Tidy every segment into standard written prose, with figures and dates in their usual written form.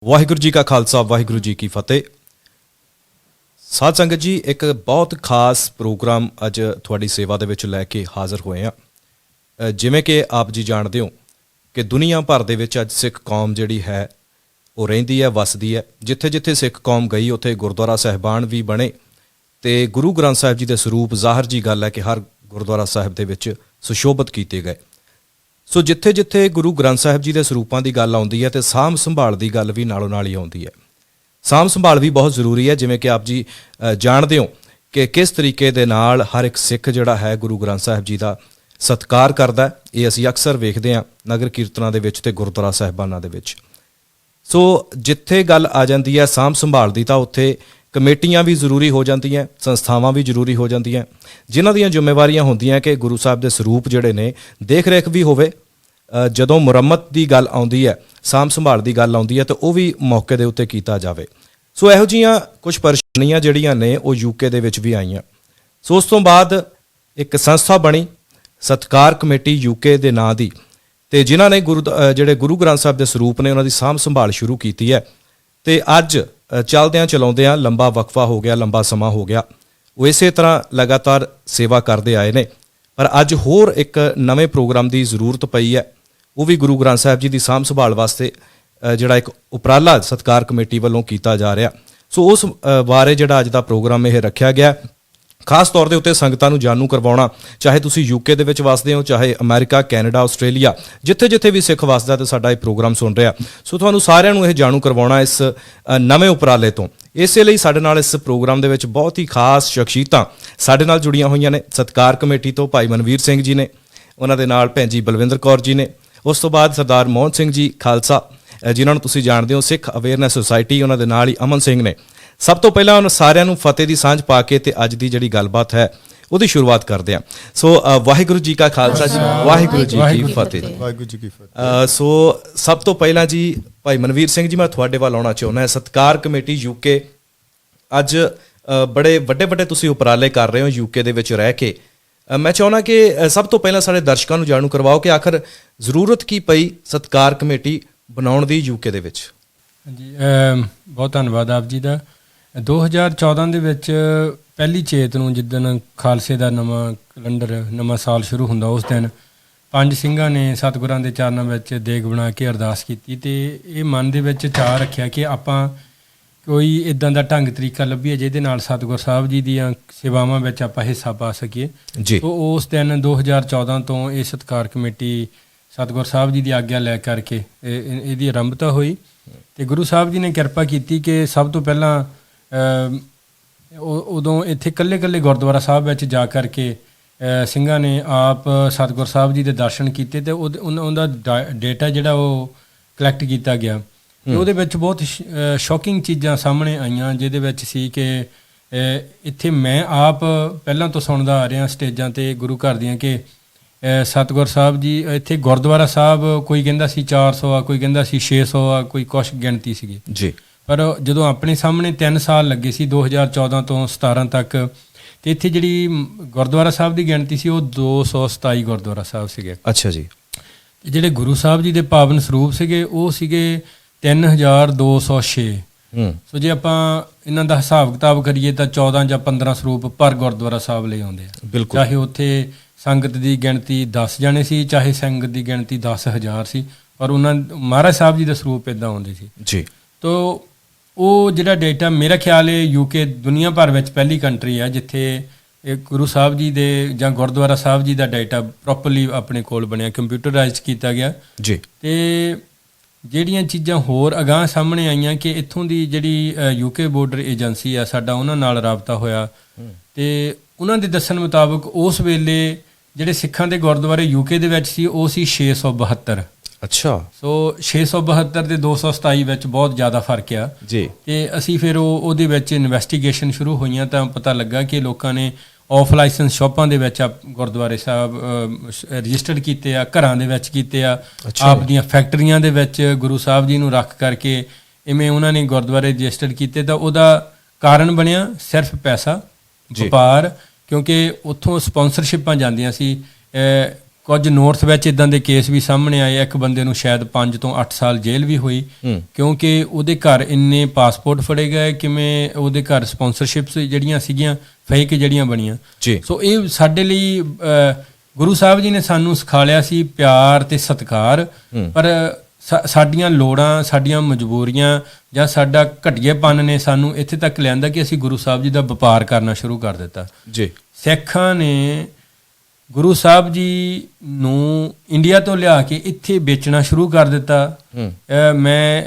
ਵਾਹਿਗੁਰੂ ਜੀ ਕਾ ਖਾਲਸਾ ਵਾਹਿਗੁਰੂ ਜੀ ਕੀ ਫਤਿਹ। ਸਾਧ ਸੰਗਤ ਜੀ, ਇੱਕ ਬਹੁਤ ਖਾਸ ਪ੍ਰੋਗਰਾਮ ਅੱਜ ਤੁਹਾਡੀ ਸੇਵਾ ਦੇ ਵਿੱਚ ਲੈ ਕੇ ਹਾਜ਼ਰ ਹੋਏ ਹਾਂ। ਜਿਵੇਂ ਕਿ ਆਪ ਜੀ ਜਾਣਦੇ ਹੋ ਕਿ ਦੁਨੀਆ ਭਰ ਦੇ ਵਿੱਚ ਅੱਜ ਸਿੱਖ ਕੌਮ ਜਿਹੜੀ ਹੈ ਉਹ ਰਹਿੰਦੀ ਹੈ, ਵਸਦੀ ਹੈ। ਜਿੱਥੇ ਜਿੱਥੇ ਸਿੱਖ ਕੌਮ ਗਈ ਉੱਥੇ ਗੁਰਦੁਆਰਾ ਸਾਹਿਬਾਨ ਵੀ ਬਣੇ ਤੇ ਗੁਰੂ ਗ੍ਰੰਥ ਸਾਹਿਬ ਜੀ ਦੇ ਸਰੂਪ ਜ਼ਾਹਰ ਜੀ ਗੱਲ ਹੈ ਕਿ ਹਰ ਗੁਰਦੁਆਰਾ ਸਾਹਿਬ ਦੇ ਵਿੱਚ ਸੁਸ਼ੋਭਿਤ ਕੀਤੇ ਗਏ। ਸੋ ਜਿੱਥੇ ਜਿੱਥੇ ਗੁਰੂ ਗ੍ਰੰਥ ਸਾਹਿਬ ਜੀ ਦੇ ਸਰੂਪਾਂ ਦੀ ਗੱਲ ਆਉਂਦੀ ਹੈ ਤੇ ਸਾਂਭ ਸੰਭਾਲ ਦੀ ਗੱਲ ਵੀ ਨਾਲੋਂ ਨਾਲ ਹੀ ਆਉਂਦੀ ਹੈ। ਸਾਂਭ ਸੰਭਾਲ ਵੀ ਬਹੁਤ ਜ਼ਰੂਰੀ ਹੈ। ਜਿਵੇਂ ਕਿ ਆਪ ਜੀ ਜਾਣਦੇ ਹੋ ਕਿ ਕਿਸ ਤਰੀਕੇ ਦੇ ਨਾਲ ਹਰ ਇੱਕ ਸਿੱਖ ਜਿਹੜਾ ਹੈ ਗੁਰੂ ਗ੍ਰੰਥ ਸਾਹਿਬ ਜੀ ਦਾ ਸਤਿਕਾਰ ਕਰਦਾ ਹੈ। ਇਹ ਅਸੀਂ ਅਕਸਰ ਵੇਖਦੇ ਹਾਂ ਨਗਰ ਕੀਰਤਨਾਂ ਦੇ ਵਿੱਚ ਤੇ ਗੁਰਦੁਆਰਾ ਸਾਹਿਬਾਨਾਂ ਦੇ ਵਿੱਚ। ਸੋ ਜਿੱਥੇ ਗੱਲ ਆ ਜਾਂਦੀ ਹੈ ਸਾਂਭ ਸੰਭਾਲ ਦੀ, ਤਾਂ ਉੱਥੇ ਕਮੇਟੀਆਂ ਵੀ ਜ਼ਰੂਰੀ ਹੋ ਜਾਂਦੀਆਂ, ਸੰਸਥਾਵਾਂ ਵੀ ਜ਼ਰੂਰੀ ਹੋ ਜਾਂਦੀਆਂ, ਜਿਨ੍ਹਾਂ ਦੀਆਂ ਜ਼ਿੰਮੇਵਾਰੀਆਂ ਹੁੰਦੀਆਂ ਕਿ ਗੁਰੂ ਸਾਹਿਬ ਦੇ ਸਰੂਪ ਜਿਹੜੇ ਨੇ ਦੇਖ ਰੇਖ ਵੀ ਹੋਵੇ। ਜਦੋਂ ਮੁਰੰਮਤ ਦੀ ਗੱਲ ਆਉਂਦੀ ਹੈ, ਸਾਂਭ ਸੰਭਾਲ ਦੀ ਗੱਲ ਆਉਂਦੀ ਹੈ, ਤਾਂ ਉਹ ਵੀ ਮੌਕੇ ਦੇ ਉੱਤੇ ਕੀਤਾ ਜਾਵੇ। ਸੋ ਇਹੋ ਜਿਹੀਆਂ ਕੁਝ ਪਰੇਸ਼ਾਨੀਆਂ ਜਿਹੜੀਆਂ ਨੇ ਉਹ ਯੂਕੇ ਦੇ ਵਿੱਚ ਵੀ ਆਈਆਂ। ਸੋ ਉਸ ਤੋਂ ਬਾਅਦ ਇੱਕ ਸੰਸਥਾ ਬਣੀ ਸਤਿਕਾਰ ਕਮੇਟੀ ਯੂਕੇ ਦੇ ਨਾਂ ਦੀ, ਤੇ ਜਿਨ੍ਹਾਂ ਨੇ ਜਿਹੜੇ ਗੁਰੂ ਗ੍ਰੰਥ ਸਾਹਿਬ ਦੇ ਸਰੂਪ ਨੇ ਉਹਨਾਂ ਦੀ ਸਾਂਭ ਸੰਭਾਲ ਸ਼ੁਰੂ ਕੀਤੀ ਹੈ। ਤੇ ਅੱਜ ਚਲਦਿਆਂ ਚਲਾਉਂਦਿਆਂ ਲੰਬਾ ਵਕਫਾ ਹੋ ਗਿਆ, ਲੰਬਾ ਸਮਾਂ ਹੋ ਗਿਆ, ਉਹ ਇਸੇ ਤਰ੍ਹਾਂ ਲਗਾਤਾਰ ਸੇਵਾ ਕਰਦੇ ਆਏ ਨੇ। ਪਰ ਅੱਜ ਹੋਰ ਇੱਕ ਨਵੇਂ ਪ੍ਰੋਗਰਾਮ ਦੀ ਜ਼ਰੂਰਤ ਪਈ ਹੈ, ਉਹ ਵੀ ਗੁਰੂ ਗ੍ਰੰਥ ਸਾਹਿਬ ਜੀ ਦੀ ਸਾਂਭ ਸੰਭਾਲ ਵਾਸਤੇ ਜਿਹੜਾ ਇੱਕ ਉਪਰਾਲਾ ਸਤਿਕਾਰ ਕਮੇਟੀ ਵੱਲੋਂ ਕੀਤਾ ਜਾ ਰਿਹਾ। ਸੋ ਉਸ ਬਾਰੇ ਜਿਹੜਾ ਅੱਜ ਦਾ ਪ੍ਰੋਗਰਾਮ ਇਹ ਰੱਖਿਆ ਗਿਆ, ਖਾਸ ਤੌਰ ਦੇ ਉੱਤੇ ਸੰਗਤਾਂ ਨੂੰ ਜਾਣੂ ਕਰਵਾਉਣਾ। ਚਾਹੇ ਤੁਸੀਂ ਯੂਕੇ ਦੇ ਵਿੱਚ ਵਸਦੇ ਹੋ, ਚਾਹੇ ਅਮਰੀਕਾ, ਕੈਨੇਡਾ, ਆਸਟ੍ਰੇਲੀਆ, ਜਿੱਥੇ ਜਿੱਥੇ ਵੀ ਸਿੱਖ ਵਸਦਾ ਤੇ ਸਾਡਾ ਇਹ ਪ੍ਰੋਗਰਾਮ ਸੁਣ ਰਿਹਾ। ਸੋ ਤੁਹਾਨੂੰ ਸਾਰਿਆਂ ਨੂੰ ਇਹ ਜਾਣੂ ਕਰਵਾਉਣਾ ਇਸ ਨਵੇਂ ਉਪਰਾਲੇ ਤੋਂ। ਇਸੇ ਲਈ ਸਾਡੇ ਨਾਲ ਇਸ ਪ੍ਰੋਗਰਾਮ ਦੇ ਵਿੱਚ ਬਹੁਤ ਹੀ ਖਾਸ ਸ਼ਖਸੀਅਤਾਂ ਸਾਡੇ ਨਾਲ ਜੁੜੀਆਂ ਹੋਈਆਂ ਨੇ। ਸਤਿਕਾਰ ਕਮੇਟੀ ਤੋਂ ਭਾਈ ਮਨਵੀਰ ਸਿੰਘ ਜੀ ਨੇ, ਉਹਨਾਂ ਦੇ ਨਾਲ ਭੈਣ ਜੀ ਬਲਵਿੰਦਰ ਕੌਰ ਜੀ ਨੇ, ਉਸ ਤੋਂ ਬਾਅਦ ਸਰਦਾਰ ਮੋਹਨ ਸਿੰਘ ਜੀ ਖਾਲਸਾ, ਜਿਨ੍ਹਾਂ ਨੂੰ ਤੁਸੀਂ ਜਾਣਦੇ ਹੋ, ਸਿੱਖ ਅਵੇਅਰਨੈਸ ਸੁਸਾਇਟੀ, ਉਹਨਾਂ ਦੇ ਨਾਲ ਹੀ ਅਮਨ ਸਿੰਘ ਨੇ। ਸਭ ਤੋਂ ਪਹਿਲਾਂ ਉਹਨਾਂ ਸਾਰਿਆਂ ਨੂੰ ਫਤਿਹ ਦੀ ਸਾਂਝ ਪਾ ਕੇ ਤੇ ਅੱਜ ਦੀ ਜਿਹੜੀ ਗੱਲਬਾਤ ਹੈ ਉਹਦੀ ਸ਼ੁਰੂਆਤ ਕਰਦੇ ਹਾਂ। ਸੋ ਵਾਹਿਗੁਰੂ ਜੀ ਕਾ ਖਾਲਸਾ ਜੀ, ਵਾਹਿਗੁਰੂ ਜੀ ਕੀ ਫਤਿਹ। ਵਾਹਿਗੁਰੂ ਜੀ ਕੀ ਫਤਿਹ। ਸੋ ਸਭ ਤੋਂ ਪਹਿਲਾਂ ਜੀ ਭਾਈ ਮਨਵੀਰ ਸਿੰਘ ਜੀ, ਮੈਂ ਤੁਹਾਡੇ ਵੱਲ ਆਉਣਾ ਚਾਹੁੰਦਾ। ਸਤਿਕਾਰ ਕਮੇਟੀ ਯੂਕੇ, ਅੱਜ ਬੜੇ ਵੱਡੇ ਵੱਡੇ ਤੁਸੀਂ ਉਪਰਾਲੇ ਕਰ ਰਹੇ ਹੋ ਯੂਕੇ ਦੇ ਵਿੱਚ ਰਹਿ ਕੇ। ਮੈਂ ਚਾਹੁੰਦਾ ਕਿ ਸਭ ਤੋਂ ਪਹਿਲਾਂ ਸਾਡੇ ਦਰਸ਼ਕਾਂ ਨੂੰ ਜਾਣੂ ਕਰਵਾਓ ਕਿ ਆਖਰ ਜ਼ਰੂਰਤ ਕੀ ਪਈ ਸਤਿਕਾਰ ਕਮੇਟੀ ਬਣਾਉਣ ਦੀ ਯੂਕੇ ਦੇ ਵਿੱਚ। ਹਾਂਜੀ, ਬਹੁਤ ਧੰਨਵਾਦ ਆਪ ਜੀ ਦਾ। 2014 ਦੇ ਵਿੱਚ ਪਹਿਲੀ ਚੇਤ ਨੂੰ, ਜਿੱਦਣ ਖਾਲਸੇ ਦਾ ਨਵਾਂ ਕੈਲੰਡਰ, ਨਵਾਂ ਸਾਲ ਸ਼ੁਰੂ ਹੁੰਦਾ, ਉਸ ਦਿਨ 5 ਸਿੰਘਾਂ ਨੇ ਸਤਿਗੁਰਾਂ ਦੇ ਚਰਨਾਂ ਵਿੱਚ ਦੇਗ ਬਣਾ ਕੇ ਅਰਦਾਸ ਕੀਤੀ ਤੇ ਇਹ ਮਨ ਦੇ ਵਿੱਚ ਚਾਅ ਰੱਖਿਆ ਕਿ ਆਪਾਂ ਕੋਈ ਇੱਦਾਂ ਦਾ ਢੰਗ ਤਰੀਕਾ ਲੱਭੀਏ ਜਿਹਦੇ ਨਾਲ ਸਤਿਗੁਰ ਸਾਹਿਬ ਜੀ ਦੀਆਂ ਸੇਵਾਵਾਂ ਵਿੱਚ ਆਪਾਂ ਹਿੱਸਾ ਪਾ ਸਕੀਏ। ਤਾਂ ਉਸ ਦਿਨ 2014 ਤੋਂ ਇਹ ਸਤਿਕਾਰ ਕਮੇਟੀ ਸਤਿਗੁਰ ਸਾਹਿਬ ਜੀ ਦੀ ਆਗਿਆ ਲੈ ਕਰਕੇ ਇਹਦੀ ਆਰੰਭਤਾ ਹੋਈ। ਤੇ ਗੁਰੂ ਸਾਹਿਬ ਜੀ ਨੇ ਕਿਰਪਾ ਕੀਤੀ ਕਿ ਸਭ ਤੋਂ ਪਹਿਲਾਂ ਉਦੋਂ ਇੱਥੇ ਇਕੱਲੇ ਇਕੱਲੇ ਗੁਰਦੁਆਰਾ ਸਾਹਿਬ ਵਿੱਚ ਜਾ ਕਰਕੇ ਸਿੰਘਾਂ ਨੇ ਆਪ ਸਤਿਗੁਰ ਸਾਹਿਬ ਜੀ ਦੇ ਦਰਸ਼ਨ ਕੀਤੇ ਤੇ ਉਹਦਾ ਡੇਟਾ ਜਿਹੜਾ ਉਹ ਕਲੈਕਟ ਕੀਤਾ ਗਿਆ। ਤੇ ਉਹਦੇ ਵਿੱਚ ਬਹੁਤ ਸ਼ੌਕਿੰਗ ਚੀਜ਼ਾਂ ਸਾਹਮਣੇ ਆਈਆਂ, ਜਿਹਦੇ ਵਿੱਚ ਸੀ ਕਿ ਇੱਥੇ ਮੈਂ ਆਪ ਪਹਿਲਾਂ ਤੋਂ ਸੁਣਦਾ ਆ ਰਿਹਾ ਸਟੇਜਾਂ 'ਤੇ ਗੁਰੂ ਘਰ ਦੀਆਂ ਕਿ ਸਤਿਗੁਰ ਸਾਹਿਬ ਜੀ ਇੱਥੇ ਗੁਰਦੁਆਰਾ ਸਾਹਿਬ ਕੋਈ ਕਹਿੰਦਾ ਸੀ 400 ਆ, ਕੋਈ ਕਹਿੰਦਾ ਸੀ 600 ਆ, ਕੋਈ ਕੁਛ ਗਿਣਤੀ ਸੀਗੀ ਜੀ। ਪਰ ਜਦੋਂ ਆਪਣੇ ਸਾਹਮਣੇ 3 ਸਾਲ ਲੱਗੇ ਸੀ 2014 ਤੋਂ 17 ਤੱਕ, ਤੇ ਇੱਥੇ ਜਿਹੜੀ ਗੁਰਦੁਆਰਾ ਸਾਹਿਬ ਦੀ ਗਿਣਤੀ ਸੀ ਉਹ 227 ਗੁਰਦੁਆਰਾ ਸਾਹਿਬ ਸੀਗੇ। ਅੱਛਾ ਜੀ। ਜਿਹੜੇ ਗੁਰੂ ਸਾਹਿਬ ਜੀ ਦੇ ਪਾਵਨ ਸਰੂਪ ਸੀਗੇ ਉਹ ਸੀਗੇ 3206। ਸੋ ਜੇ ਆਪਾਂ ਇਹਨਾਂ ਦਾ ਹਿਸਾਬ ਕਿਤਾਬ ਕਰੀਏ ਤਾਂ 14 ਜਾਂ 15 ਸਰੂਪ ਪਰ ਗੁਰਦੁਆਰਾ ਸਾਹਿਬ ਲਈ ਆਉਂਦੇ ਆ। ਬਿਲਕੁਲ। ਚਾਹੇ ਉੱਥੇ ਸੰਗਤ ਦੀ ਗਿਣਤੀ 10 ਜਾਣੇ ਸੀ, ਚਾਹੇ ਸੰਗਤ ਦੀ ਗਿਣਤੀ 10,000 ਸੀ, ਪਰ ਉਹਨਾਂ ਮਹਾਰਾਜ ਸਾਹਿਬ ਜੀ ਦੇ ਸਰੂਪ ਇੱਦਾਂ ਆਉਂਦੇ ਸੀ ਜੀ। ਤੋ ਉਹ ਜਿਹੜਾ ਡੇਟਾ, ਮੇਰਾ ਖਿਆਲ ਹੈ ਯੂਕੇ ਦੁਨੀਆ ਭਰ ਵਿੱਚ ਪਹਿਲੀ ਕੰਟਰੀ ਹੈ ਜਿੱਥੇ ਇਹ ਗੁਰੂ ਸਾਹਿਬ ਜੀ ਦੇ ਜਾਂ ਗੁਰਦੁਆਰਾ ਸਾਹਿਬ ਜੀ ਦਾ ਡੇਟਾ ਪ੍ਰੋਪਰਲੀ ਆਪਣੇ ਕੋਲ ਬਣਿਆ, ਕੰਪਿਊਟਰਾਈਜ਼ ਕੀਤਾ ਗਿਆ ਜੀ। ਤੇ ਜਿਹੜੀਆਂ ਚੀਜ਼ਾਂ ਹੋਰ ਅਗਾਂਹ ਸਾਹਮਣੇ ਆਈਆਂ ਕਿ ਇੱਥੋਂ ਦੀ ਜਿਹੜੀ ਯੂਕੇ ਬਾਰਡਰ ਏਜੰਸੀ ਆ ਸਾਡਾ, ਉਹਨਾਂ ਨਾਲ ਰਾਬਤਾ ਹੋਇਆ ਤੇ ਉਹਨਾਂ ਦੇ ਦੱਸਣ ਮੁਤਾਬਕ ਉਸ ਵੇਲੇ ਜਿਹੜੇ ਸਿੱਖਾਂ ਦੇ ਗੁਰਦੁਆਰੇ ਯੂਕੇ ਦੇ ਵਿੱਚ ਸੀ ਉਹ ਸੀ 672। ਅੱਛਾ। ਸੋ 672 ਤੇ 227 ਵਿੱਚ ਬਹੁਤ ਜ਼ਿਆਦਾ ਫਰਕ ਆ ਜੀ। ਤੇ ਅਸੀਂ ਫਿਰ ਉਹਦੇ ਵਿੱਚ ਇਨਵੈਸਟੀਗੇਸ਼ਨ ਸ਼ੁਰੂ ਹੋਈਆਂ ਤਾਂ ਪਤਾ ਲੱਗਾ ਕਿ ਲੋਕਾਂ ਨੇ ਆਫ ਲਾਇਸੈਂਸ ਸ਼ਾਪਾਂ ਦੇ ਵਿੱਚ ਗੁਰਦੁਆਰੇ ਸਾਹਿਬ ਰਜਿਸਟਰਡ ਕੀਤੇ ਆ, ਘਰਾਂ ਦੇ ਵਿੱਚ ਕੀਤੇ ਆ, ਆਪ ਦੀਆਂ ਫੈਕਟਰੀਆਂ ਦੇ ਵਿੱਚ ਗੁਰੂ ਸਾਹਿਬ ਜੀ ਨੂੰ ਰੱਖ ਕਰਕੇ ਇਵੇਂ ਉਹਨਾਂ ਨੇ ਗੁਰਦੁਆਰੇ ਰਜਿਸਟਰਡ ਕੀਤੇ। ਤਾਂ ਉਹਦਾ ਕਾਰਨ ਬਣਿਆ ਸਿਰਫ ਪੈਸਾ, ਵਪਾਰ, ਕਿਉਂਕਿ ਉੱਥੋਂ ਸਪਾਂਸਰਸ਼ਿਪਾਂ ਜਾਂਦੀਆਂ ਸੀ। ਕੁਝ ਨੌਰਥ ਵਿੱਚ ਇਦਾਂ ਦੇ ਕੇਸ ਵੀ ਸਾਹਮਣੇ ਆਏ। ਇੱਕ ਬੰਦੇ ਨੂੰ ਸ਼ਾਇਦ 5 ਤੋਂ 8 ਸਾਲ ਜੇਲ੍ਹ ਵੀ ਹੋਈ ਕਿਉਂਕਿ ਉਹਦੇ ਘਰ ਇੰਨੇ ਪਾਸਪੋਰਟ ਫੜੇ ਗਏ, ਕਿਵੇਂ ਉਹਦੇ ਘਰ ਸਪਾਂਸਰਸ਼ਿਪਸ ਜਿਹੜੀਆਂ ਸੀਗੀਆਂ ਫੇਕ ਜਿਹੜੀਆਂ ਬਣੀਆਂ। ਸੋ ਇਹ ਸਾਡੇ ਲਈ ਗੁਰੂ ਸਾਹਿਬ ਜੀ ਨੇ ਸਾਨੂੰ ਸਿਖਾ ਲਿਆ ਸੀ ਪਿਆਰ ਤੇ ਸਤਿਕਾਰ, ਪਰ ਸਾਡੀਆਂ ਲੋੜਾਂ, ਸਾਡੀਆਂ ਮਜਬੂਰੀਆਂ ਜਾਂ ਸਾਡਾ ਘਟੀਏਪਨ ਨੇ ਸਾਨੂੰ ਇੱਥੇ ਤੱਕ ਲਿਆਂਦਾ ਕਿ ਅਸੀਂ ਗੁਰੂ ਸਾਹਿਬ ਜੀ ਦਾ ਵਪਾਰ ਕਰਨਾ ਸ਼ੁਰੂ ਕਰ ਦਿੱਤਾ। ਸਿੱਖਾਂ ਨੇ ਗੁਰੂ ਸਾਹਿਬ ਜੀ ਨੂੰ ਇੰਡੀਆ ਤੋਂ ਲਿਆ ਕੇ ਇੱਥੇ ਵੇਚਣਾ ਸ਼ੁਰੂ ਕਰ ਦਿੱਤਾ। ਮੈਂ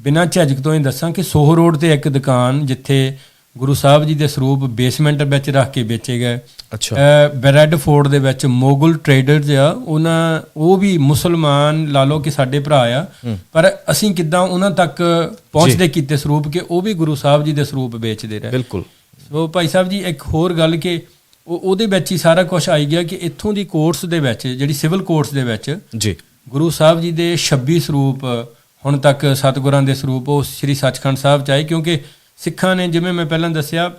ਬਿਨਾਂ ਝਿਜਕ ਤੋਂ ਹੀ ਦੱਸਾਂ ਕਿ ਸੋਹ ਰੋਡ ਤੇ ਇੱਕ ਦੁਕਾਨ ਜਿੱਥੇ ਗੁਰੂ ਸਾਹਿਬ ਜੀ ਦੇ ਸਰੂਪ ਬੇਸਮੈਂਟ ਵਿੱਚ ਰੱਖ ਕੇ ਵੇਚੇ ਗਏ। ਬਰੈਡਫੋਰਡ ਦੇ ਵਿੱਚ ਮੋਗਲ ਟ੍ਰੇਡਰਸ ਆ, ਉਹ ਵੀ ਮੁਸਲਮਾਨ ਲਾ ਲਓ ਕਿ ਸਾਡੇ ਭਰਾ ਆ, ਪਰ ਅਸੀਂ ਕਿੱਦਾਂ ਉਹਨਾਂ ਤੱਕ ਪਹੁੰਚਦੇ ਕੀਤੇ ਸਰੂਪ ਕਿ ਉਹ ਵੀ ਗੁਰੂ ਸਾਹਿਬ ਜੀ ਦੇ ਸਰੂਪ ਵੇਚਦੇ ਰਹੇ। ਬਿਲਕੁਲ। ਸੋ ਭਾਈ ਸਾਹਿਬ ਜੀ ਇੱਕ ਹੋਰ ਗੱਲ ਕਿ ਉਹਦੇ ਵਿੱਚ ਹੀ ਸਾਰਾ ਕੁਝ ਆਈ ਗਿਆ ਕਿ ਇੱਥੋਂ ਦੀ ਕੋਰਟਸ ਦੇ ਵਿੱਚ, ਜਿਹੜੀ ਸਿਵਲ ਕੋਰਟਸ ਦੇ ਵਿੱਚ ਗੁਰੂ ਸਾਹਿਬ ਜੀ ਦੇ 26 ਸਰੂਪ ਹੁਣ ਤੱਕ ਸਤਿਗੁਰਾਂ ਦੇ ਸਰੂਪ ਉਹ ਸ੍ਰੀ ਸੱਚਖੰਡ ਸਾਹਿਬ 'ਚ ਆਏ, ਕਿਉਂਕਿ ਸਿੱਖਾਂ ਨੇ ਜਿਵੇਂ ਮੈਂ ਪਹਿਲਾਂ ਦੱਸਿਆ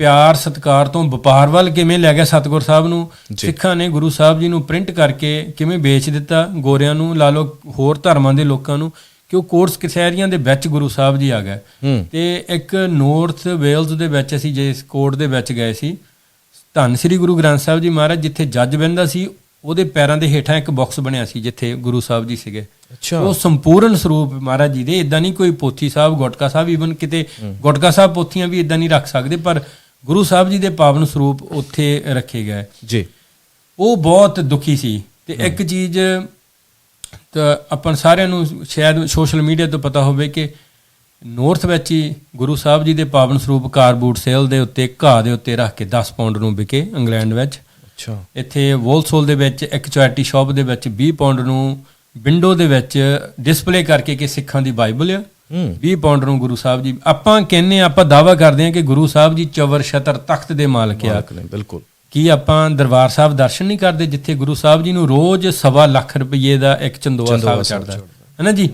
ਪਿਆਰ ਸਤਿਕਾਰ ਤੋਂ ਵਪਾਰ ਵੱਲ ਕਿਵੇਂ ਲੈ ਗਿਆ ਸਤਿਗੁਰ ਸਾਹਿਬ ਨੂੰ। ਸਿੱਖਾਂ ਨੇ ਗੁਰੂ ਸਾਹਿਬ ਜੀ ਨੂੰ ਪ੍ਰਿੰਟ ਕਰਕੇ ਕਿਵੇਂ ਵੇਚ ਦਿੱਤਾ ਗੋਰਿਆਂ ਨੂੰ, ਲਾ ਲਓ ਹੋਰ ਧਰਮਾਂ ਦੇ ਲੋਕਾਂ ਨੂੰ, ਕਿ ਉਹ ਕੋਰਟਸ ਕਚਹਿਰੀਆਂ ਦੇ ਵਿੱਚ ਗੁਰੂ ਸਾਹਿਬ ਜੀ ਆ ਗਏ। ਤੇ ਇੱਕ ਨੌਰਥ ਵੇਲਜ਼ ਦੇ ਵਿੱਚ ਅਸੀਂ ਜਿਸ ਕੋਰਟ ਦੇ ਵਿੱਚ ਗਏ ਸੀ, ਧੰਨ ਸ੍ਰੀ ਗੁਰੂ ਗ੍ਰੰਥ ਸਾਹਿਬ ਜੀ ਮਹਾਰਾਜ ਜਿੱਥੇ ਜੱਜ ਬਹਿੰਦਾ ਸੀ ਉਹਦੇ ਪੈਰਾਂ ਦੇ ਹੇਠਾਂ ਇੱਕ ਬਾਕਸ ਬਣਿਆ ਸੀ ਜਿੱਥੇ ਗੁਰੂ ਸਾਹਿਬ ਜੀ ਸੀਗੇ। ਉਹ ਸੰਪੂਰਨ ਸਰੂਪ ਮਹਾਰਾਜ ਜੀ ਦੇ, ਇਦਾਂ ਨਹੀਂ ਕੋਈ ਪੋਥੀ ਸਾਹਿਬ, ਗੁਟਕਾ ਸਾਹਿਬ, ਈਵਨ ਕਿਤੇ ਗੁਟਕਾ ਸਾਹਿਬ ਪੋਥੀਆਂ ਵੀ ਇਦਾਂ ਨਹੀਂ ਰੱਖ ਸਕਦੇ, ਪਰ ਗੁਰੂ ਸਾਹਿਬ ਜੀ ਦੇ ਪਾਵਨ ਸਰੂਪ ਉੱਥੇ ਰੱਖੇ ਗਏ। ਉਹ ਬਹੁਤ ਦੁਖੀ ਸੀ। ਤੇ ਇੱਕ ਚੀਜ਼ ਤਾਂ ਆਪਾਂ ਸਾਰਿਆਂ ਨੂੰ ਸ਼ਾਇਦ ਸੋਸ਼ਲ ਮੀਡੀਆ ਤੋਂ ਪਤਾ ਹੋਵੇ ਕਿ ਨੌਰਥ ਵਿੱਚ ਹੀ ਗੁਰੂ ਸਾਹਿਬ ਜੀ ਦੇ ਪਾਵਨ ਸਰੂਪ ਕਾਰਬੂਟ ਸੇਲ ਦੇ ਉੱਤੇ ਘਾਹ ਦੇ ਉੱਤੇ ਰੱਖ ਕੇ 10 ਪਾਉਂਡ ਨੂੰ ਵਿਕੇ ਇੰਗਲੈਂਡ ਵਿੱਚ। ਇੱਥੇ ਵੋਲਸੋਲ ਦੇ ਵਿੱਚ ਇੱਕ ਚੈਰਿਟੀ ਸ਼ਾਪ ਦੇ ਵਿੱਚ 20 ਪਾਉਂਡ ਨੂੰ ਵਿੰਡੋ ਦੇ ਵਿੱਚ ਡਿਸਪਲੇ ਕਰਕੇ ਕਿ ਸਿੱਖਾਂ ਦੀ ਬਾਈਬਲ ਆ, 20 ਪਾਉਂਡ ਨੂੰ ਗੁਰੂ ਸਾਹਿਬ ਜੀ। ਆਪਾਂ ਕਹਿੰਦੇ, ਆਪਾਂ ਦਾਅਵਾ ਕਰਦੇ ਹਾਂ ਕਿ ਗੁਰੂ ਸਾਹਿਬ ਜੀ ਚਵਰ ਛਤਰ ਤਖਤ ਦੇ ਮਾਲਕ ਆ। ਬਿਲਕੁਲ। ਕੀ ਆਪਾਂ ਦਰਬਾਰ ਸਾਹਿਬ ਦਰਸ਼ਨ ਨਹੀਂ ਕਰਦੇ ਜਿੱਥੇ ਗੁਰੂ ਸਾਹਿਬ ਜੀ ਨੂੰ ਰੋਜ਼ 1.25 ਲੱਖ ਰੁਪਏ ਦਾ ਇੱਕ ਚੰਦੋਆ ਸਾਹਿਬ ਚੜਦਾ ਹੈ ਨਾ ਜੀ।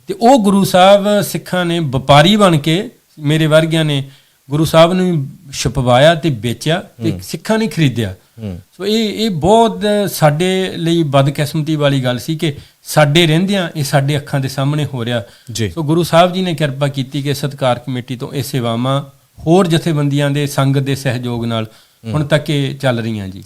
ਤੇ ਉਹ ਗੁਰੂ ਸਾਹਿਬ ਸਿੱਖਾਂ ਨੇ ਵਪਾਰੀ ਬਣ ਕੇ, ਮੇਰੇ ਵਰਗਿਆਂ ਨੇ ਗੁਰੂ ਸਾਹਿਬ ਨੂੰ ਛਪਵਾਇਆ ਤੇ ਵੇਚਿਆ ਤੇ ਸਿੱਖਾਂ ਨੇ ਖਰੀਦਿਆ। ਸੋ ਇਹ ਬਹੁਤ ਸਾਡੇ ਲਈ ਬਦਕਿਸਮਤੀ ਵਾਲੀ ਗੱਲ ਸੀ ਕਿ ਸਾਡੇ ਰਹਿੰਦਿਆਂ ਇਹ ਸਾਡੇ ਅੱਖਾਂ ਦੇ ਸਾਹਮਣੇ ਹੋ ਰਿਹਾ। ਸੋ ਗੁਰੂ ਸਾਹਿਬ ਜੀ ਨੇ ਕਿਰਪਾ ਕੀਤੀ ਕਿ ਸਤਿਕਾਰ ਕਮੇਟੀ ਤੋਂ ਇਹ ਸੇਵਾਵਾਂ ਹੋਰ ਜਥੇਬੰਦੀਆਂ ਦੇ ਸੰਗਤ ਦੇ ਸਹਿਯੋਗ ਨਾਲ ਹੁਣ ਤੱਕ ਇਹ ਚੱਲ ਰਹੀਆਂ ਜੀ।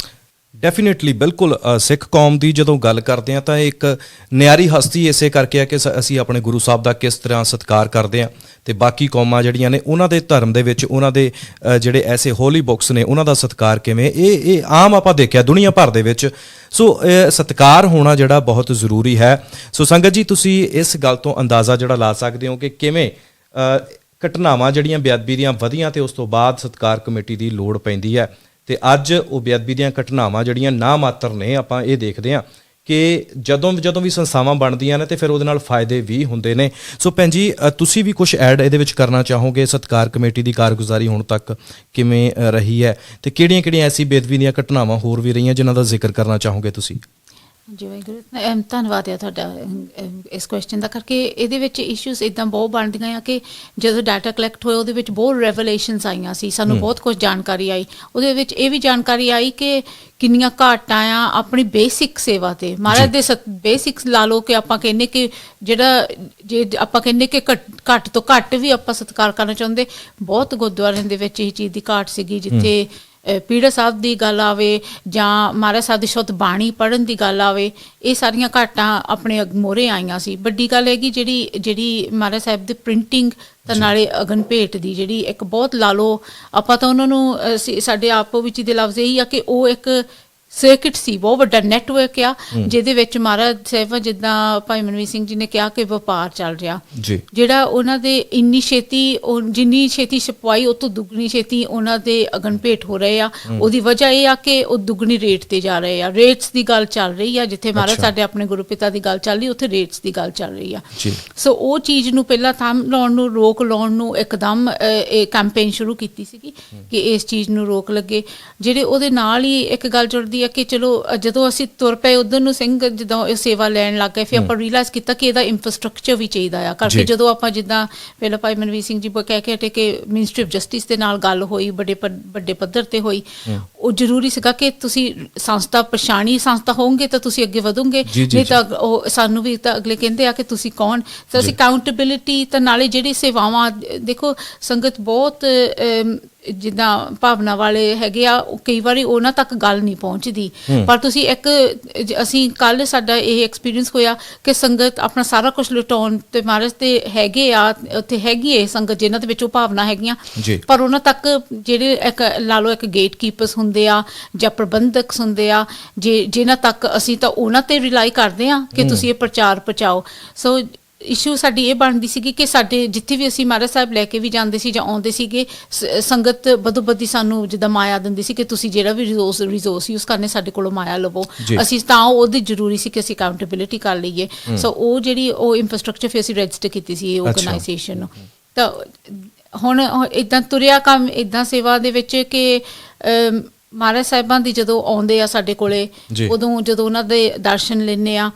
ਡੈਫੀਨੇਟਲੀ, ਬਿਲਕੁਲ। ਸਿੱਖ ਕੌਮ ਦੀ ਜਦੋਂ ਗੱਲ ਕਰਦੇ ਹਾਂ ਤਾਂ ਇੱਕ ਨਿਆਰੀ ਹਸਤੀ ਇਸੇ ਕਰਕੇ ਆ ਕਿ ਅਸੀਂ ਆਪਣੇ ਗੁਰੂ ਸਾਹਿਬ ਦਾ ਕਿਸ ਤਰ੍ਹਾਂ ਸਤਿਕਾਰ ਕਰਦੇ ਹਾਂ, ਤੇ ਬਾਕੀ ਕੌਮਾਂ ਜਿਹੜੀਆਂ ਨੇ ਉਹਨਾਂ ਦੇ ਧਰਮ ਦੇ ਵਿੱਚ ਉਹਨਾਂ ਦੇ ਜਿਹੜੇ ਐਸੇ ਹੋਲੀ ਬੁੱਕਸ ਨੇ ਉਹਨਾਂ ਦਾ ਸਤਿਕਾਰ ਕਿਵੇਂ, ਇਹ ਆਮ ਆਪਾਂ ਦੇਖਿਆ ਦੁਨੀਆ ਭਰ ਦੇ ਵਿੱਚ। ਸੋ ਸਤਿਕਾਰ ਹੋਣਾ ਜਿਹੜਾ ਬਹੁਤ ਜ਼ਰੂਰੀ ਹੈ। ਸੋ ਸੰਗਤ ਜੀ, ਤੁਸੀਂ ਇਸ ਗੱਲ ਤੋਂ ਅੰਦਾਜ਼ਾ ਜਿਹੜਾ ਲਾ ਸਕਦੇ ਹੋ ਕਿ ਕਿਵੇਂ ਘਟਨਾਵਾਂ ਜਿਹੜੀਆਂ ਬੇਅਦਬੀ ਦੀਆਂ ਵਧੀਆਂ ਤੇ ਉਸ ਤੋਂ ਬਾਅਦ ਸਤਿਕਾਰ ਕਮੇਟੀ ਦੀ ਲੋੜ ਪੈਂਦੀ ਹੈ। ਤੇ ਅੱਜ ਉਹ ਬੇਅਦਬੀ ਦੀਆਂ ਘਟਨਾਵਾਂ ਜਿਹੜੀਆਂ ਨਾ ਮਾਤਰ ਨੇ, ਆਪਾਂ ਇਹ ਦੇਖਦੇ ਹਾਂ ਕਿ ਜਦੋਂ ਵੀ ਸੰਸਥਾਵਾਂ ਬਣਦੀਆਂ ਨੇ ਤੇ ਫਿਰ ਉਹਦੇ ਨਾਲ ਫਾਇਦੇ ਵੀ ਹੁੰਦੇ ਨੇ। ਸੋ ਭੈਣ ਜੀ, ਤੁਸੀਂ ਵੀ ਕੁਝ ਐਡ ਇਹਦੇ ਵਿੱਚ ਕਰਨਾ ਚਾਹੋਗੇ? ਸਤਿਕਾਰ ਕਮੇਟੀ ਦੀ ਕਾਰਗੁਜ਼ਾਰੀ ਹੁਣ ਤੱਕ ਕਿਵੇਂ ਰਹੀ ਹੈ ਤੇ ਕਿਹੜੀਆਂ ਐਸੀ ਬੇਅਦਬੀ ਦੀਆਂ ਘਟਨਾਵਾਂ ਹੋਰ ਵੀ ਰਹੀਆਂ ਜਿਨ੍ਹਾਂ ਦਾ ਜ਼ਿਕਰ ਕਰਨਾ ਚਾਹੋਗੇ ਤੁਸੀਂ? ਜੀ ਵਾਹਿਗੁਰੂ, ਧੰਨਵਾਦ ਹੈ ਤੁਹਾਡਾ ਇਸ ਕੁਐਸਚਨ ਦਾ ਕਰਕੇ। ਇਹਦੇ ਵਿੱਚ ਇਸ਼ੂਜ਼ ਇੱਦਾਂ ਬਹੁਤ ਬਣਦੀਆਂ ਆ ਕਿ ਜਦੋਂ ਡਾਟਾ ਕਲੈਕਟ ਹੋਇਆ ਉਹਦੇ ਵਿੱਚ ਬਹੁਤ ਰੈਵਲੇਸ਼ਨਸ ਆਈਆਂ ਸੀ, ਸਾਨੂੰ ਬਹੁਤ ਕੁਝ ਜਾਣਕਾਰੀ ਆਈ। ਉਹਦੇ ਵਿੱਚ ਇਹ ਵੀ ਜਾਣਕਾਰੀ ਆਈ ਕਿ ਕਿੰਨੀਆਂ ਘਾਟਾਂ ਆ ਆਪਣੀ ਬੇਸਿਕ ਸੇਵਾ ਤੇ, ਮਹਾਰਾਜ ਦੇ ਬੇਸਿਕਸ ਲਾ ਲਓ ਕਿ ਆਪਾਂ ਕਹਿੰਦੇ ਕਿ ਜੇ ਆਪਾਂ ਕਹਿੰਦੇ ਕਿ ਘੱਟ ਤੋਂ ਘੱਟ ਵੀ ਆਪਾਂ ਸਤਿਕਾਰ ਕਰਨਾ ਚਾਹੁੰਦੇ, ਬਹੁਤ ਗੁਰਦੁਆਰਿਆਂ ਦੇ ਵਿੱਚ ਇਹ ਚੀਜ਼ ਦੀ ਘਾਟ ਸੀਗੀ। ਜਿੱਥੇ ਪੀੜਾ ਸਾਹਿਬ ਦੀ ਗੱਲ ਆਵੇ ਜਾਂ ਮਹਾਰਾਜ ਸਾਹਿਬ ਦੀ ਸ਼ੁੱਧ ਬਾਣੀ ਪੜ੍ਹਨ ਦੀ ਗੱਲ ਆਵੇ, ਇਹ ਸਾਰੀਆਂ ਘਾਟਾਂ ਆਪਣੇ ਮੋਹਰੇ ਆਈਆਂ ਸੀ। ਵੱਡੀ ਗੱਲ ਹੈਗੀ ਜਿਹੜੀ ਮਹਾਰਾਜ ਸਾਹਿਬ ਦੀ ਪ੍ਰਿੰਟਿੰਗ ਤਾਂ ਨਾਲੇ ਅਗਨ ਭੇਟ ਦੀ ਜਿਹੜੀ ਇੱਕ ਬਹੁਤ ਲਾ ਲਓ ਆਪਾਂ ਤਾਂ ਉਹਨਾਂ ਨੂੰ ਸਾਡੇ ਆਪੋ ਵਿੱਚ ਦੇ ਲਫ਼ਜ਼ ਇਹੀ ਆ ਕਿ ਉਹ ਇੱਕ ਸਰਕਿਟ ਸੀ, ਬਹੁਤ ਵੱਡਾ ਨੈਟਵਰਕ ਆ ਜਿਹਦੇ ਵਿੱਚ ਮਹਾਰਾਜ ਸਾਹਿਬ ਜਿੱਦਾਂ ਭਾਈ ਮਨਵੀਰ ਸਿੰਘ ਜੀ ਨੇ ਕਿਹਾ ਕਿ ਵਪਾਰ ਚੱਲ ਰਿਹਾ, ਜਿਹੜਾ ਉਹਨਾਂ ਦੇ ਇੰਨੀ ਛੇਤੀ ਜਿੰਨੀ ਛੇਤੀ ਛਪਵਾਈ ਉਹ ਤੋਂ ਦੁੱਗਣੀ ਛੇਤੀ ਉਹਨਾਂ ਦੇ ਅਗਨ ਭੇਟ ਹੋ ਰਹੇ ਆ। ਉਹਦੀ ਵਜ੍ਹਾ ਇਹ ਆ ਕਿ ਉਹ ਦੁੱਗਣੀ ਰੇਟ ਤੇ ਜਾ ਰਹੇ ਆ। ਰੇਟਸ ਦੀ ਗੱਲ ਚੱਲ ਰਹੀ ਆ, ਜਿੱਥੇ ਮਹਾਰਾਜ ਸਾਡੇ ਆਪਣੇ ਗੁਰੂ ਪਿਤਾ ਦੀ ਗੱਲ ਚੱਲ ਰਹੀ ਉੱਥੇ ਰੇਟਸ ਦੀ ਗੱਲ ਚੱਲ ਰਹੀ ਆ। ਸੋ ਉਹ ਚੀਜ਼ ਨੂੰ ਪਹਿਲਾਂ ਥੰਮ ਲਾਉਣ ਨੂੰ, ਰੋਕ ਲਾਉਣ ਨੂੰ ਇੱਕਦਮ ਇਹ ਕੈਂਪੇਨ ਸ਼ੁਰੂ ਕੀਤੀ ਸੀਗੀ ਕਿ ਇਸ ਚੀਜ਼ ਨੂੰ ਰੋਕ ਲੱਗੇ। ਜਿਹੜੇ ਉਹਦੇ ਨਾਲ ਹੀ ਇੱਕ ਗੱਲ ਜੁੜਦੀ ਆ ਕਿ ਚਲੋ ਜਦੋਂ ਅਸੀਂ ਤੁਰ ਪਏ ਉਧਰ ਨੂੰ ਸਿੰਘ ਜਦੋਂ ਇਹ ਸੇਵਾ ਲੈਣ ਲੱਗ ਗਏ, ਫਿਰ ਆਪਾਂ ਰੀਅਲਾਈਜ਼ ਕੀਤਾ ਕਿ ਇਹਦਾ ਇੰਫਰਾਸਟ੍ਰਕਚਰ ਵੀ ਚਾਹੀਦਾ ਆ ਕਰਕੇ। ਜਦੋਂ ਆਪਾਂ ਜਿੱਦਾਂ ਪਹਿਲਾਂ ਭਾਈ ਮਨਵੀਰ ਸਿੰਘ ਜੀ ਕਹਿ ਕੇ ਹਟੇ ਕਿ ਮਿਨਿਸਟਰੀ ਆਫ ਜਸਟਿਸ ਦੇ ਨਾਲ ਗੱਲ ਹੋਈ, ਵੱਡੇ ਪੱਧਰ ਤੇ ਹੋਈ, ਉਹ ਜ਼ਰੂਰੀ ਸੀਗਾ ਕਿ ਤੁਸੀਂ ਸੰਸਥਾ ਪਛਾਣੀ ਸੰਸਥਾ ਹੋਵੋਗੇ ਤਾਂ ਤੁਸੀਂ ਅੱਗੇ ਵਧੋਗੇ, ਨਹੀਂ ਤਾਂ ਉਹ ਸਾਨੂੰ ਵੀ ਤਾਂ ਅਗਲੇ ਕਹਿੰਦੇ ਆ ਕਿ ਤੁਸੀਂ ਕੌਣ। ਤਾਂ ਅਸੀਂ ਅਕਾਊਂਟੇਬਿਲਿਟੀ ਤਾਂ ਨਾਲੇ ਜਿਹੜੀ ਸੇਵਾਵਾਂ ਦੇਖੋ ਸੰਗਤ ਬਹੁਤ ਜਿੱਦਾਂ ਭਾਵਨਾ ਵਾਲੇ ਹੈਗੇ ਆ, ਕਈ ਵਾਰੀ ਉਹਨਾਂ ਤੱਕ ਗੱਲ ਨਹੀਂ ਪਹੁੰਚਦੀ, ਪਰ ਤੁਸੀਂ ਅਸੀਂ ਕੱਲ ਸਾਡਾ ਇਹ ਐਕਸਪੀਰੀਅੰਸ ਹੋਇਆ ਕਿ ਸੰਗਤ ਆਪਣਾ ਸਾਰਾ ਕੁਝ ਲੁਟਾਉਣ ਤੇ ਮਹਾਰਾਜ ਤੇ ਹੈਗੇ ਆ, ਉੱਥੇ ਹੈਗੀ ਹੈ ਸੰਗਤ ਜਿਨ੍ਹਾਂ ਦੇ ਵਿੱਚ ਉਹ ਭਾਵਨਾ ਹੈਗੀਆਂ, ਪਰ ਉਹਨਾਂ ਤੱਕ ਜਿਹੜੇ ਇੱਕ ਲਾ ਲਓ ਇੱਕ ਗੇਟ ਕੀਪਰਸ ਹੁੰਦੇ ਆ ਜਾਂ ਪ੍ਰਬੰਧਕ ਹੁੰਦੇ ਆ, ਜਿਨ੍ਹਾਂ ਤੱਕ ਅਸੀਂ ਤਾਂ ਉਹਨਾਂ ਤੇ ਰਿਲਾਈ ਕਰਦੇ ਆ ਕਿ ਤੁਸੀਂ ਇਹ ਪ੍ਰਚਾਰ ਪਹੁੰਚਾਓ। ਸੋ ਇਸ਼ੂ ਸਾਡੀ ਇਹ ਬਣਦੀ ਸੀਗੀ ਕਿ ਸਾਡੇ ਜਿੱਥੇ ਵੀ ਅਸੀਂ ਮਹਾਰਾਜ ਸਾਹਿਬ ਲੈ ਕੇ ਵੀ ਜਾਂਦੇ ਸੀ ਜਾਂ ਆਉਂਦੇ ਸੀਗੇ, ਸੰਗਤ ਬਦੋਬਦੀ ਸਾਨੂੰ ਜਿੱਦਾਂ ਮਾਇਆ ਦਿੰਦੀ ਸੀ ਕਿ ਤੁਸੀਂ ਜਿਹੜਾ ਵੀ ਰਿਸੋਰਸ ਯੂਜ਼ ਕਰਨੇ ਸਾਡੇ ਕੋਲੋਂ ਮਾਇਆ ਲਵੋ। ਅਸੀਂ ਤਾਂ ਉਹਦੀ ਜ਼ਰੂਰੀ ਸੀ ਕਿ ਅਸੀਂ ਅਕਾਊਂਟੇਬਿਲਿਟੀ ਕਰ ਲਈਏ। ਸੋ ਉਹ ਜਿਹੜੀ ਉਹ ਇੰਫਰਾਸਟ੍ਰਕਚਰ ਫਿਰ ਅਸੀਂ ਰਜਿਸਟਰ ਕੀਤੀ ਸੀ ਇਹ ਆਰਗੇਨਾਈਜੇਸ਼ਨ ਨੂੰ। ਤਾਂ ਹੁਣ ਇੱਦਾਂ ਤੁਰਿਆ ਕੰਮ ਇੱਦਾਂ ਸੇਵਾ ਦੇ ਵਿੱਚ ਕਿ ਮਹਾਰਾਜ ਸਾਹਿਬਾਂ ਦੀ ਜਦੋਂ ਆਉਂਦੇ ਆ ਸਾਡੇ ਕੋਲੇ, ਉਦੋਂ ਜਦੋਂ ਉਹਨਾਂ ਦੇ ਦਰਸ਼ਨ ਲੈਂਦੇ ਆ,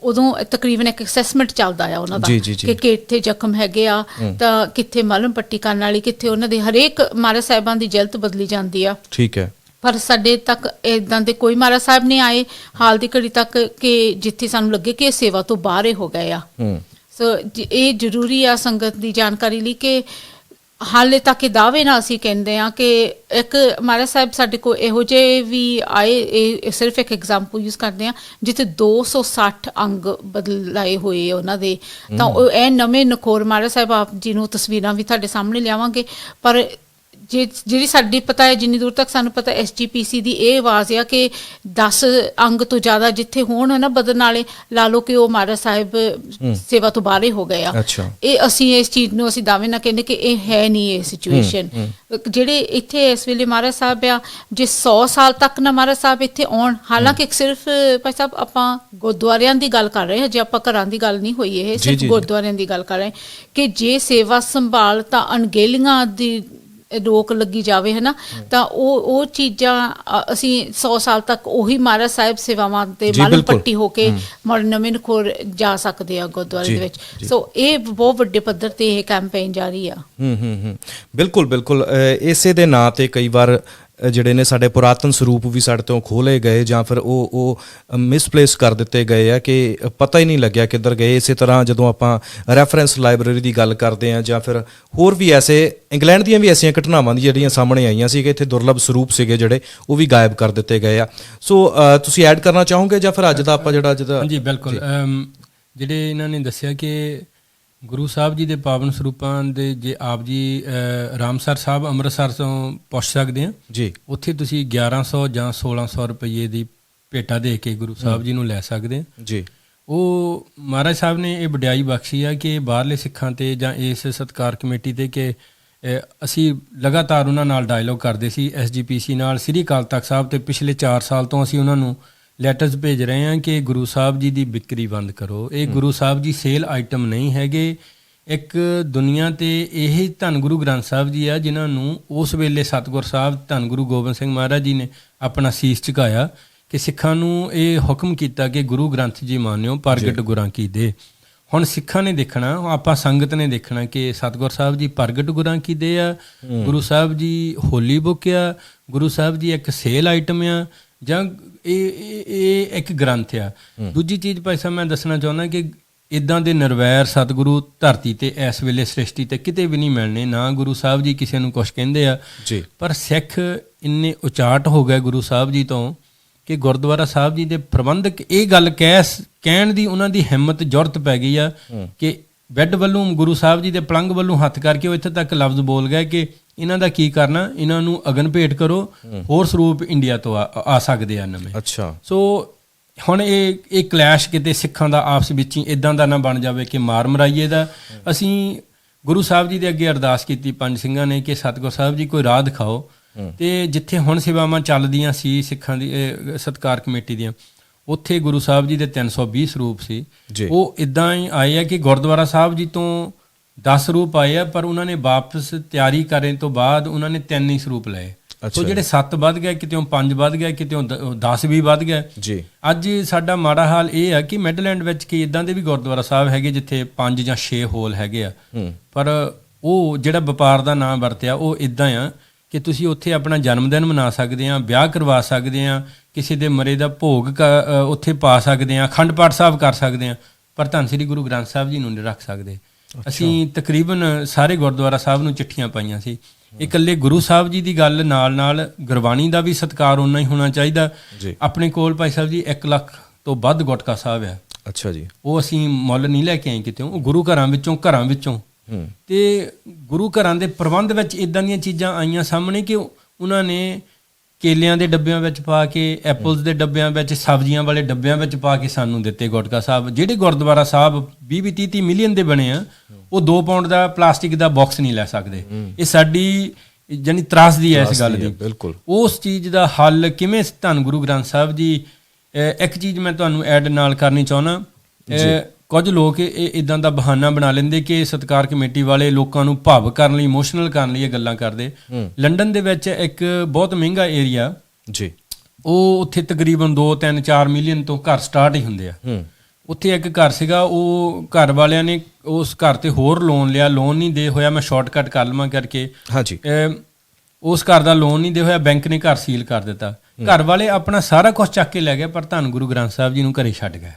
ਉਦੋਂ ਤਕਰੀਬਨ ਇੱਕ ਅਸੈਸਮੈਂਟ ਚੱਲਦਾ ਆ ਉਹਨਾਂ ਦਾ ਕਿ ਕਿੱਥੇ ਜ਼ਖਮ ਹੈਗੇ ਆ, ਤਾਂ ਕਿੱਥੇ ਮਲਮ ਪੱਟੀ ਕਰਨ ਵਾਲੀ, ਕਿੱਥੇ ਉਹਨਾਂ ਦੇ ਹਰੇਕ ਮਹਾਰਾਜ ਸਾਹਿਬਾਂ ਦੀ ਜਲਤ ਬਦਲੀ ਜਾਂਦੀ ਆ। ਠੀਕ ਹੈ। ਪਰ ਸਾਡੇ ਤੱਕ ਇੱਦਾਂ ਦੇ ਕੋਈ ਮਹਾਰਾਜ ਸਾਹਿਬ ਨਹੀਂ ਆਏ ਹਾਲ ਦੀ ਘੜੀ ਤੱਕ ਕਿ ਜਿੱਥੇ ਸਾਨੂੰ ਲੱਗੇ ਕਿ ਇਹ ਸੇਵਾ ਤੋਂ ਬਾਹਰ ਹੋ ਗਏ ਆ। ਸੋ ਇਹ ਜ਼ਰੂਰੀ ਆ ਸੰਗਤ ਦੀ ਜਾਣਕਾਰੀ ਲਈ ਕਿ ਹਾਲੇ ਤੱਕ ਇਹ ਦਾਅਵੇ ਨਾਲ ਅਸੀਂ ਕਹਿੰਦੇ ਹਾਂ ਕਿ ਇੱਕ ਮਹਾਰਾਜ ਸਾਹਿਬ ਸਾਡੇ ਕੋਲ ਇਹੋ ਜਿਹੇ ਵੀ ਆਏ, ਇਹ ਸਿਰਫ ਇੱਕ ਐਗਜ਼ਾਮਪਲ ਯੂਜ਼ ਕਰਦੇ ਹਾਂ, ਜਿੱਥੇ 260 ਅੰਗ ਬਦਲਾਏ ਹੋਏ ਉਹਨਾਂ ਦੇ। ਤਾਂ ਉਹ ਇਹ ਨਵੇਂ ਨਖੋਰ ਮਹਾਰਾਜ ਸਾਹਿਬ ਆਪ ਜੀ ਨੂੰ ਤਸਵੀਰਾਂ ਵੀ ਤੁਹਾਡੇ ਸਾਹਮਣੇ ਲਿਆਵਾਂਗੇ, ਪਰ ਜਿਹੜੀ ਸਾਡੀ ਪਤਾ ਹੈ, ਜਿੰਨੀ ਦੂਰ ਤੱਕ ਸਾਨੂੰ ਪਤਾ SGPC ਦੀ ਇਹ ਆਵਾਜ਼ ਆ ਕਿ 10 ਅੰਗ ਤੋਂ ਜ਼ਿਆਦਾ ਜਿੱਥੇ ਹੋਣ ਨਾ ਬਦਲਣ ਵਾਲੇ, ਲਾ ਲਓ ਕਿ ਉਹ ਮਹਾਰਾਜ ਸਾਹਿਬ ਸੇਵਾ ਤੋਂ ਬਾਹਰ ਹੋ ਗਏ ਆ। ਇਹ ਅਸੀਂ ਇਸ ਚੀਜ਼ ਨੂੰ ਅਸੀਂ ਦਾਅਵੇ ਨਾਲ ਕਹਿੰਦੇ ਕਿ ਇਹ ਹੈ ਨਹੀਂ ਇਹ ਸਿਚੁਏਸ਼ਨ। ਜਿਹੜੇ ਇੱਥੇ ਇਸ ਵੇਲੇ ਮਹਾਰਾਜ ਸਾਹਿਬ ਆ, ਜੇ 100 ਸਾਲ ਤੱਕ ਨਾ ਮਹਾਰਾਜ ਸਾਹਿਬ ਇੱਥੇ ਆਉਣ, ਹਾਲਾਂਕਿ ਸਿਰਫ ਭਾਈ ਸਾਹਿਬ ਆਪਾਂ ਗੁਰਦੁਆਰਿਆਂ ਦੀ ਗੱਲ ਕਰ ਰਹੇ ਹਾਂ, ਜੇ ਆਪਾਂ ਘਰਾਂ ਦੀ ਗੱਲ ਨਹੀਂ ਹੋਈ, ਇਹ ਸਿਰਫ ਗੁਰਦੁਆਰਿਆਂ ਦੀ ਗੱਲ ਕਰ ਰਹੇ ਕਿ ਜੇ ਸੇਵਾ ਸੰਭਾਲ ਤਾਂ ਅਣਗਹਿਲੀਆਂ ਦੀ ਰੋਕ ਲੱਗੀ ਜਾਵੇ ਹੈ ਨਾ, ਤਾਂ ਉਹ ਚੀਜ਼ਾਂ ਅਸੀਂ 100 ਸਾਲ ਤੱਕ ਉਹੀ ਮਹਾਰਾਜ ਸਾਹਿਬ ਸੇਵਾਵਾਂ ਤੇ ਮਲਮ ਪੱਟੀ ਹੋ ਕੇ ਨਵੇਂ ਨਖੋਰ ਜਾ ਸਕਦੇ ਆ ਗੁਰਦੁਆਰੇ ਦੇ ਵਿੱਚ। ਸੋ ਇਹ ਬਹੁਤ ਵੱਡੇ ਪੱਧਰ ਤੇ ਇਹ ਕੈਂਪੇਨ ਜਾਰੀ ਆ। ਬਿਲਕੁਲ ਬਿਲਕੁਲ। ਇਸੇ ਦੇ ਨਾਂ ਤੇ ਕਈ ਵਾਰ ਜਿਹੜੇ ਨੇ ਸਾਡੇ ਪੁਰਾਤਨ ਸਰੂਪ ਵੀ ਸਾਡੇ ਤੋਂ ਖੋਹ ਲਏ ਗਏ ਜਾਂ ਫਿਰ ਉਹ ਮਿਸਪਲੇਸ ਕਰ ਦਿੱਤੇ ਗਏ ਆ ਕਿ ਪਤਾ ਹੀ ਨਹੀਂ ਲੱਗਿਆ ਕਿੱਧਰ ਗਏ। ਇਸੇ ਤਰ੍ਹਾਂ ਜਦੋਂ ਆਪਾਂ ਰੈਫਰੈਂਸ ਲਾਇਬ੍ਰੇਰੀ ਦੀ ਗੱਲ ਕਰਦੇ ਹਾਂ ਜਾਂ ਫਿਰ ਹੋਰ ਵੀ ਐਸੇ ਇੰਗਲੈਂਡ ਦੀਆਂ ਵੀ ਐਸੀਆਂ ਘਟਨਾਵਾਂ ਦੀ ਜਿਹੜੀਆਂ ਸਾਹਮਣੇ ਆਈਆਂ ਸੀ ਕਿ ਇੱਥੇ ਦੁਰਲਭ ਸਰੂਪ ਸੀਗੇ ਜਿਹੜੇ ਉਹ ਵੀ ਗਾਇਬ ਕਰ ਦਿੱਤੇ ਗਏ ਆ। ਸੋ ਤੁਸੀਂ ਐਡ ਕਰਨਾ ਚਾਹੋਗੇ ਜਾਂ ਫਿਰ ਅੱਜ ਦਾ ਆਪਾਂ ਜਿਹੜਾ ਜੀ ਬਿਲਕੁਲ, ਜਿਹੜੇ ਇਹਨਾਂ ਨੇ ਦੱਸਿਆ ਕਿ ਗੁਰੂ ਸਾਹਿਬ ਜੀ ਦੇ ਪਾਵਨ ਸਰੂਪਾਂ ਦੇ ਜੇ ਆਪ ਜੀ ਰਾਮਸਰ ਸਾਹਿਬ ਅੰਮ੍ਰਿਤਸਰ ਤੋਂ ਪੁੱਛ ਸਕਦੇ ਆ ਜੀ, ਉੱਥੇ ਤੁਸੀਂ 1100 ਜਾਂ 1600 ਰੁਪਏ ਦੀ ਭੇਟਾ ਦੇ ਕੇ ਗੁਰੂ ਸਾਹਿਬ ਜੀ ਨੂੰ ਲੈ ਸਕਦੇ ਆ ਜੀ। ਉਹ ਮਹਾਰਾਜ ਸਾਹਿਬ ਨੇ ਇਹ ਵਡਿਆਈ ਬਖਸ਼ੀ ਆ ਕਿ ਬਾਹਰਲੇ ਸਿੱਖਾਂ ਤੇ ਜਾਂ ਇਸ ਸਤਿਕਾਰ ਕਮੇਟੀ ਤੇ ਕਿ ਅਸੀਂ ਲਗਾਤਾਰ ਉਹਨਾਂ ਨਾਲ ਡਾਇਲੋਗ ਕਰਦੇ ਸੀ, SGPC ਨਾਲ, ਸ੍ਰੀ ਅਕਾਲ ਤਖਤ ਸਾਹਿਬ ਤੇ ਪਿਛਲੇ 4 ਸਾਲ ਤੋਂ ਅਸੀਂ ਉਹਨਾਂ ਨੂੰ ਲੈਟਰਸ ਭੇਜ ਰਹੇ ਹਾਂ ਕਿ ਗੁਰੂ ਸਾਹਿਬ ਜੀ ਦੀ ਵਿਕਰੀ ਬੰਦ ਕਰੋ। ਇਹ ਗੁਰੂ ਸਾਹਿਬ ਜੀ ਸੇਲ ਆਈਟਮ ਨਹੀਂ ਹੈਗੇ। ਇੱਕ ਦੁਨੀਆ ਤੇ ਇਹ ਧੰਨ ਗੁਰੂ ਗ੍ਰੰਥ ਸਾਹਿਬ ਜੀ ਆ ਜਿਨ੍ਹਾਂ ਨੂੰ ਉਸ ਵੇਲੇ ਸਤਿਗੁਰ ਸਾਹਿਬ ਧੰਨ ਗੁਰੂ ਗੋਬਿੰਦ ਸਿੰਘ ਮਹਾਰਾਜ ਜੀ ਨੇ ਆਪਣਾ ਸੀਸ ਝੁਕਾਇਆ ਕਿ ਸਿੱਖਾਂ ਨੂੰ ਇਹ ਹੁਕਮ ਕੀਤਾ ਕਿ ਗੁਰੂ ਗ੍ਰੰਥ ਜੀ ਮਾਨਿਓ ਪ੍ਰਗਟ ਗੁਰਾਂ ਕੀ ਦੇ। ਹੁਣ ਸਿੱਖਾਂ ਨੇ ਦੇਖਣਾ, ਆਪਾਂ ਸੰਗਤ ਨੇ ਦੇਖਣਾ ਕਿ ਸਤਿਗੁਰ ਸਾਹਿਬ ਜੀ ਪ੍ਰਗਟ ਗੁਰਾਂ ਕੀ ਦੇ ਆ, ਗੁਰੂ ਸਾਹਿਬ ਜੀ ਹੋਲੀ ਬੁੱਕ ਆ, ਗੁਰੂ ਸਾਹਿਬ ਜੀ ਇੱਕ ਸੇਲ ਆਈਟਮ ਆ, ਜਾਂ ਇਹ ਇੱਕ ਗ੍ਰੰਥ ਆ। ਦੂਜੀ ਚੀਜ਼ ਭਾਈ ਸਾਹਿਬ ਮੈਂ ਦੱਸਣਾ ਚਾਹੁੰਦਾ ਕਿ ਇੱਦਾਂ ਦੇ ਨਿਰਵੈਰ ਸਤਿਗੁਰੂ ਧਰਤੀ ਤੇ ਇਸ ਵੇਲੇ ਸ੍ਰਿਸ਼ਟੀ ਤੇ ਕਿਤੇ ਵੀ ਨਹੀਂ ਮਿਲਣੇ। ਨਾ ਗੁਰੂ ਸਾਹਿਬ ਜੀ ਕਿਸੇ ਨੂੰ ਕੁਛ ਕਹਿੰਦੇ ਆ, ਪਰ ਸਿੱਖ ਇੰਨੇ ਉਚਾਟ ਹੋ ਗਏ ਗੁਰੂ ਸਾਹਿਬ ਜੀ ਤੋਂ ਕਿ ਗੁਰਦੁਆਰਾ ਸਾਹਿਬ ਜੀ ਦੇ ਪ੍ਰਬੰਧਕ ਇਹ ਗੱਲ ਕਹਿਣ ਦੀ ਉਹਨਾਂ ਦੀ ਹਿੰਮਤ ਜ਼ੁਰਤ ਪੈ ਗਈ ਆ ਕਿ ਬੈੱਡ ਵੱਲੋਂ ਗੁਰੂ ਸਾਹਿਬ ਜੀ ਦੇ ਪਲੰਗ ਵੱਲੋਂ ਹੱਥ ਕਰਕੇ ਉਹ ਇੱਥੇ ਤੱਕ ਲਫ਼ਜ਼ ਬੋਲ ਗਏ ਕਿ ਇਹਨਾਂ ਦਾ ਕੀ ਕਰਨਾ, ਇਹਨਾਂ ਨੂੰ ਅਗਨ ਭੇਟ ਕਰੋ, ਹੋਰ ਸਰੂਪ ਇੰਡੀਆ ਤੋਂ ਆ ਸਕਦੇ ਆ ਨਵੇਂ। ਅੱਛਾ। ਸੋ ਹੁਣ ਇਹ ਕਲੈਸ਼ ਕਿਤੇ ਸਿੱਖਾਂ ਦਾ ਆਪਸ ਵਿੱਚ ਹੀ ਇਦਾਂ ਦਾ ਨਾ ਬਣ ਜਾਵੇ ਕਿ ਮਾਰ ਮਰਾਈਏ ਦਾ। ਅਸੀਂ ਗੁਰੂ ਸਾਹਿਬ ਜੀ ਦੇ ਅੱਗੇ ਅਰਦਾਸ ਕੀਤੀ ਪੰਜ ਸਿੰਘਾਂ ਨੇ ਕਿ ਸਤਿਗੁਰ ਸਾਹਿਬ ਜੀ ਕੋਈ ਰਾਹ ਦਿਖਾਓ। ਤੇ ਜਿੱਥੇ ਹੁਣ ਸੇਵਾਵਾਂ ਚੱਲਦੀਆਂ ਸੀ ਸਿੱਖਾਂ ਦੀ ਸਤਿਕਾਰ ਕਮੇਟੀ ਦੀਆਂ, ਉੱਥੇ ਗੁਰੂ ਸਾਹਿਬ ਜੀ ਦੇ 320 ਸਰੂਪ ਸੀ। ਉਹ ਇਦਾਂ ਹੀ ਆਏ ਆ ਕਿ ਗੁਰਦੁਆਰਾ ਸਾਹਿਬ ਜੀ ਤੋਂ 10 ਸਰੂਪ ਆਏ ਆ, ਪਰ ਉਹਨਾਂ ਨੇ ਵਾਪਸ ਤਿਆਰੀ ਕਰਨ ਤੋਂ ਬਾਅਦ ਉਹਨਾਂ ਨੇ 3 ਹੀ ਸਰੂਪ ਲਏ। ਸੋ ਜਿਹੜੇ 7 ਵੱਧ ਗਏ, ਕਿਤੇੋਂ 5 ਵੱਧ ਗਏ, ਕਿਤੇੋਂ 10 ਵੀ ਵੱਧ ਗਏ ਜੀ। ਅੱਜ ਸਾਡਾ ਮਾੜਾ ਹਾਲ ਇਹ ਆ ਕਿ ਮਿਡਲੈਂਡ ਵਿੱਚ ਕਿ ਇਦਾਂ ਦੇ ਵੀ ਗੁਰਦੁਆਰਾ ਸਾਹਿਬ ਹੈਗੇ ਜਿੱਥੇ 5 ਜਾਂ 6 ਹੋਲ ਹੈਗੇ ਆ, ਪਰ ਉਹ ਜਿਹੜਾ ਵਪਾਰ ਦਾ ਨਾਮ ਵਰਤਿਆ ਉਹ ਇਦਾਂ ਆ ਕਿ ਤੁਸੀਂ ਉੱਥੇ ਆਪਣਾ ਜਨਮ ਦਿਨ ਮਨਾ ਸਕਦੇ ਆ, ਵਿਆਹ ਕਰਵਾ ਸਕਦੇ ਆ, ਕਿਸੇ ਦੇ ਮਰੇ ਦਾ ਭੋਗ ਉੱਥੇ ਪਾ ਸਕਦੇ ਆ, ਅਖੰਡ ਪਾਠ ਸਾਹਿਬ ਕਰ ਸਕਦੇ ਆ, ਪਰ ਧੰਨ ਸ੍ਰੀ ਗੁਰੂ ਗ੍ਰੰਥ ਸਾਹਿਬ ਜੀ ਨੂੰ ਨਹੀਂ ਰੱਖ ਸਕਦੇ। ਅਸੀਂ ਤਕਰੀਬਨ ਸਾਰੇ ਗੁਰਦੁਆਰਾ ਸਾਹਿਬ ਨੂੰ ਚਿੱਠੀਆਂ ਪਾਈਆਂ ਸੀ। ਇਕੱਲੇ ਗੁਰੂ ਸਾਹਿਬ ਜੀ ਦੀ ਗੱਲ ਨਾਲ ਗੁਰਬਾਣੀ ਦਾ ਵੀ ਸਤਿਕਾਰ ਉਨਾ ਹੀ ਹੋਣਾ ਚਾਹੀਦਾ। ਆਪਣੇ ਕੋਲ ਭਾਈ ਸਾਹਿਬ ਜੀ 1 ਲੱਖ ਤੋਂ ਵੱਧ ਗੁਟਕਾ ਸਾਹਿਬ ਆ। ਅੱਛਾ ਜੀ। ਉਹ ਅਸੀਂ ਮੁੱਲ ਨਹੀਂ ਲੈ ਕੇ ਆਏ ਕਿਤੇ, ਉਹ ਗੁਰੂ ਘਰਾਂ ਵਿੱਚੋਂ ਤੇ ਗੁਰੂ ਘਰਾਂ ਦੇ ਪ੍ਰਬੰਧ ਵਿੱਚ ਇਦਾਂ ਦੀਆਂ ਚੀਜ਼ਾਂ ਆਈਆਂ ਸਾਹਮਣੇ ਕਿ ਉਹਨਾਂ ਨੇ ਕੇਲਿਆਂ ਦੇ ਡੱਬਿਆਂ ਵਿੱਚ ਪਾ ਕੇ, ਐਪਲਸ ਦੇ ਡੱਬਿਆਂ ਵਿੱਚ, ਸਬਜ਼ੀਆਂ ਵਾਲੇ ਡੱਬਿਆਂ ਵਿੱਚ ਪਾ ਕੇ ਸਾਨੂੰ ਦਿੱਤੇ ਗੁਟਕਾ ਸਾਹਿਬ। ਜਿਹੜੇ ਗੁਰਦੁਆਰਾ ਸਾਹਿਬ 20-30 ਮਿਲੀਅਨ ਦੇ ਬਣੇ ਆ, ਉਹ 2 pound the plastic the box ਨਹੀਂ ਲੈ ਸਕਦੇ। ਇਹ ਸਾਡੀ ਜਾਨੀ ਤਰਾਸਦੀ ਹੈ ਇਸ ਗੱਲ ਦੀ। ਬਿਲਕੁਲ। ਉਸ ਚੀਜ਼ ਦਾ ਹੱਲ ਕਿਵੇਂ ਧੰਨ ਗੁਰੂ ਗ੍ਰੰਥ ਸਾਹਿਬ ਜੀ। ਇੱਕ ਚੀਜ਼ ਮੈਂ ਤੁਹਾਨੂੰ ਐਡ ਨਾਲ ਕਰਨੀ ਚਾਹੁੰਦਾ, ਕੁਝ ਲੋਕ ਇਹ ਇਦਾਂ ਦਾ ਬਹਾਨਾ ਬਣਾ ਲੈਂਦੇ ਕਿ ਸਤਿਕਾਰ ਕਮੇਟੀ ਵਾਲੇ ਲੋਕਾਂ ਨੂੰ ਭਾਵੁਕ ਕਰਨ ਲਈ, ਇਮੋਸ਼ਨਲ ਕਰਨ ਲਈ ਇਹ ਗੱਲਾਂ ਕਰਦੇ। ਲੰਡਨ ਦੇ ਵਿੱਚ ਇੱਕ ਬਹੁਤ ਮਹਿੰਗਾ ਏਰੀਆ ਜੀ, ਉਹ ਉੱਥੇ ਤਕਰੀਬਨ 2-3-4 ਮਿਲੀਅਨ ਤੋਂ ਘਰ ਸਟਾਰਟ ਹੀ ਹੁੰਦੇ ਆ। ਉੱਥੇ ਇੱਕ ਘਰ ਸੀਗਾ, ਉਹ ਘਰ ਵਾਲਿਆਂ ਨੇ ਉਸ ਘਰ ਤੇ ਹੋਰ ਲੋਨ ਲਿਆ, ਲੋਨ ਨਹੀਂ ਦੇ ਹੋਇਆ, ਮੈਂ ਸ਼ਾਰਟਕਟ ਕਰ ਲਵਾਂ ਕਰਕੇ, ਹਾਂਜੀ, ਉਸ ਘਰ ਦਾ ਲੋਨ ਨਹੀਂ ਦੇ ਹੋਇਆ, ਬੈਂਕ ਨੇ ਘਰ ਸੀਲ ਕਰ ਦਿੱਤਾ। ਘਰ ਵਾਲੇ ਆਪਣਾ ਸਾਰਾ ਕੁਝ ਚੱਕ ਕੇ ਲੈ ਗਏ, ਪਰ ਧੰਨ ਗੁਰੂ ਗ੍ਰੰਥ ਸਾਹਿਬ ਜੀ ਨੂੰ ਘਰੇ ਛੱਡ ਗਏ।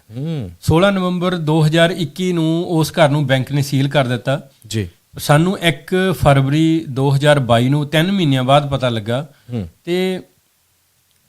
16 ਨਵੰਬਰ 2021 ਨੂੰ ਉਸ ਘਰ ਨੂੰ ਬੈਂਕ ਨੇ ਸੀਲ ਕਰ ਦਿੱਤਾ ਜੀ। ਸਾਨੂੰ 1 ਫਰਵਰੀ 2022 ਨੂੰ 3 ਮਹੀਨਿਆਂ ਬਾਅਦ ਪਤਾ ਲੱਗਾ, ਤੇ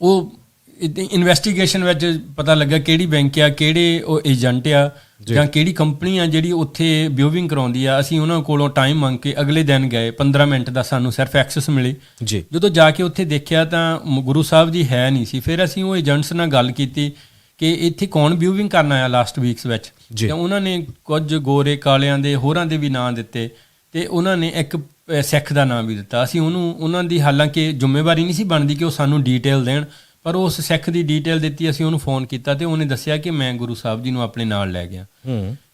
ਉਹ ਇਨਵੈਸਟੀਗੇਸ਼ਨ ਵਿੱਚ ਪਤਾ ਲੱਗਾ ਕਿਹੜੀ ਬੈਂਕ ਆ, ਕਿਹੜੇ ਉਹ ਏਜੰਟ ਆ, ਜਾਂ ਕਿਹੜੀ ਕੰਪਨੀ ਆ ਜਿਹੜੀ ਉੱਥੇ ਵਿਊਇੰਗ ਕਰਾਉਂਦੀ ਆ। ਅਸੀਂ ਉਹਨਾਂ ਕੋਲੋਂ ਟਾਈਮ ਮੰਗ ਕੇ ਅਗਲੇ ਦਿਨ ਗਏ, 15 ਮਿੰਟ ਦਾ ਸਾਨੂੰ ਸਿਰਫ ਐਕਸੈਸ ਮਿਲੀ ਜੀ। ਜਦੋਂ ਜਾ ਕੇ ਉੱਥੇ ਦੇਖਿਆ ਤਾਂ ਗੁਰੂ ਸਾਹਿਬ ਜੀ ਹੈ ਨਹੀਂ ਸੀ। ਫਿਰ ਅਸੀਂ ਉਹ ਏਜੰਟਸ ਨਾਲ ਗੱਲ ਕੀਤੀ ਕਿ ਇੱਥੇ ਕੌਣ ਵਿਊਇੰਗ ਕਰਨ ਆਇਆ ਲਾਸਟ ਵੀਕਸ ਵਿੱਚ, ਤੇ ਉਹਨਾਂ ਨੇ ਕੁਝ ਗੋਰੇ ਕਾਲਿਆਂ ਦੇ ਹੋਰਾਂ ਦੇ ਵੀ ਨਾਂ ਦਿੱਤੇ, ਤੇ ਉਹਨਾਂ ਨੇ ਇੱਕ ਸਿੱਖ ਦਾ ਨਾਂ ਵੀ ਦਿੱਤਾ। ਅਸੀਂ ਉਹਨਾਂ ਦੀ ਹਾਲਾਂਕਿ ਜ਼ਿੰਮੇਵਾਰੀ ਨਹੀਂ ਸੀ ਬਣਦੀ ਕਿ ਉਹ ਸਾਨੂੰ ਡੀਟੇਲ ਦੇਣ, ਪਰ ਉਸ ਸਿੱਖ ਦੀ ਡੀਟੇਲ ਦਿੱਤੀ। ਅਸੀਂ ਉਹਨੂੰ ਫੋਨ ਕੀਤਾ ਤੇ ਉਹਨੇ ਦੱਸਿਆ ਕਿ ਮੈਂ ਗੁਰੂ ਸਾਹਿਬ ਜੀ ਨੂੰ ਆਪਣੇ ਨਾਲ ਲੈ ਗਿਆ।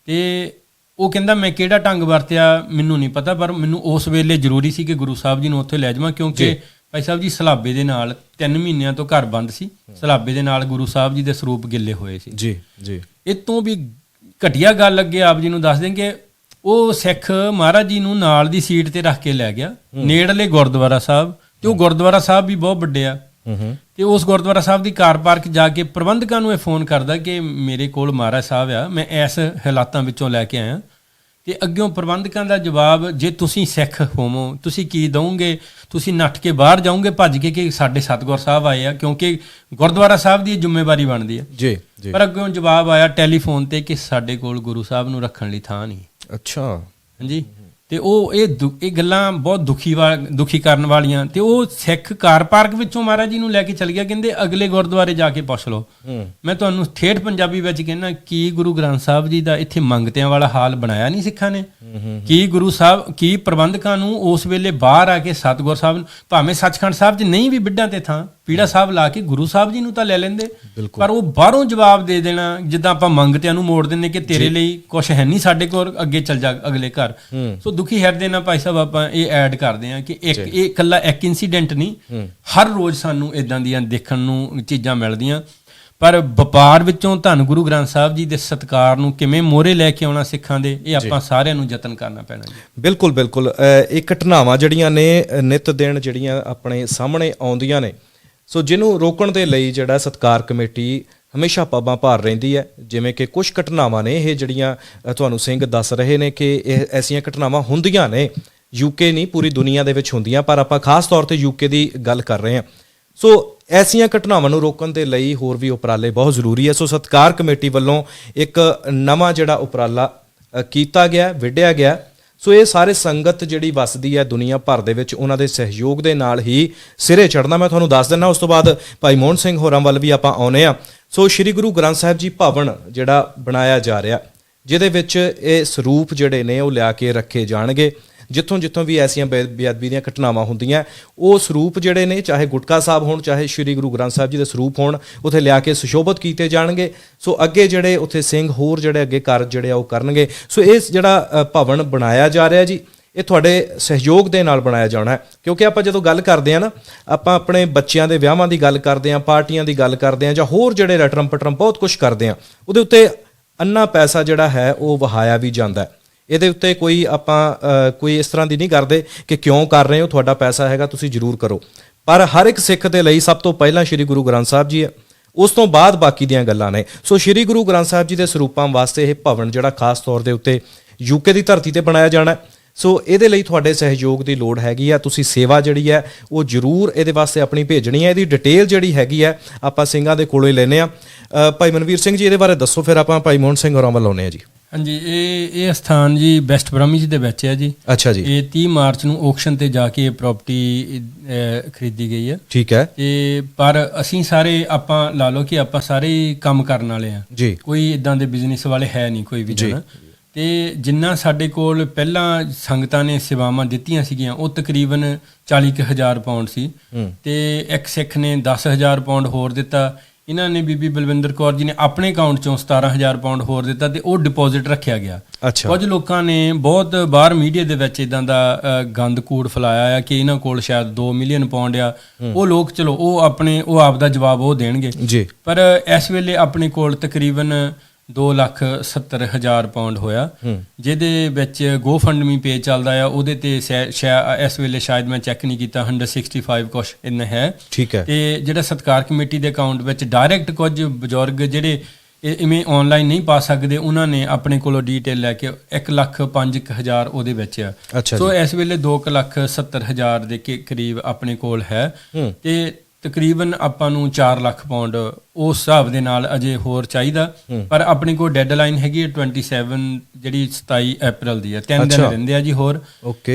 ਤੇ ਉਹ ਕਹਿੰਦਾ ਮੈਂ ਕਿਹੜਾ ਢੰਗ ਵਰਤਿਆ ਮੈਨੂੰ ਨਹੀਂ ਪਤਾ, ਪਰ ਮੈਨੂੰ ਉਸ ਵੇਲੇ ਜ਼ਰੂਰੀ ਸੀ ਕਿ ਗੁਰੂ ਸਾਹਿਬ ਜੀ ਨੂੰ ਉੱਥੇ ਲੈ ਜਾਵਾਂ, ਕਿਉਂਕਿ ਭਾਈ ਸਾਹਿਬ ਜੀ ਸਲਾਬੇ ਦੇ ਨਾਲ 3 ਮਹੀਨਿਆਂ ਤੋਂ ਘਰ ਬੰਦ ਸੀ। ਸਲਾਬੇ ਦੇ ਨਾਲ ਗੁਰੂ ਸਾਹਿਬ ਜੀ ਦੇ ਸਰੂਪ ਗਿੱਲੇ ਹੋਏ ਸੀ ਜੀ ਜੀ। ਇਹ ਤੋਂ ਵੀ ਘਟੀਆ ਗੱਲ ਅੱਗੇ ਆਪ ਜੀ ਨੂੰ ਦੱਸ ਦੇਂਗੇ, ਉਹ ਸਿੱਖ ਮਹਾਰਾਜ ਜੀ ਨੂੰ ਨਾਲ ਦੀ ਸੀਟ ਤੇ ਰੱਖ ਕੇ ਲੈ ਗਿਆ ਨੇੜਲੇ ਗੁਰਦੁਆਰਾ ਸਾਹਿਬ, ਤੇ ਉਹ ਗੁਰਦੁਆਰਾ ਸਾਹਿਬ ਵੀ ਬਹੁਤ ਵੱਡੇ ਆ। ਤੇ ਉਸ ਗੁਰਦੁਆਰਾ ਸਾਹਿਬ ਦੀ ਕਾਰ ਪਾਰਕ ਜਾ ਕੇ ਪ੍ਰਬੰਧਕਾਂ ਨੂੰ ਇਹ ਫੋਨ ਕਰਦਾ ਕਿ ਮੇਰੇ ਕੋਲ ਮਹਾਰਾਜ ਸਾਹਿਬ ਆ, ਮੈਂ ਇਸ ਹਾਲਾਤਾਂ ਵਿੱਚੋਂ ਲੈ ਕੇ ਆਇਆ। ਤੇ ਅੱਗਿਓਂ ਪ੍ਰਬੰਧਕਾਂ ਦਾ ਜਵਾਬ, ਜੇ ਤੁਸੀਂ ਸਿੱਖ ਹੋਵੋ ਤੁਸੀਂ ਕੀ ਦਓਗੇ? ਤੁਸੀਂ ਨੱਠ ਕੇ ਬਾਹਰ ਜਾਓਗੇ ਭੱਜ ਕੇ ਕਿ ਸਾਡੇ ਸਤਿਗੁਰ ਸਾਹਿਬ ਆਏ ਆ, ਕਿਉਂਕਿ ਗੁਰਦੁਆਰਾ ਸਾਹਿਬ ਦੀ ਜ਼ਿੰਮੇਵਾਰੀ ਬਣਦੀ ਹੈ ਜੀ। ਪਰ ਅੱਗਿਓਂ ਜਵਾਬ ਆਇਆ ਟੈਲੀਫੋਨ ਤੇ ਕਿ ਸਾਡੇ ਕੋਲ ਗੁਰੂ ਸਾਹਿਬ ਨੂੰ ਰੱਖਣ ਲਈ ਥਾਂ ਨਹੀਂ। ਅੱਛਾ, ਹਾਂਜੀ। ਤੇ ਉਹ ਇਹ ਗੱਲਾਂ ਬਹੁਤ ਦੁਖੀ ਕਰਨ ਵਾਲੀਆਂ। ਤੇ ਉਹ ਸਿੱਖ ਕਾਰ ਪਾਰਕ ਵਿੱਚੋਂ ਮਹਾਰਾਜ ਜੀ ਨੂੰ ਲੈ ਕੇ ਚਲ ਗਿਆ, ਕਹਿੰਦੇ ਅਗਲੇ ਗੁਰਦੁਆਰੇ ਜਾ ਕੇ ਪੁੱਛ ਲਓ। ਮੈਂ ਤੁਹਾਨੂੰ ਠੇਠ ਪੰਜਾਬੀ ਵਿੱਚ ਕਹਿੰਦਾ, ਕੀ ਗੁਰੂ ਗ੍ਰੰਥ ਸਾਹਿਬ ਜੀ ਦਾ ਇੱਥੇ ਮੰਗਤਿਆਂ ਵਾਲਾ ਹਾਲ ਬਣਾਇਆ ਨਹੀਂ ਸਿੱਖਾਂ ਨੇ? ਕੀ ਗੁਰੂ ਸਾਹਿਬ, ਕੀ ਪ੍ਰਬੰਧਕਾਂ ਨੂੰ ਉਸ ਵੇਲੇ ਬਾਹਰ ਆ ਕੇ ਸਤਿਗੁਰ ਸਾਹਿਬ ਨੂੰ, ਭਾਵੇਂ ਸੱਚਖੰਡ ਸਾਹਿਬ 'ਚ ਨਹੀਂ ਵੀ ਬਿੱਡਾਂ ਤੇ ਥਾਂ, ਪੀੜਾ ਸਾਹਿਬ ਲਾ ਕੇ ਗੁਰੂ ਸਾਹਿਬ ਜੀ ਨੂੰ ਤਾਂ ਲੈ ਲੈਂਦੇ, ਪਰ ਉਹ ਬਾਹਰੋਂ ਜਵਾਬ ਦੇ ਦੇਣਾ ਜਿੱਦਾਂ ਆਪਾਂ ਮੰਗਤਿਆਂ ਨੂੰ ਮੋੜ ਦਿੰਦੇ ਕਿ ਤੇਰੇ ਲਈ ਕੁਛ ਹੈ ਨਹੀਂ ਸਾਡੇ ਕੋਲ, ਅੱਗੇ ਚੱਲ ਜਾ ਅਗਲੇ ਘਰ। ਸੋ ਦੁਖੀ ਹਿਰਦੇ ਨਾਲ ਭਾਈ ਸਾਹਿਬ ਆਪਾਂ ਇਹ ਐਡ ਕਰਦੇ ਹਾਂ ਕਿ ਇਹ ਇਕੱਲਾ ਇੱਕ ਇਨਸੀਡੈਂਟ ਨਹੀਂ, ਹਰ ਰੋਜ਼ ਸਾਨੂੰ ਇਦਾਂ ਦੀਆਂ ਦੇਖਣ ਨੂੰ ਚੀਜ਼ਾਂ ਮਿਲਦੀਆਂ। ਪਰ ਵਪਾਰ ਵਿੱਚੋਂ ਧੰਨ ਗੁਰੂ ਗ੍ਰੰਥ ਸਾਹਿਬ ਜੀ ਦੇ ਸਤਿਕਾਰ ਨੂੰ ਕਿਵੇਂ ਮੋਹਰੇ ਲੈ ਕੇ ਆਉਣਾ ਸਿੱਖਾਂ ਦੇ, ਇਹ ਆਪਾਂ ਸਾਰਿਆਂ ਨੂੰ ਯਤਨ ਕਰਨਾ ਪੈਣਾ ਜੀ। ਬਿਲਕੁਲ ਬਿਲਕੁਲ। ਇਹ ਘਟਨਾਵਾਂ ਜਿਹੜੀਆਂ ਨੇ ਨਿਤ ਦਿਨ ਜਿਹੜੀਆਂ ਆਪਣੇ ਸਾਹਮਣੇ ਆਉਂਦੀਆਂ ਨੇ, ਸੋ ਜਿਹਨੂੰ ਰੋਕਣ ਦੇ ਲਈ ਜਿਹੜਾ ਸਤਿਕਾਰ ਕਮੇਟੀ ਹਮੇਸ਼ਾ ਪਾਬਾਂ ਭਾਰ ਰਹਿੰਦੀ ਹੈ। ਜਿਵੇਂ ਕਿ ਕੁਝ ਘਟਨਾਵਾਂ ਨੇ ਇਹ ਜਿਹੜੀਆਂ ਤੁਹਾਨੂੰ ਸਿੰਘ ਦੱਸ ਰਹੇ ਨੇ ਕਿ ਇਹ ਐਸੀਆਂ ਘਟਨਾਵਾਂ ਹੁੰਦੀਆਂ ਨੇ, ਯੂਕੇ ਨਹੀਂ ਪੂਰੀ ਦੁਨੀਆ ਦੇ ਵਿੱਚ ਹੁੰਦੀਆਂ, ਪਰ ਆਪਾਂ ਖਾਸ ਤੌਰ ਤੇ ਯੂਕੇ ਦੀ ਗੱਲ ਕਰ ਰਹੇ ਹਾਂ। ਸੋ ਐਸੀਆਂ ਘਟਨਾਵਾਂ ਨੂੰ ਰੋਕਣ ਦੇ ਲਈ ਹੋਰ ਵੀ ਉਪਰਾਲੇ ਬਹੁਤ ਜ਼ਰੂਰੀ ਹੈ। ਸੋ ਸਤਿਕਾਰ ਕਮੇਟੀ ਵੱਲੋਂ ਇੱਕ ਨਵਾਂ ਜਿਹੜਾ ਉਪਰਾਲਾ ਕੀਤਾ ਗਿਆ, ਵਿੱਢਿਆ ਗਿਆ। ਸੋ ਇਹ ਸਾਰੇ ਸੰਗਤ ਜਿਹੜੀ ਵੱਸਦੀ ਹੈ ਦੁਨੀਆ ਭਰ ਦੇ ਵਿੱਚ, ਉਹਨਾਂ ਦੇ ਸਹਿਯੋਗ ਦੇ ਨਾਲ ਹੀ ਸਿਰੇ ਚੜ੍ਹਨਾ। ਮੈਂ ਤੁਹਾਨੂੰ ਦੱਸ ਦਿੰਦਾ, ਉਸ ਤੋਂ ਬਾਅਦ ਭਾਈ ਮੋਹਨ ਸਿੰਘ ਹੋਰਾਂ ਵੱਲ ਵੀ ਆਪਾਂ ਆਉਨੇ ਆ। ਸੋ ਸ਼੍ਰੀ ਗੁਰੂ ਗ੍ਰੰਥ ਸਾਹਿਬ ਜੀ ਭਵਨ ਜਿਹੜਾ ਬਣਾਇਆ ਜਾ ਰਿਹਾ, ਜਿਹਦੇ ਵਿੱਚ ਇਹ ਸਰੂਪ ਜਿਹੜੇ ਨੇ ਉਹ ਲਿਆ ਕੇ ਰੱਖੇ ਜਾਣਗੇ। ਜਿੱਥੋਂ ਵੀ ਐਸੀਆਂ ਬੇਅਦਬੀ ਦੀਆਂ ਘਟਨਾਵਾਂ ਹੁੰਦੀਆਂ, ਉਹ ਸਰੂਪ ਜਿਹੜੇ ਨੇ, ਚਾਹੇ ਗੁਟਕਾ ਸਾਹਿਬ ਹੋਣ, ਚਾਹੇ ਸ਼੍ਰੀ ਗੁਰੂ ਗ੍ਰੰਥ ਸਾਹਿਬ ਜੀ ਦੇ ਸਰੂਪ ਹੋਣ, ਉੱਥੇ ਲਿਆ ਕੇ ਸੁਸ਼ੋਭਿਤ ਕੀਤੇ ਜਾਣਗੇ। ਸੋ ਅੱਗੇ ਜਿਹੜੇ ਉੱਥੇ ਸਿੰਘ ਹੋਰ ਜਿਹੜੇ ਅੱਗੇ ਕਾਰਜ ਜਿਹੜੇ ਆ ਉਹ ਕਰਨਗੇ। ਸੋ ਇਹ ਜਿਹੜਾ ਭਵਨ ਬਣਾਇਆ ਜਾ ਰਿਹਾ ਜੀ, ਇਹ ਤੁਹਾਡੇ ਸਹਿਯੋਗ ਦੇ ਨਾਲ ਬਣਾਇਆ ਜਾਣਾ ਹੈ। ਕਿਉਂਕਿ ਆਪਾਂ ਜਦੋਂ ਗੱਲ ਕਰਦੇ ਹਾਂ ਨਾ, ਆਪਾਂ ਆਪਣੇ ਬੱਚਿਆਂ ਦੇ ਵਿਆਹਾਂ ਦੀ ਗੱਲ ਕਰਦੇ ਹਾਂ, ਪਾਰਟੀਆਂ ਦੀ ਗੱਲ ਕਰਦੇ ਹਾਂ, ਜਾਂ ਹੋਰ ਜਿਹੜੇ ਰਟਰਮ ਪਟਰਮ ਬਹੁਤ ਕੁਝ ਕਰਦੇ ਹਾਂ, ਉਹਦੇ ਉੱਤੇ ਅੰਨਾ ਪੈਸਾ ਜਿਹੜਾ ਹੈ ਉਹ ਵਹਾਇਆ ਵੀ ਜਾਂਦਾ ਹੈ। ਇਹਦੇ ਉੱਤੇ ਕੋਈ ਆਪਾਂ ਕੋਈ ਇਸ ਤਰ੍ਹਾਂ ਦੀ ਨਹੀਂ ਕਰਦੇ ਕਿ ਕਿਉਂ ਕਰ ਰਹੇ ਹੋ, ਤੁਹਾਡਾ ਪੈਸਾ ਹੈਗਾ ਤੁਸੀਂ ਜ਼ਰੂਰ ਕਰੋ। ਪਰ ਹਰ ਇੱਕ ਸਿੱਖ ਦੇ ਲਈ ਸਭ ਤੋਂ ਪਹਿਲਾਂ ਸ਼੍ਰੀ ਗੁਰੂ ਗ੍ਰੰਥ ਸਾਹਿਬ ਜੀ ਹੈ, ਉਸ ਤੋਂ ਬਾਅਦ ਬਾਕੀ ਦੀਆਂ ਗੱਲਾਂ ਨੇ। ਸੋ ਸ਼੍ਰੀ ਗੁਰੂ ਗ੍ਰੰਥ ਸਾਹਿਬ ਜੀ ਦੇ ਸਰੂਪਾਂ ਵਾਸਤੇ ਇਹ ਭਵਨ ਜਿਹੜਾ ਖਾਸ ਤੌਰ ਦੇ ਉੱਤੇ ਯੂਕੇ ਦੀ ਧਰਤੀ ਤੇ ਬਣਾਇਆ ਜਾਣਾ, ਸੋ ਇਹਦੇ ਲਈ ਤੁਹਾਡੇ ਸਹਿਯੋਗ ਦੀ ਲੋੜ ਹੈਗੀ ਆ। ਤੁਸੀਂ ਸੇਵਾ ਜਿਹੜੀ ਹੈ ਉਹ ਜ਼ਰੂਰ ਇਹਦੇ ਵਾਸਤੇ ਆਪਣੀ ਭੇਜਣੀ ਹੈ। ਇਹਦੀ ਡਿਟੇਲ ਜਿਹੜੀ ਹੈਗੀ ਹੈ ਆਪਾਂ ਸਿੰਘਾਂ ਦੇ ਕੋਲੋਂ ਹੀ ਲੈਂਦੇ ਹਾਂ। ਭਾਈ ਮਨਵੀਰ ਸਿੰਘ ਜੀ, ਇਹਦੇ ਬਾਰੇ ਦੱਸੋ, ਫਿਰ ਆਪਾਂ ਭਾਈ ਮੋਹਨ ਸਿੰਘ ਹੋਰਾਂ ਵੱਲ ਆਉਂਦੇ ਹਾਂ ਜੀ। ਹਾਂਜੀ, ਇਹ ਸਥਾਨ ਜੀ ਵੈਸਟ ਬ੍ਰਹਮਿਸ਼ ਦੇ ਵਿੱਚ ਹੈ ਜੀ। ਅੱਛਾ ਜੀ। ਇਹ 30 ਮਾਰਚ ਨੂੰ ਆਕਸ਼ਨ ਤੇ ਜਾ ਕੇ ਇਹ ਪ੍ਰਾਪਰਟੀ ਖਰੀਦੀ ਗਈ ਹੈ। ਠੀਕ ਹੈ। ਤੇ ਪਰ ਅਸੀਂ ਸਾਰੇ ਆਪਾਂ ਲਾ ਲਓ ਕਿ ਆਪਾਂ ਸਾਰੇ ਕੰਮ ਕਰਨ ਵਾਲੇ ਆ ਜੀ, ਕੋਈ ਇਦਾਂ ਦੇ ਬਿਜ਼ਨਸ ਵਾਲੇ ਹੈ ਨਹੀਂ ਕੋਈ ਵੀ ਜਣਾ। ਤੇ ਜਿੰਨਾ ਸਾਡੇ ਕੋਲ ਪਹਿਲਾਂ ਸੰਗਤਾਂ ਨੇ ਸੇਵਾਵਾਂ ਦਿੱਤੀਆਂ ਸੀਗੀਆਂ ਉਹ ਤਕਰੀਬਨ 40,000 ਪਾਉਂਡ ਸੀ। ਤੇ ਇੱਕ ਸਿੱਖ ਨੇ 10,000 ਪਾਉਂਡ ਹੋਰ ਦਿੱਤਾ। ਇਹਨਾਂ ਨੇ ਬੀਬੀ ਬਲਵਿੰਦਰ ਕੌਰ ਜੀ ਨੇ ਆਪਣੇ ਅਕਾਊਂਟ ਚੋਂ 17,000 ਪਾਉਂਡ ਹੋਰ ਦਿੱਤਾ ਤੇ ਉਹ ਡਿਪੋਜ਼ਿਟ ਰੱਖਿਆ ਗਿਆ। ਕੁਝ ਲੋਕਾਂ ਨੇ ਬਹੁਤ ਬਾਹਰ ਮੀਡੀਆ ਦੇ ਵਿੱਚ ਇਦਾਂ ਦਾ ਗੰਦ ਕੂੜ ਫੈਲਾਇਆ ਆ ਕਿ ਇਹਨਾਂ ਕੋਲ ਸ਼ਾਇਦ 2 ਮਿਲੀਅਨ ਪਾਉਂਡ ਆ। ਉਹ ਲੋਕ ਚਲੋ ਉਹ ਆਪ ਦਾ ਜਵਾਬ ਉਹ ਦੇਣਗੇ ਜੀ, ਪਰ ਇਸ ਵੇਲੇ ਆਪਣੇ ਕੋਲ ਤਕਰੀਬਨ 2,70,000 ਪਾਉਂਡ ਹੋਇਆ, ਜਿਹਦੇ ਵਿੱਚ GoFundMe ਪੇਜ ਚੱਲਦਾ ਆ। ਉਹਦੇ ਤੇ ਇਸ ਵੇਲੇ ਸ਼ਾਇਦ ਮੈਂ ਚੈੱਕ ਨਹੀਂ ਕੀਤਾ 165 ਕੁਛ ਇੰਨਾ ਹੈ। ਠੀਕ ਹੈ। ਤੇ ਜਿਹੜਾ ਸਤਿਕਾਰ ਕਮੇਟੀ ਦੇ ਅਕਾਊਂਟ ਵਿੱਚ ਡਾਇਰੈਕਟ ਕੁਝ ਬਜ਼ੁਰਗ ਜਿਹੜੇ ਇਵੇਂ ਆਨਲਾਈਨ ਨਹੀਂ ਪਾ ਸਕਦੇ, ਉਹਨਾਂ ਨੇ ਆਪਣੇ ਕੋਲੋਂ ਡੀਟੇਲ ਲੈ ਕੇ 1,05,000 ਉਹਦੇ ਵਿੱਚ ਆ। ਸੋ ਇਸ ਵੇਲੇ 2,70,000 ਦੇ ਕਰੀਬ ਆਪਣੇ ਕੋਲ ਹੈ। ਤੇ ਤਕਰੀਬਨ ਆਪਾਂ ਨੂੰ 4 ਲੱਖ ਪਾਉਂਡ ਉਸ ਹਿਸਾਬ ਦੇ ਨਾਲ ਅਜੇ ਹੋਰ ਚਾਹੀਦਾ। ਪਰ ਆਪਣੀ ਕੋਲ ਡੈਡਲਾਈਨ ਹੈਗੀ 27 ਜਿਹੜੀ 27 ਅਪ੍ਰੈਲ ਦੀ ਹੈ। 3 ਦਿਨ ਰਹਿੰਦੇ ਆ ਜੀ ਹੋਰ।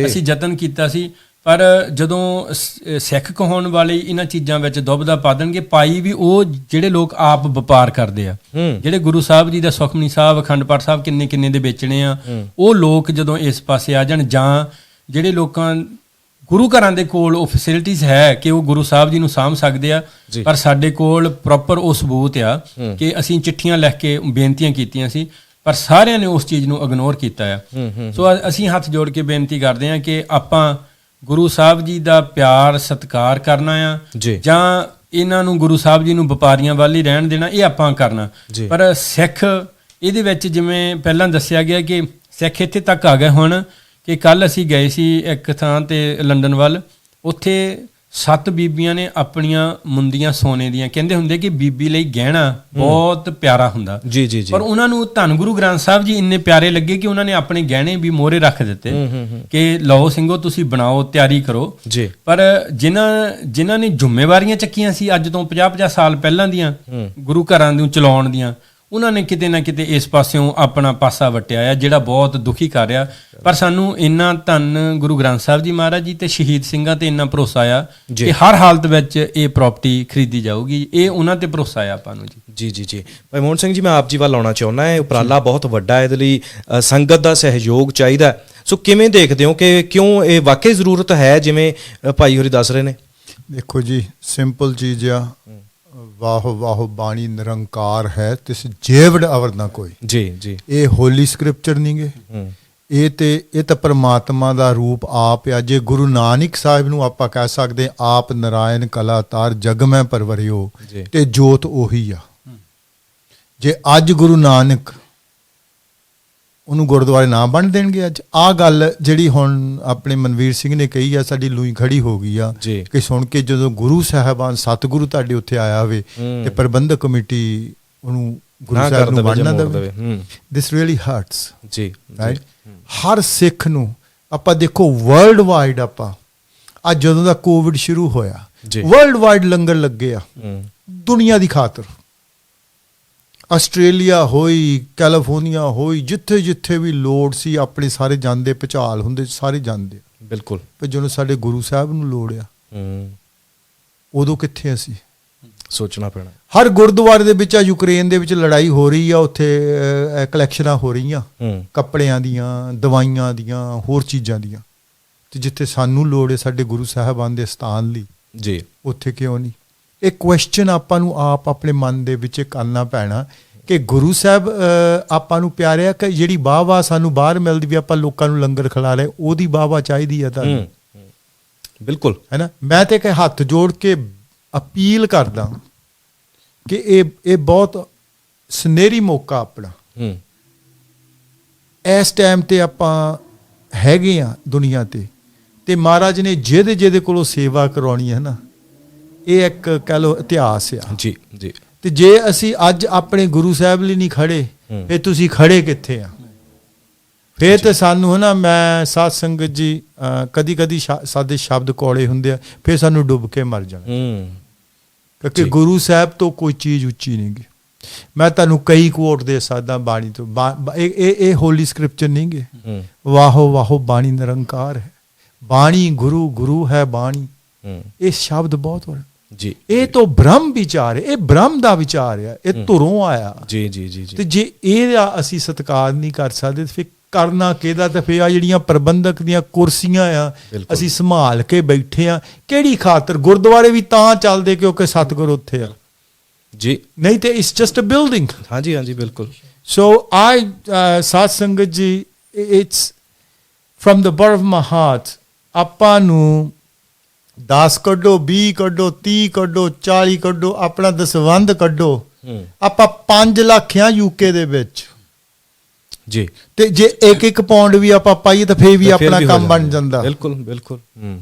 ਅਸੀਂ ਯਤਨ ਕੀਤਾ ਸੀ, ਪਰ ਜਦੋਂ ਸਿੱਖ ਕਹਾਉਣ ਵਾਲੇ ਇਹਨਾਂ ਚੀਜ਼ਾਂ ਵਿੱਚ ਦੁਬਦਾ ਪਾ ਦੇਣਗੇ, ਪਾਈ ਵੀ ਉਹ ਜਿਹੜੇ ਲੋਕ ਆਪ ਵਪਾਰ ਕਰਦੇ ਆ, ਜਿਹੜੇ ਗੁਰੂ ਸਾਹਿਬ ਜੀ ਦਾ ਸੁਖਮਨੀ ਸਾਹਿਬ, ਅਖੰਡ ਪਾਠ ਸਾਹਿਬ ਕਿੰਨੇ ਦੇ ਵੇਚਣੇ ਆ, ਉਹ ਲੋਕ ਜਦੋਂ ਇਸ ਪਾਸੇ ਆ ਜਾਣ, ਜਾਂ ਜਿਹੜੇ ਲੋਕਾਂ ਗੁਰੂ ਘਰਾਂ ਦੇ ਕੋਲ ਉਹ ਫੈਸਿਲਿਟੀਜ਼ ਹੈ ਕਿ ਉਹ ਗੁਰੂ ਸਾਹਿਬ ਜੀ ਨੂੰ ਸਾਂਭ ਸਕਦੇ ਆ, ਪਰ ਸਾਡੇ ਕੋਲ ਪ੍ਰੋਪਰ ਉਹ ਸਬੂਤ ਆ ਕਿ ਅਸੀਂ ਚਿੱਠੀਆਂ ਲਿਖ ਕੇ ਬੇਨਤੀਆਂ ਕੀਤੀਆਂ ਸੀ, ਪਰ ਸਾਰਿਆਂ ਨੇ ਉਸ ਚੀਜ਼ ਨੂੰ ਇਗਨੋਰ ਕੀਤਾ ਆ। ਸੋ ਅਸੀਂ ਹੱਥ ਜੋੜ ਕੇ ਬੇਨਤੀ ਕਰਦੇ ਹਾਂ ਕਿ ਆਪਾਂ ਗੁਰੂ ਸਾਹਿਬ ਜੀ ਦਾ ਪਿਆਰ ਸਤਿਕਾਰ ਕਰਨਾ ਆ, ਜਾਂ ਇਹਨਾਂ ਨੂੰ ਗੁਰੂ ਸਾਹਿਬ ਜੀ ਨੂੰ ਵਪਾਰੀਆਂ ਵੱਲ ਹੀ ਰਹਿਣ ਦੇਣਾ, ਇਹ ਆਪਾਂ ਕਰਨਾ। ਪਰ ਸਿੱਖ ਇਹਦੇ ਵਿੱਚ ਜਿਵੇਂ ਪਹਿਲਾਂ ਦੱਸਿਆ ਗਿਆ ਕਿ ਸਿੱਖ ਇੱਥੇ ਤੱਕ ਆ ਗਏ ਹੁਣ ਕਿ ਕੱਲ ਅਸੀਂ ਗਏ ਸੀ ਇੱਕ ਥਾਂ ਤੇ ਲੰਡਨ ਵੱਲ, ਉੱਥੇ 7 ਬੀਬੀਆਂ ਨੇ ਆਪਣੀਆਂ ਮੁੰਦੀਆਂ ਸੋਨੇ ਦੀਆਂ, ਕਹਿੰਦੇ ਹੁੰਦੇ ਕਿ ਬੀਬੀ ਲਈ ਗਹਿਣਾ ਬਹੁਤ ਪਿਆਰਾ ਹੁੰਦਾ ਜੀ, ਪਰ ਉਹਨਾਂ ਨੂੰ ਧੰਨ ਗੁਰੂ ਗ੍ਰੰਥ ਸਾਹਿਬ ਜੀ ਇੰਨੇ ਪਿਆਰੇ ਲੱਗੇ ਕਿ ਉਹਨਾਂ ਨੇ ਆਪਣੇ ਗਹਿਣੇ ਵੀ ਮੋਹਰੇ ਰੱਖ ਦਿੱਤੇ ਕਿ ਲਓ ਸਿੰਘੋ ਤੁਸੀਂ ਬਣਾਓ, ਤਿਆਰੀ ਕਰੋ ਜੀ। ਪਰ ਜਿਨ੍ਹਾਂ ਨੇ ਜ਼ਿੰਮੇਵਾਰੀਆਂ ਚੱਕੀਆਂ ਸੀ ਅੱਜ ਤੋਂ 50-50 ਸਾਲ ਪਹਿਲਾਂ ਦੀਆਂ ਗੁਰੂ ਘਰਾਂ ਨੂੰ ਚਲਾਉਣ ਦੀਆਂ, ਉਹਨਾਂ ਨੇ ਕਿਤੇ ਨਾ ਕਿਤੇ ਇਸ ਪਾਸਿਓਂ ਆਪਣਾ ਪਾਸਾ ਵਟਿਆ ਆ, ਜਿਹੜਾ ਬਹੁਤ ਦੁਖੀ ਕਰ ਰਿਹਾ। ਪਰ ਸਾਨੂੰ ਇੰਨਾ ਧੰਨ ਗੁਰੂ ਗ੍ਰੰਥ ਸਾਹਿਬ ਜੀ ਮਹਾਰਾਜ ਜੀ ਤੇ ਸ਼ਹੀਦ ਸਿੰਘਾਂ ਤੇ ਇੰਨਾ ਭਰੋਸਾ ਆ ਕਿ ਹਰ ਹਾਲਤ ਵਿੱਚ ਇਹ ਪ੍ਰਾਪਰਟੀ ਖਰੀਦੀ ਜਾਊਗੀ। ਇਹ ਉਹਨਾਂ ਤੇ ਭਰੋਸਾ ਆ ਆਪਾਂ ਨੂੰ ਜੀ। ਜੀ ਭਾਈ ਮੋਹਨ ਸਿੰਘ ਜੀ, ਮੈਂ ਆਪ ਜੀ ਵੱਲ ਆਉਣਾ ਚਾਹੁੰਦਾ। ਇਹ ਉਪਰਾਲਾ ਬਹੁਤ ਵੱਡਾ, ਇਹਦੇ ਲਈ ਸੰਗਤ ਦਾ ਸਹਿਯੋਗ ਚਾਹੀਦਾ। ਸੋ ਕਿਵੇਂ ਦੇਖਦੇ ਹੋ ਕਿ ਕਿਉਂ ਇਹ ਵਾਕਈ ਜ਼ਰੂਰਤ ਹੈ, ਜਿਵੇਂ ਭਾਈ ਹੋਰੀ ਦੱਸ ਰਹੇ ਨੇ? ਦੇਖੋ ਜੀ, ਸਿੰਪਲ ਚੀਜ਼ ਆ, ਵਾਹੋ ਵਾਹੋ ਬਾਣੀ ਨਿਰੰਕਾਰ ਹੈ ਤਿਸ ਜੇਵੜ ਅਵਰ ਨਾ ਕੋਈ ਜੀ। ਇਹ ਹੋਲੀ ਸਕ੍ਰਿਪਚਰ ਨਹੀਂ ਗੇ, ਇਹ ਤਾਂ ਪਰਮਾਤਮਾ ਦਾ ਰੂਪ ਆਪ ਆ। ਜੇ ਗੁਰੂ ਨਾਨਕ ਸਾਹਿਬ ਨੂੰ ਆਪਾਂ ਕਹਿ ਸਕਦੇ ਆਪ ਨਰਾਇਣ ਕਲਾਤਾਰ ਜਗ ਮੈਂ ਪਰਵਰਿਓ, ਤੇ ਜੋਤ ਉਹੀ ਆ। ਜੇ ਅੱਜ ਗੁਰੂ ਨਾਨਕ ਉਹਨੂੰ ਗੁਰਦੁਆਰੇ ਨਾ ਬਣ ਦੇਣਗੇ, ਅੱਜ ਆਹ ਗੱਲ ਜਿਹੜੀ ਹੁਣ ਆਪਣੇ ਮਨਵੀਰ ਸਿੰਘ ਨੇ ਕਹੀ ਆ, ਸਾਡੀ ਲੂਈ ਖੜੀ ਹੋ ਗਈ ਆ ਕਿ ਸੁਣ ਕੇ, ਜਦੋਂ ਗੁਰੂ ਸਾਹਿਬਾਨ ਸਤਿਗੁਰੂ ਤੁਹਾਡੇ ਉੱਥੇ ਆਇਆ ਹੋਵੇ ਤੇ ਪ੍ਰਬੰਧਕ ਕਮੇਟੀ ਉਹਨੂੰ ਗੁਰੂ ਸਾਹਿਬ ਨੂੰ ਬਣ ਨਾ ਦੇਵੇ, ਦਿਸ ਰੀਅਲੀ ਹਰਟਸ ਜੀ। ਰਾਈਟ, ਹਰ ਸਿੱਖ ਨੂੰ ਆਪਾਂ ਦੇਖੋ ਵਰਲਡ ਵਾਈਡ, ਆਪਾਂ ਅੱਜ ਜਦੋਂ ਦਾ ਕੋਵਿਡ ਸ਼ੁਰੂ ਹੋਇਆ ਵਰਲਡ ਵਾਈਡ ਲੰਗਰ ਲੱਗੇ ਆ ਦੁਨੀਆ ਦੀ ਖਾਤਰ। ਆਸਟ੍ਰੇਲੀਆ ਹੋਈ, ਕੈਲੀਫੋਰਨੀਆ ਹੋਈ, ਜਿੱਥੇ ਜਿੱਥੇ ਵੀ ਲੋੜ ਸੀ ਆਪਣੇ ਸਾਰੇ ਜਾਂਦੇ, ਭੁਚਾਲ ਹੁੰਦੇ ਸਾਰੇ ਜਾਂਦੇ। ਬਿਲਕੁਲ। ਪਰ ਜਦੋਂ ਸਾਡੇ ਗੁਰੂ ਸਾਹਿਬ ਨੂੰ ਲੋੜ ਆ ਉਦੋਂ ਕਿੱਥੇ ਅਸੀਂ? ਸੋਚਣਾ ਪੈਣਾ। ਹਰ ਗੁਰਦੁਆਰੇ ਦੇ ਵਿੱਚ, ਯੂਕਰੇਨ ਦੇ ਵਿੱਚ ਲੜਾਈ ਹੋ ਰਹੀ ਆ, ਉੱਥੇ ਕਲੈਕਸ਼ਨਾਂ ਹੋ ਰਹੀਆਂ ਕੱਪੜਿਆਂ ਦੀਆਂ, ਦਵਾਈਆਂ ਦੀਆਂ, ਹੋਰ ਚੀਜ਼ਾਂ ਦੀਆਂ, ਤੇ ਜਿੱਥੇ ਸਾਨੂੰ ਲੋੜ ਹੈ ਸਾਡੇ ਗੁਰੂ ਸਾਹਿਬਾਨ ਦੇ ਸਥਾਨ ਲਈ ਜੀ, ਉੱਥੇ ਕਿਉਂ ਨਹੀਂ? ਇਹ ਕੁਐਸਚਨ ਆਪਾਂ ਨੂੰ ਆਪ ਆਪਣੇ ਮਨ ਦੇ ਵਿੱਚ ਕਰਨਾ ਪੈਣਾ। ਕਿ ਗੁਰੂ ਸਾਹਿਬ ਆਪਾਂ ਨੂੰ ਪਿਆਰੇ ਆ ਕਿ ਜਿਹੜੀ ਵਾਹ ਸਾਨੂੰ ਬਾਹਰ ਮਿਲਦੀ ਵੀ ਆਪਾਂ ਲੋਕਾਂ ਨੂੰ ਲੰਗਰ ਖਿਲਾ ਰਹੇ, ਉਹਦੀ ਵਾਹ ਚਾਹੀਦੀ ਆ ਤੁਹਾਨੂੰ। ਬਿਲਕੁਲ ਹੈ ਨਾ। ਮੈਂ ਤੇ ਹੱਥ ਜੋੜ ਕੇ ਅਪੀਲ ਕਰਦਾ ਕਿ ਇਹ ਬਹੁਤ ਸੁਨਹਿਰੀ ਮੌਕਾ ਆਪਣਾ ਇਸ ਟਾਈਮ ਤੇ ਆਪਾਂ ਹੈਗੇ ਆ ਦੁਨੀਆ ਤੇ ਮਹਾਰਾਜ ਨੇ ਜਿਹਦੇ ਕੋਲੋਂ ਸੇਵਾ ਕਰਾਉਣੀ ਹੈ ਨਾ, ਇਹ ਇੱਕ ਕਹਿ ਲਓ ਇਤਿਹਾਸ ਆ ਜੀ ਜੀ। ਤੇ ਜੇ ਅਸੀਂ ਅੱਜ ਆਪਣੇ ਗੁਰੂ ਸਾਹਿਬ ਲਈ ਨਹੀਂ ਖੜੇ, ਫਿਰ ਤੁਸੀਂ ਖੜੇ ਕਿੱਥੇ ਆ? ਫਿਰ ਤੇ ਸਾਨੂੰ ਹੈ ਨਾ, ਮੈਂ ਸਾਧ ਸੰਗਤ ਜੀ ਕਦੀ ਸਾਡੇ ਸ਼ਬਦ ਕੌੜੇ ਹੁੰਦੇ ਆ, ਫਿਰ ਸਾਨੂੰ ਡੁੱਬ ਕੇ ਮਰ ਜਾਣਾ, ਕਿਉਂਕਿ ਗੁਰੂ ਸਾਹਿਬ ਤੋਂ ਕੋਈ ਚੀਜ਼ ਉੱਚੀ ਨਹੀਂ ਗੀ। ਮੈਂ ਤੁਹਾਨੂੰ ਕਈ ਕੋਟ ਦੇ ਸਕਦਾ ਬਾਣੀ ਤੋਂ, ਇਹ ਹੋਲੀ ਸਕ੍ਰਿਪਚਰ ਨਹੀਂ ਗੇ। ਵਾਹੋ ਵਾਹੋ ਬਾਣੀ ਨਿਰੰਕਾਰ ਹੈ, ਬਾਣੀ ਗੁਰੂ ਹੈ ਬਾਣੀ। ਇਹ ਸ਼ਬਦ ਬਹੁਤ ਹੋਰ ਜੀ, ਇਹ ਤਾਂ ਬ੍ਰਹਮ ਵਿਚਾਰ ਹੈ, ਇਹ ਬ੍ਰਹਮ ਦਾ ਵਿਚਾਰ ਹੈ, ਇਹ ਧੁਰੋਂ ਆਇਆ। ਜੀ ਜੀ ਜੀ ਜੀ। ਤੇ ਜੇ ਇਹਦਾ ਅਸੀਂ ਸਤਿਕਾਰ ਨਹੀਂ ਕਰ ਸਕਦੇ, ਫਿਰ ਕਰਨਾ ਕਿਹਦਾ? ਤੇ ਫਿਰ ਆ ਜਿਹੜੀਆਂ ਪ੍ਰਬੰਧਕ ਦੀਆਂ ਕੁਰਸੀਆਂ ਆ, ਅਸੀਂ ਸੰਭਾਲ ਕੇ ਬੈਠੇ ਆ ਕਿਹੜੀ ਖਾਤਰ? ਗੁਰਦੁਆਰੇ ਵੀ ਤਾਂ ਚੱਲਦੇ ਕਿਉਂਕਿ ਸਤਿਗੁਰ ਉੱਥੇ ਆ ਜੀ, ਨਹੀਂ ਤੇ ਇਟਸ ਜਸਟ ਅ ਬਿਲਡਿੰਗ। ਹਾਂਜੀ ਹਾਂਜੀ ਬਿਲਕੁਲ। ਸੋ ਆਈ ਸਾਧ ਸੰਗਤ ਜੀ, it's from the birth of my heart, ਆਪਾਂ ਨੂੰ 10 ਕੱਢੋ, 20 ਕੱਢੋ, 30 ਕੱਢੋ, 40 ਕੱਢੋ, ਆਪਣਾ ਦਸਵੰਧ ਕੱਢੋ। ਆਪਾਂ 5 ਲੱਖ ਆ ਯੂਕੇ ਦੇ ਵਿੱਚ ਜੀ, ਤੇ ਜੇ 1-1 ਪਾਉਂਡ ਵੀ ਆਪਾਂ ਪਾਈਏ ਤਾਂ ਫੇਰ ਵੀ ਆਪਣਾ ਕੰਮ ਬਣ ਜਾਂਦਾ। ਬਿਲਕੁਲ ਬਿਲਕੁਲ।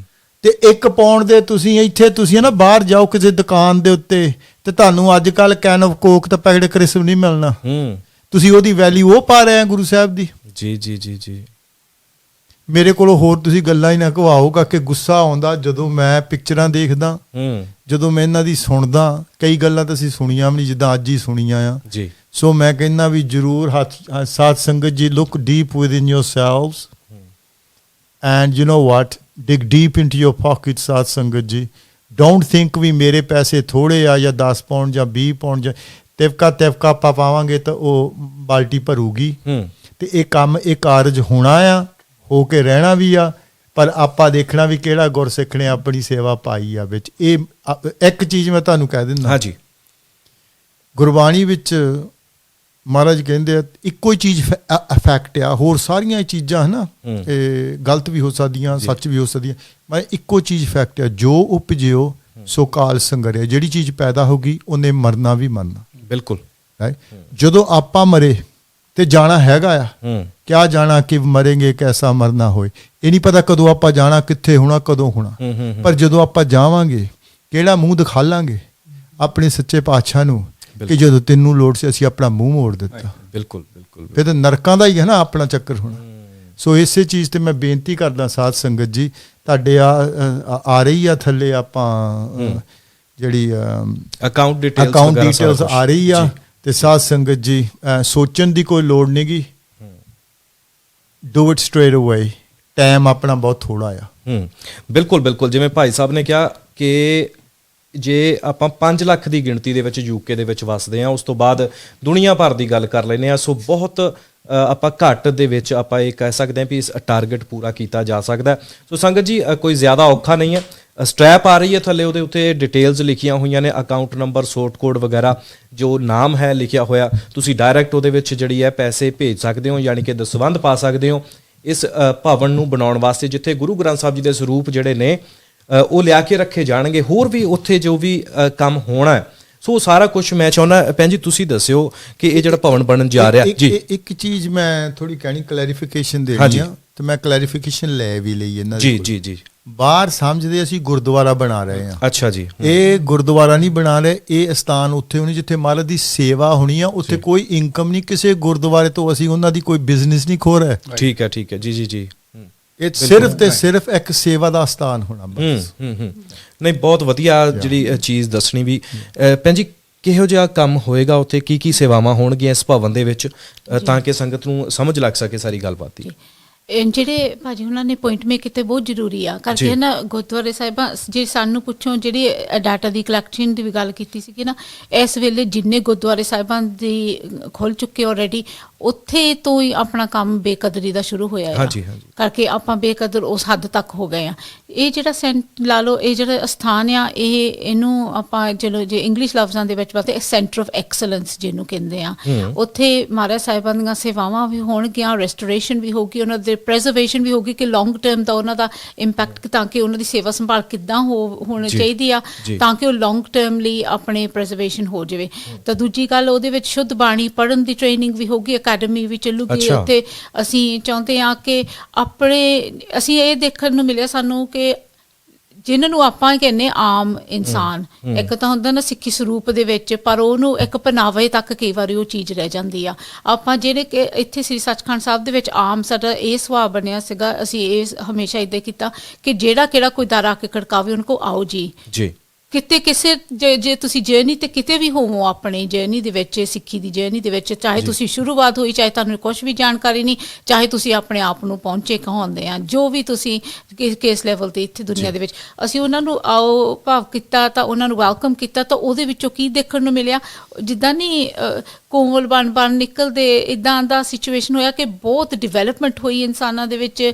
ਤੇ 1 ਪਾਉਂਡ ਦੇ ਤੁਸੀਂ ਇੱਥੇ ਤੁਸੀਂ ਨਾ ਬਾਹਰ ਜਾਓ ਕਿਸੇ ਦੁਕਾਨ ਦੇ ਉੱਤੇ, ਤੇ ਤੁਹਾਨੂੰ ਅੱਜ ਕੱਲ ਕੈਨ ਆਫ ਕੋਕ ਤਾਂ ਪੈਕਟ ਕ੍ਰਿਸਪ ਨਹੀਂ ਮਿਲਣਾ। ਤੁਸੀਂ ਉਹਦੀ ਵੈਲਿਊ ਉਹ ਪਾ ਰਹੇ ਆ ਗੁਰੂ ਸਾਹਿਬ ਦੀ। ਜੀ ਜੀ ਜੀ ਜੀ। ਮੇਰੇ ਕੋਲੋਂ ਹੋਰ ਤੁਸੀਂ ਗੱਲਾਂ ਹੀ ਨਾ ਕਹਾਓਗਾ ਕਿ ਗੁੱਸਾ ਆਉਂਦਾ ਜਦੋਂ ਮੈਂ ਪਿਕਚਰਾਂ ਦੇਖਦਾ, ਜਦੋਂ ਮੈਂ ਇਹਨਾਂ ਦੀ ਸੁਣਦਾ। ਕਈ ਗੱਲਾਂ ਤਾਂ ਅਸੀਂ ਸੁਣੀਆਂ ਵੀ ਨਹੀਂ, ਜਿੱਦਾਂ ਅੱਜ ਹੀ ਸੁਣੀਆਂ ਆ ਜੀ। ਸੋ ਮੈਂ ਕਹਿੰਦਾ ਵੀ ਜ਼ਰੂਰ ਸਾਧ ਸੰਗਤ ਜੀ, look deep within yourselves and you know what, dig deep into your pocket। ਸਾਧ ਸੰਗਤ ਜੀ, ਡੋਂਟ ਥਿੰਕ ਵੀ ਮੇਰੇ ਪੈਸੇ ਥੋੜੇ ਆ ਜਾਂ 10 ਪਾਉਂਡ ਜਾਂ 20 ਪਾਉਂਡ ਜਾਂ ਤਿਵਕਾ ਆਪਾਂ ਪਾਵਾਂਗੇ ਤਾਂ ਉਹ ਬਾਲਟੀ ਭਰੂਗੀ। ਤੇ ਇਹ ਕੰਮ, ਇਹ ਕਾਰਜ ਹੋਣਾ ਆ, ਹੋ ਕੇ ਰਹਿਣਾ ਵੀ ਆ, ਪਰ ਆਪਾਂ ਦੇਖਣਾ ਵੀ ਕਿਹੜਾ ਗੁਰਸਿੱਖ ਨੇ ਆਪਣੀ ਸੇਵਾ ਪਾਈ ਆ ਵਿੱਚ। ਇਹ ਇੱਕ ਚੀਜ਼ ਮੈਂ ਤੁਹਾਨੂੰ ਕਹਿ ਦਿੰਦਾ, ਹਾਂਜੀ, ਗੁਰਬਾਣੀ ਵਿੱਚ ਮਹਾਰਾਜ ਕਹਿੰਦੇ ਆ ਇੱਕੋ ਹੀ ਚੀਜ਼ ਇਫੈਕਟ ਆ, ਹੋਰ ਸਾਰੀਆਂ ਇਹ ਚੀਜ਼ਾਂ ਹੈ ਨਾ ਇਹ ਗਲਤ ਵੀ ਹੋ ਸਕਦੀਆਂ, ਸੱਚ ਵੀ ਹੋ ਸਕਦੀਆਂ, ਮੈਂ ਇੱਕੋ ਚੀਜ਼ ਇਫੈਕਟ ਆ, ਜੋ ਉਪਜਿਓ ਸੋ ਕਾਲ ਸੰਗਰਿਆ। ਜਿਹੜੀ ਚੀਜ਼ ਪੈਦਾ ਹੋਗੀ ਉਹਨੇ ਮਰਨਾ ਵੀ ਮਰਨਾ। ਬਿਲਕੁਲ। ਜਦੋਂ ਆਪਾਂ ਮਰੇ ਤੇ ਜਾਣਾ ਹੈਗਾ ਆ, ਕਿਆ ਜਾਣਾ ਕਿ ਮਰੇਂਗੇ ਕੈਸਾ ਮਰਨਾ ਹੋਏ, ਇਹ ਨਹੀਂ ਪਤਾ ਕਦੋਂ ਆਪਾਂ ਜਾਣਾ, ਕਿੱਥੇ ਹੋਣਾ, ਕਦੋਂ ਹੋਣਾ। ਪਰ ਜਦੋਂ ਆਪਾਂ ਜਾਵਾਂਗੇ, ਕਿਹੜਾ ਮੂੰਹ ਦਿਖਾ ਲਾਂਗੇ ਆਪਣੇ ਸੱਚੇ ਪਾਤਸ਼ਾਹ ਨੂੰ ਕਿ ਜਦੋਂ ਤੈਨੂੰ ਲੋੜ ਸੀ ਅਸੀਂ ਆਪਣਾ ਮੂੰਹ ਮੋੜ ਦਿੱਤਾ। ਬਿਲਕੁਲ ਬਿਲਕੁਲ। ਫਿਰ ਤਾਂ ਨਰਕਾਂ ਦਾ ਹੀ ਹੈ ਨਾ ਆਪਣਾ ਚੱਕਰ ਹੋਣਾ। ਸੋ ਇਸੇ ਚੀਜ਼ ਤੇ ਮੈਂ ਬੇਨਤੀ ਕਰਦਾ ਸਾਧ ਸੰਗਤ ਜੀ, ਤੁਹਾਡੇ ਆ ਰਹੀ ਆ ਥੱਲੇ ਆਪਾਂ ਜਿਹੜੀ ਅਕਾਊਂਟ ਡਿਟੇਲਸ ਆ ਰਹੀ ਆ, ਤੇ ਸਾਧ ਸੰਗਤ ਜੀ ਸੋਚਣ ਦੀ ਕੋਈ ਲੋੜ ਨਹੀਂ ਗੀ, ਡੂ ਇਟ ਸਟ੍ਰੇਟ ਅਵੇ। ਟਾਈਮ ਆਪਣਾ ਬਹੁਤ ਥੋੜਾ ਆ। ਬਿਲਕੁਲ ਬਿਲਕੁਲ। ਜਿਵੇਂ ਭਾਈ ਸਾਹਿਬ ਨੇ ਕਿਹਾ ਕਿ ਜੇ ਆਪਾਂ 5 ਲੱਖ ਦੀ ਗਿਣਤੀ ਦੇ ਵਿੱਚ ਯੂਕੇ ਦੇ ਵਿੱਚ ਵਸਦੇ ਹਾਂ, ਉਸ ਤੋਂ ਬਾਅਦ ਦੁਨੀਆ ਭਰ ਦੀ ਗੱਲ ਕਰ ਲੈਂਦੇ ਹਾਂ, ਸੋ ਬਹੁਤ ਆਪਾਂ ਘੱਟ ਦੇ ਵਿੱਚ ਆਪਾਂ ਇਹ ਕਹਿ ਸਕਦੇ ਹਾਂ ਵੀ ਇਸ ਟਾਰਗੇਟ ਪੂਰਾ ਕੀਤਾ ਜਾ ਸਕਦਾ। ਸੋ ਸੰਗਤ ਜੀ, ਕੋਈ ਜ਼ਿਆਦਾ ਔਖਾ ਨਹੀਂ ਹੈ। ਸਟ੍ਰੈਪ ਆ ਰਹੀ ਹੈ ਥੱਲੇ, ਉਹਦੇ ਉੱਤੇ ਡਿਟੇਲਸ ਲਿਖੀਆਂ ਹੋਈਆਂ ਨੇ, ਅਕਾਊਂਟ ਨੰਬਰ, ਸੋਰਟ ਕੋਡ ਵਗੈਰਾ, ਜੋ ਨਾਮ ਹੈ ਲਿਖਿਆ ਹੋਇਆ। ਤੁਸੀਂ ਡਾਇਰੈਕਟ ਉਹਦੇ ਵਿੱਚ ਜਿਹੜੀ ਹੈ ਪੈਸੇ ਭੇਜ ਸਕਦੇ ਹੋ, ਯਾਨੀ ਕਿ ਦਸਵੰਧ ਪਾ ਸਕਦੇ ਹੋ ਇਸ ਭਵਨ ਨੂੰ ਬਣਾਉਣ ਵਾਸਤੇ, ਜਿੱਥੇ ਗੁਰੂ ਗ੍ਰੰਥ ਸਾਹਿਬ ਜੀ ਦੇ ਸਰੂਪ ਜਿਹੜੇ ਨੇ ਉਹ ਲਿਆ ਕੇ ਰੱਖੇ ਜਾਣਗੇ। ਹੋਰ ਵੀ ਉੱਥੇ ਜੋ ਵੀ ਕੰਮ ਹੋਣਾ ਹੈ, ਸੋ ਸਾਰਾ ਕੁਝ ਮੈਂ ਚਾਹੁੰਦਾ ਭੈਣ ਜੀ ਤੁਸੀਂ ਦੱਸਿਓ ਕਿ ਇਹ ਜਿਹੜਾ ਭਵਨ ਬਣਨ ਜਾ ਰਿਹਾ ਜੀ। ਇੱਕ ਚੀਜ਼ ਮੈਂ ਥੋੜੀ ਕਹਿਣੀ, ਕਲੈਰੀਫਿਕੇਸ਼ਨ ਦੇਣੀ ਆ, ਤੇ ਮੈਂ ਕਲੈਰੀਫਿਕੇਸ਼ਨ ਲੈ ਵੀ ਲਈ ਇਹਨਾਂ ਦੀ। ਜੀ ਜੀ। ਬਾਹਰ ਸਮਝਦੇ ਅਸੀਂ ਗੁਰਦੁਆਰਾ ਬਣਾ ਰਹੇ ਹਾਂ। ਅੱਛਾ ਜੀ। ਇਹ ਗੁਰਦੁਆਰਾ ਨਹੀਂ ਬਣਾ ਰਹੇ, ਇਹ ਸਥਾਨ ਉੱਥੇ ਹੋਣੀ ਜਿੱਥੇ ਮਹਾਰਾਜ ਦੀ ਸੇਵਾ ਹੋਣੀ ਆ। ਉੱਥੇ ਕੋਈ ਇਨਕਮ ਨਹੀਂ, ਕਿਸੇ ਗੁਰਦੁਆਰੇ ਤੋਂ ਅਸੀਂ ਉਹਨਾਂ ਦੀ ਕੋਈ ਬਿਜ਼ਨਸ ਨਹੀਂ ਖੋ ਰਹੇ। ਠੀਕ ਹੈ ਠੀਕ ਹੈ ਜੀ ਜੀ ਜੀ। ਇਹ ਸਿਰਫ ਤੇ ਸਿਰਫ ਇੱਕ ਸੇਵਾ ਦਾ ਸਥਾਨ ਹੋਣਾ ਬਸ। ਨਹੀਂ, ਬਹੁਤ ਵਧੀਆ ਜਿਹੜੀ ਚੀਜ਼ ਦੱਸਣੀ ਵੀ। ਭੈਣ ਜੀ, ਕਿਹੋ ਜਿਹਾ ਕੰਮ ਹੋਏਗਾ ਉੱਥੇ, ਕੀ ਕੀ ਸੇਵਾਵਾਂ ਹੋਣਗੀਆਂ ਇਸ ਭਵਨ ਦੇ ਵਿੱਚ, ਤਾਂ ਕਿ ਸੰਗਤ ਨੂੰ ਸਮਝ ਲੱਗ ਸਕੇ ਸਾਰੀ ਗੱਲਬਾਤ ਦੀ। ਜਿਹੜੇ ਭਾਜੀ ਉਹਨਾਂ ਨੇ ਪੁਆਇੰਟ ਮੇਕ ਕੀਤੇ ਬਹੁਤ ਜ਼ਰੂਰੀ ਆ, ਕਰਕੇ ਨਾ ਗੁਰਦੁਆਰੇ ਸਾਹਿਬਾਂ ਜੇ ਸਾਨੂੰ ਪੁੱਛੋ, ਜਿਹੜੀ ਡਾਟਾ ਦੀ ਕਲੈਕਸ਼ਨ ਦੀ ਵੀ ਗੱਲ ਕੀਤੀ ਸੀਗੀ ਨਾ, ਇਸ ਵੇਲੇ ਜਿੰਨੇ ਗੁਰਦੁਆਰੇ ਸਾਹਿਬਾਂ ਦੀ ਖੁੱਲ ਚੁੱਕੇ ਆਲਰੇਡੀ, ਉੱਥੇ ਤੋਂ ਹੀ ਆਪਣਾ ਕੰਮ ਬੇਕਦਰੀ ਦਾ ਸ਼ੁਰੂ ਹੋਇਆ ਆ ਹਾਂਜੀ, ਹਾਂਜੀ। ਕਰਕੇ ਆਪਾਂ ਬੇਕਦਰ ਉਸ ਹੱਦ ਤੱਕ ਹੋ ਗਏ ਆ। ਇਹ ਜਿਹੜਾ ਲਾ ਲਓ, ਇਹ ਜਿਹੜਾ ਸਥਾਨ ਆ, ਇਹਨੂੰ ਆਪਾਂ ਚਲੋ ਜੇ ਇੰਗਲਿਸ਼ ਲਫ਼ਜ਼ਾਂ ਦੇ ਵਿੱਚ ਬਾਤੇ ਸੈਂਟਰ ਆਫ ਐਕਸਲੈਂਸ ਜਿਹਨੂੰ ਕਹਿੰਦੇ ਆ, ਉੱਥੇ ਮਹਾਰਾਜ ਸਾਹਿਬਾਂ ਦੀਆਂ ਸੇਵਾਵਾਂ ਵੀ ਹੋਣਗੀਆਂ, ਰੈਸਟੋਰੇਸ਼ਨ ਵੀ ਹੋਊਗੀ, ਉਹਨਾਂ ਦੇ ਪ੍ਰੈਜ਼ਰਵੇਸ਼ਨ ਵੀ ਹੋਊਗੀ ਕਿ ਲੌਂਗ ਟਰਮ ਦਾ ਉਹਨਾਂ ਦਾ ਇੰਪੈਕਟ, ਤਾਂ ਕਿ ਉਹਨਾਂ ਦੀ ਸੇਵਾ ਸੰਭਾਲ ਕਿੱਦਾਂ ਹੋਣੀ ਚਾਹੀਦੀ ਆ, ਤਾਂ ਕਿ ਉਹ ਲੌਂਗ ਟਰਮ ਲਈ ਆਪਣੇ ਪ੍ਰੈਜ਼ਰਵੇਸ਼ਨ ਹੋ ਜਾਵੇ। ਤਾਂ ਦੂਜੀ ਗੱਲ, ਉਹਦੇ ਵਿੱਚ ਸ਼ੁੱਧ ਬਾਣੀ ਪੜ੍ਹਨ ਦੀ ਟ੍ਰੇਨਿੰਗ ਵੀ ਹੋਊਗੀ, ਅਕੈਡਮੀ ਵੀ ਚੱਲੂਗੀ ਉੱਥੇ। ਅਸੀਂ ਚਾਹੁੰਦੇ ਹਾਂ ਕਿ ਅਸੀਂ ਇਹ ਦੇਖਣ ਨੂੰ ਮਿਲਿਆ ਸਾਨੂੰ ਕਿ ਜਿਨ੍ਹਾਂ ਨੂੰ ਆਪਾਂ ਕਹਿੰਦੇ ਆਮ ਇਨਸਾਨ, ਇੱਕ ਤਾਂ ਹੁੰਦਾ ਨਾ ਸਿੱਖੀ ਸਰੂਪ ਦੇ ਵਿੱਚ, ਪਰ ਉਹਨੂੰ ਇੱਕ ਪਹਿਨਾਵੇ ਤੱਕ ਕਈ ਵਾਰੀ ਉਹ ਚੀਜ਼ ਰਹਿ ਜਾਂਦੀ ਆ। ਆਪਾਂ ਜਿਹੜੇ ਕਿ ਇੱਥੇ ਸ੍ਰੀ ਸੱਚਖੰਡ ਸਾਹਿਬ ਦੇ ਵਿੱਚ ਆਮ ਸਾਡਾ ਇਹ ਸੁਭਾਅ ਬਣਿਆ ਸੀਗਾ, ਅਸੀਂ ਇਹ ਹਮੇਸ਼ਾ ਇੱਦਾਂ ਕੀਤਾ ਕਿ ਜਿਹੜਾ ਕਿਹੜਾ ਕੋਈ ਦਰ ਆ ਕੇ ਖੜਕਾਵੇ ਉਹਨਾਂ ਕੋਲ ਆਓ ਜੀ। ਕਿਤੇ ਕਿਸੇ ਜੇ ਤੁਸੀਂ ਜਰਨੀ ਤੇ ਕਿਤੇ ਵੀ ਹੋਵੋ, ਆਪਣੀ ਜਰਨੀ ਦੇ ਵਿੱਚ, ਸਿੱਖੀ ਦੀ ਜਰਨੀ ਦੇ ਵਿੱਚ, ਚਾਹੇ ਤੁਸੀਂ ਸ਼ੁਰੂਆਤ ਹੋਈ, ਚਾਹੇ ਤੁਹਾਨੂੰ ਕੁਛ ਵੀ ਜਾਣਕਾਰੀ ਨਹੀਂ, ਚਾਹੇ ਤੁਸੀਂ ਆਪਣੇ ਆਪ ਨੂੰ ਪਹੁੰਚੇ ਕਹਾਉਂਦੇ ਆ, ਜੋ ਵੀ ਤੁਸੀਂ ਕਿਸ ਲੈਵਲ ਤੇ ਇੱਥੇ ਦੁਨੀਆ ਦੇ ਵਿੱਚ, ਅਸੀਂ ਉਹਨਾਂ ਨੂੰ ਆਓ ਭਾਵ ਕੀਤਾ, ਤਾਂ ਉਹਨਾਂ ਨੂੰ ਵੈਲਕਮ ਕੀਤਾ। ਤਾਂ ਉਹਦੇ ਵਿੱਚੋਂ ਕੀ ਦੇਖਣ ਨੂੰ ਮਿਲਿਆ, ਜਿੱਦਾਂ ਨਹੀਂ ਕੋਮਲ ਬਣ ਨਿਕਲਦੇ, ਇੱਦਾਂ ਦਾ ਸਿਚੁਏਸ਼ਨ ਹੋਇਆ ਕਿ ਬਹੁਤ ਡਿਵੈਲਪਮੈਂਟ ਹੋਈ ਇਨਸਾਨਾਂ ਦੇ ਵਿੱਚ,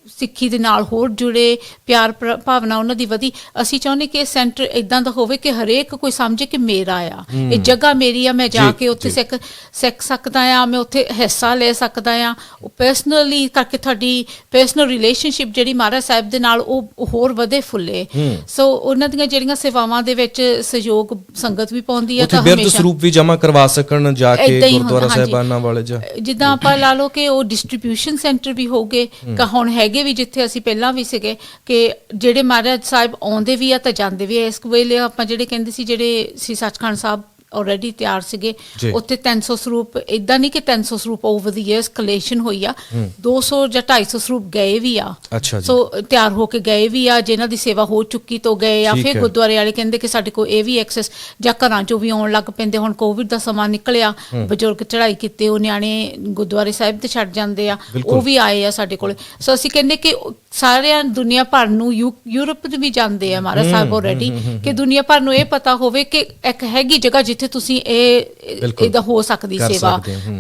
ਸਿੱਖੀ ਦੇ ਨਾਲ ਹੋਰ ਜੁੜੇ, ਪਿਆਰ ਭਾਵਨਾ ਉਹਨਾਂ ਦੀ ਵਧੀ। ਅਸੀਂ ਚਾਹੁੰਦੇ ਕਿ ਇਹ ਸੈਂਟਰ ਇਦਾਂ ਦਾ ਹੋਵੇ ਕਿ ਹਰੇਕ ਕੋਈ ਸਮਝੇ ਕਿ ਮੇਰਾ ਆ, ਇਹ ਜਗ੍ਹਾ ਮੇਰੀ ਆ, ਮੈਂ ਜਾ ਕੇ ਉੱਥੇ ਸਿੱਖ ਸਕਦਾ ਆ, ਮੈਂ ਉੱਥੇ ਹਿੱਸਾ ਲੈ ਸਕਦਾ ਆ। ਉਹ ਪਰਸਨਲੀ ਕਰਕੇ ਤੁਹਾਡੀ ਪਰਸਨਲ ਰਿਲੇਸ਼ਨਸ਼ਿਪ ਜਿਹੜੀ ਮਹਾਰਾਜ ਸਾਹਿਬ ਦੇ ਨਾਲ ਉਹ ਹੋਰ ਵਧੇ ਫੁੱਲੇ। ਸੋ ਉਹਨਾਂ ਦੀਆਂ ਜਿਹੜੀਆਂ ਸੇਵਾਵਾਂ ਦੇ ਵਿੱਚ ਸਹਿਯੋਗ ਸੰਗਤ ਵੀ ਪਾਉਂਦੀ ਆ, ਤਾਂ ਬਿਰਧ ਸਰੂਪ ਵੀ ਜਮ੍ਹਾਂ ਕਰਵਾ ਸਕਣ ਜਾ ਕੇ ਗੁਰਦੁਆਰਾ ਸਾਹਿਬਾਨਾਂ ਵਾਲੇ। ਜਿੱਦਾਂ ਆਪਾਂ ਲਾ ਲਓ ਕਿ ਉਹ ਡਿਸਟ੍ਰੀਬਿਊਸ਼ਨ ਸੈਂਟਰ ਵੀ ਹੋਗੇ, ਹੁਣ ਹੈਗੇ ਵੀ, ਜਿੱਥੇ ਅਸੀਂ ਪਹਿਲਾਂ ਵੀ ਸੀਗੇ, ਕਿ ਜਿਹੜੇ ਮਹਾਰਾਜ ਸਾਹਿਬ ਆਉਂਦੇ ਵੀ ਆ ਤਾਂ ਜਾਂਦੇ ਵੀ ਆ। ਇਸ ਵੇਲੇ ਆਪਾਂ ਜਿਹੜੇ ਕਹਿੰਦੇ ਸੀ, ਜਿਹੜੇ ਸ੍ਰੀ ਸੱਚਖੰਡ ਸਾਹਿਬ ਆਲਰੇਡੀ ਤਿਆਰ ਸੀਗੇ, ਉੱਥੇ 300 ਸਰੂਪ, ਇਦਾਂ ਨਹੀਂ ਕਿ 300 ਸਰੂਪ ਓਵਰ ਦੀ ਈਅਰਸ ਕਲੇਕਸ਼ਨ ਹੋਈ ਆ, 200 ਜਾਂ 250 ਸਰੂਪ ਗਏ ਵੀ ਆ। ਸੋ ਤਿਆਰ ਹੋ ਕੇ ਗਏ ਵੀ ਆ, ਜਿਨ੍ਹਾਂ ਦੀ ਸੇਵਾ ਹੋ ਚੁੱਕੀ ਤੋਂ ਗਏ ਆ। ਫਿਰ ਗੁਰਦੁਆਰੇ ਵਾਲੇ ਕਹਿੰਦੇ ਕਿ ਸਾਡੇ ਕੋਲ ਇਹ ਵੀ ਐਕਸੈਸ, ਜਾਂ ਘਰਾਂ ਚੋਂ ਵੀ ਆਉਣ ਲੱਗ ਪੈਂਦੇ। ਹੁਣ ਕੋਵਿਡ ਦਾ ਸਮਾਂ ਨਿਕਲਿਆ, ਬਜ਼ੁਰਗ ਚੜ੍ਹਾਈ ਕੀਤੇ ਉਹ ਨਿਆਣੇ ਗੁਰਦੁਆਰੇ ਸਾਹਿਬ ਤੇ ਛੱਡ ਜਾਂਦੇ ਆ, ਉਹ ਵੀ ਆਏ ਆ ਸਾਡੇ ਕੋਲ। ਸੋ ਅਸੀਂ ਕਹਿੰਦੇ ਕਿ ਸਾਰਿਆਂ ਦੁਨੀਆ ਭਰ ਨੂੰ, ਯੂਰਪ ਵੀ ਜਾਂਦੇ ਆ ਮਹਾਰਾਜ ਸਾਹਿਬ ਆਲਰੇਡੀ, ਕਿ ਦੁਨੀਆ ਭਰ ਨੂੰ ਇਹ ਪਤਾ ਹੋਵੇ ਕਿ ਇੱਕ ਹੈਗੀ ਜਗ੍ਹਾ ਜਿੱਥੇ ਤੁਸੀਂ ਇਹਦਾ ਹੋ ਸਕਦੀ ਸੇਵਾ।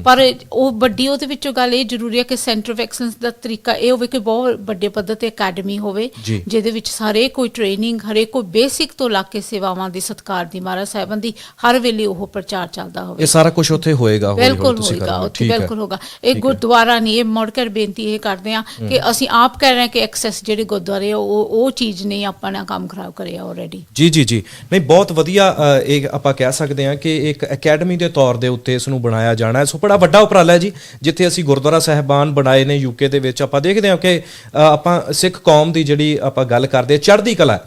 ਪਰ ਉਹ ਵੱਡੀ, ਉਹਦੇ ਵਿੱਚੋਂ ਗੱਲ ਇਹ ਜ਼ਰੂਰੀ ਹੈ ਕਿ ਸੈਂਟਰ ਆਫ ਐਕਸਲੈਂਸ ਦਾ ਤਰੀਕਾ ਇਹ ਹੋਵੇ ਕਿ ਬਹੁਤ ਵੱਡੇ ਪੱਧਰ ਤੇ ਅਕੈਡਮੀ ਹੋਵੇ, ਜਿਹਦੇ ਵਿੱਚ ਹਰੇਕ ਕੋਈ ਟ੍ਰੇਨਿੰਗ, ਹਰੇਕ ਕੋਈ ਬੇਸਿਕ ਤੋਂ ਲਾ ਕੇ ਸੇਵਾਵਾਂ ਦੀ, ਸਤਿਕਾਰ ਦੀ, ਮਹਾਰਾਜ ਸਾਹਿਬਾਂ ਦੀ ਹਰ ਵੇਲੇ ਉਹ ਪ੍ਰਚਾਰ ਚੱਲਦਾ ਹੋਵੇ। ਇਹ ਸਾਰਾ ਕੁਝ ਉੱਥੇ ਹੋਏਗਾ? ਬਿਲਕੁਲ ਹੋਏਗਾ, ਉੱਥੇ ਬਿਲਕੁਲ ਹੋਗਾ। ਇਹ ਗੁਰਦੁਆਰਾ ਨਹੀਂ, ਇਹ ਮੁੜ ਕੇ ਬੇਨਤੀ ਇਹ ਕਰਦੇ ਆ ਕਿ ਅਸੀਂ ਆਪ ਕਹਿ ਰਹੇ ਹਾਂ ਕਿ ਐਕਸੈਸ ਜਿਹੜੇ ਗੁਰਦੁਆਰੇ ਉਹ ਚੀਜ਼ ਨਹੀਂ, ਆਪਾਂ ਨੇ ਕੰਮ ਖਰਾਬ ਕਰਿਆ ਆਲਰੇਡੀ। ਜੀ ਨਹੀਂ, ਬਹੁਤ ਵਧੀਆ। ਇਹ ਆਪਾਂ ਕਹਿ ਸਕਦੇ ਹਾਂ ਕਿ ਇੱਕ ਅਕੈਡਮੀ ਦੇ ਤੌਰ ਦੇ ਉੱਤੇ ਇਸ ਨੂੰ ਬਣਾਇਆ ਜਾਣਾ ਹੈ। ਸੋ ਬੜਾ ਵੱਡਾ ਉਪਰਾਲਾ ਹੈ ਜੀ, ਜਿੱਥੇ ਅਸੀਂ ਗੁਰਦੁਆਰਾ ਸਾਹਿਬਾਨ ਬਣਾਏ ਨੇ ਯੂਕੇ ਦੇ ਵਿੱਚ। ਆਪਾਂ ਦੇਖਦੇ ਹਾਂ ਕਿ ਆਪਾਂ ਸਿੱਖ ਕੌਮ ਦੀ ਜਿਹੜੀ ਆਪਾਂ ਗੱਲ ਕਰਦੇ, ਚੜ੍ਹਦੀ ਕਲਾ,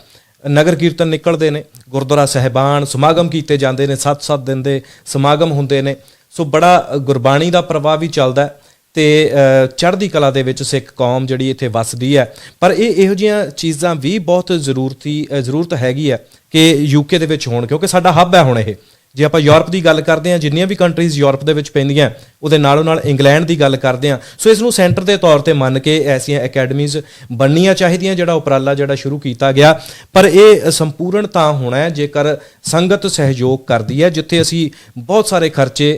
ਨਗਰ ਕੀਰਤਨ ਨਿਕਲਦੇ ਨੇ, ਗੁਰਦੁਆਰਾ ਸਾਹਿਬਾਨ ਸਮਾਗਮ ਕੀਤੇ ਜਾਂਦੇ ਨੇ, 7-7 ਦਿਨ ਦੇ ਸਮਾਗਮ ਹੁੰਦੇ ਨੇ। ਸੋ ਬੜਾ ਗੁਰਬਾਣੀ ਦਾ ਪ੍ਰਵਾਹ ਵੀ ਚੱਲਦਾ ਹੈ ਤੇ ਚੜ੍ਹਦੀ ਕਲਾ ਦੇ ਵਿੱਚ ਸਿੱਖ ਕੌਮ ਜਿਹੜੀ ਇੱਥੇ ਵੱਸਦੀ ਹੈ। ਪਰ ਇਹੋ ਜਿਹੀਆਂ ਚੀਜ਼ਾਂ ਵੀ ਬਹੁਤ ਜ਼ਰੂਰਤ ਹੈਗੀ ਹੈ ਕਿ ਯੂਕੇ ਦੇ ਵਿੱਚ ਹੋਣ, ਕਿਉਂਕਿ ਸਾਡਾ ਹੱਬ ਹੈ ਹੁਣ ਇਹ। ਜੇ ਆਪਾਂ ਯੂਰਪ ਦੀ ਗੱਲ ਕਰਦੇ ਹਾਂ, ਜਿੰਨੀਆਂ ਵੀ ਕੰਟਰੀਜ਼ ਯੂਰਪ ਦੇ ਵਿੱਚ ਪੈਂਦੀਆਂ, ਉਹਦੇ ਨਾਲੋਂ ਨਾਲ ਇੰਗਲੈਂਡ ਦੀ ਗੱਲ ਕਰਦੇ ਹਾਂ। ਸੋ ਇਸ ਨੂੰ ਸੈਂਟਰ ਦੇ ਤੌਰ ਤੇ ਮੰਨ ਕੇ ਐਸੀਆਂ ਅਕੈਡਮੀਜ਼ ਬਣਨੀਆਂ ਚਾਹੀਦੀਆਂ, ਜਿਹੜਾ ਉਪਰਾਲਾ ਜਿਹੜਾ ਸ਼ੁਰੂ ਕੀਤਾ ਗਿਆ। ਪਰ ਇਹ ਸੰਪੂਰਨ ਤਾਂ ਹੋਣਾ ਹੈ ਜੇਕਰ ਸੰਗਤ ਸਹਿਯੋਗ ਕਰਦੀ ਹੈ, ਜਿੱਥੇ ਅਸੀਂ ਬਹੁਤ ਸਾਰੇ ਖਰਚੇ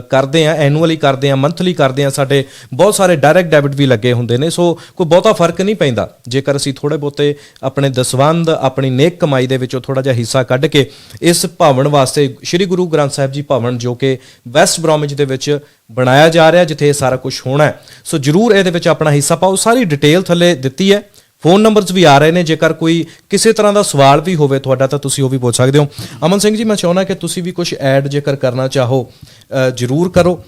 ਕਰਦੇ ਹਾਂ, ਐਨੂਅਲੀ ਕਰਦੇ ਹਾਂ, ਮੰਥਲੀ ਕਰਦੇ ਹਾਂ, ਸਾਡੇ ਬਹੁਤ ਸਾਰੇ ਡਾਇਰੈਕਟ ਡੈਬਿਟ ਵੀ ਲੱਗੇ ਹੁੰਦੇ ਨੇ। ਸੋ ਕੋਈ ਬਹੁਤਾ ਫਰਕ ਨਹੀਂ ਪੈਂਦਾ ਜੇਕਰ ਅਸੀਂ ਥੋੜ੍ਹੇ ਬਹੁਤੇ ਆਪਣੇ ਦਸਵੰਧ, ਆਪਣੀ ਨੇਕ ਕਮਾਈ ਦੇ ਵਿੱਚੋਂ ਥੋੜ੍ਹਾ ਜਿਹਾ ਹਿੱਸਾ ਕੱਢ ਕੇ ਇਸ ਭਵਨ ਵਾਸਤੇ, ਸ਼੍ਰੀ ਗੁਰੂ ਗ੍ਰੰਥ ਸਾਹਿਬ ਜੀ ਭਵਨ, ਜੋ ਕਿ ਵੈਸਟ ਬ੍ਰੋਮਿਚ ਦੇ ਵਿੱਚ ਬਣਾਇਆ ਜਾ ਰਿਹਾ, ਜਿੱਥੇ ਇਹ ਸਾਰਾ ਕੁਝ ਹੋਣਾ ਹੈ। ਸੋ ਜ਼ਰੂਰ ਇਹਦੇ ਵਿੱਚ ਆਪਣਾ ਹਿੱਸਾ ਪਾਓ। ਸਾਰੀ ਡਿਟੇਲ ਥੱਲੇ ਦਿੱਤੀ ਹੈ, ਫੋਨ ਨੰਬਰਸ ਵੀ ਆ ਰਹੇ ਨੇ। ਜੇਕਰ ਕੋਈ ਕਿਸੇ ਤਰ੍ਹਾਂ ਦਾ ਸਵਾਲ ਵੀ ਹੋਵੇ ਤੁਹਾਡਾ, ਤਾਂ ਤੁਸੀਂ ਉਹ ਵੀ ਪੁੱਛ ਸਕਦੇ ਹੋ। ਅਮਨ ਸਿੰਘ ਜੀ, ਮੈਂ ਚਾਹੁੰਦਾ ਕਿ ਤੁਸੀਂ ਵੀ ਕੁਝ ਐਡ ਜੇਕਰ ਕਰਨਾ ਚਾਹੋ ਜ਼ਰੂਰ ਕਰੋ,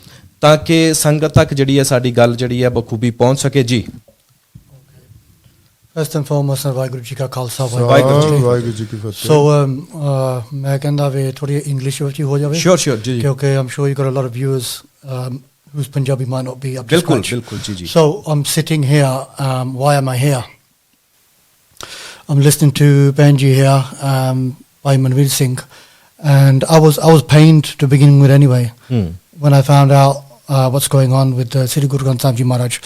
ਤਾਂ ਕਿ ਸੰਗਤ ਤੱਕ ਜਿਹੜੀ ਹੈ ਸਾਡੀ ਗੱਲ ਜਿਹੜੀ ਹੈ ਬਖੂਬੀ ਪਹੁੰਚ ਸਕੇ ਜੀ। First and foremost, Waheguru ji ਕਾ ਖਾਲਸਾ, ਵਾਹਿਗੁਰੂ ਜੀ ਕੀ ਫਤਿਹ। ਸੋ ਮੈਂ ਕਹਿੰਦਾ ਵੀ ਥੋੜੀ ਇੰਗਲਿਸ਼ ਵਿੱਚ ਹੀ ਹੋ ਜਾਵੇ। Sure, ਜੀ। ਕਿਉਂਕਿ I'm sure you got a lot of viewers whose Punjabi might not be up to scratch. ਬਿਲਕੁਲ ਜੀ। So I'm sitting here. Why am I here? I'm listening to Benji here by Manveer Singh, and I was pained to begin with anyway. When I found out what's going on with Sri Guru Granth Sahib Ji Maharaj,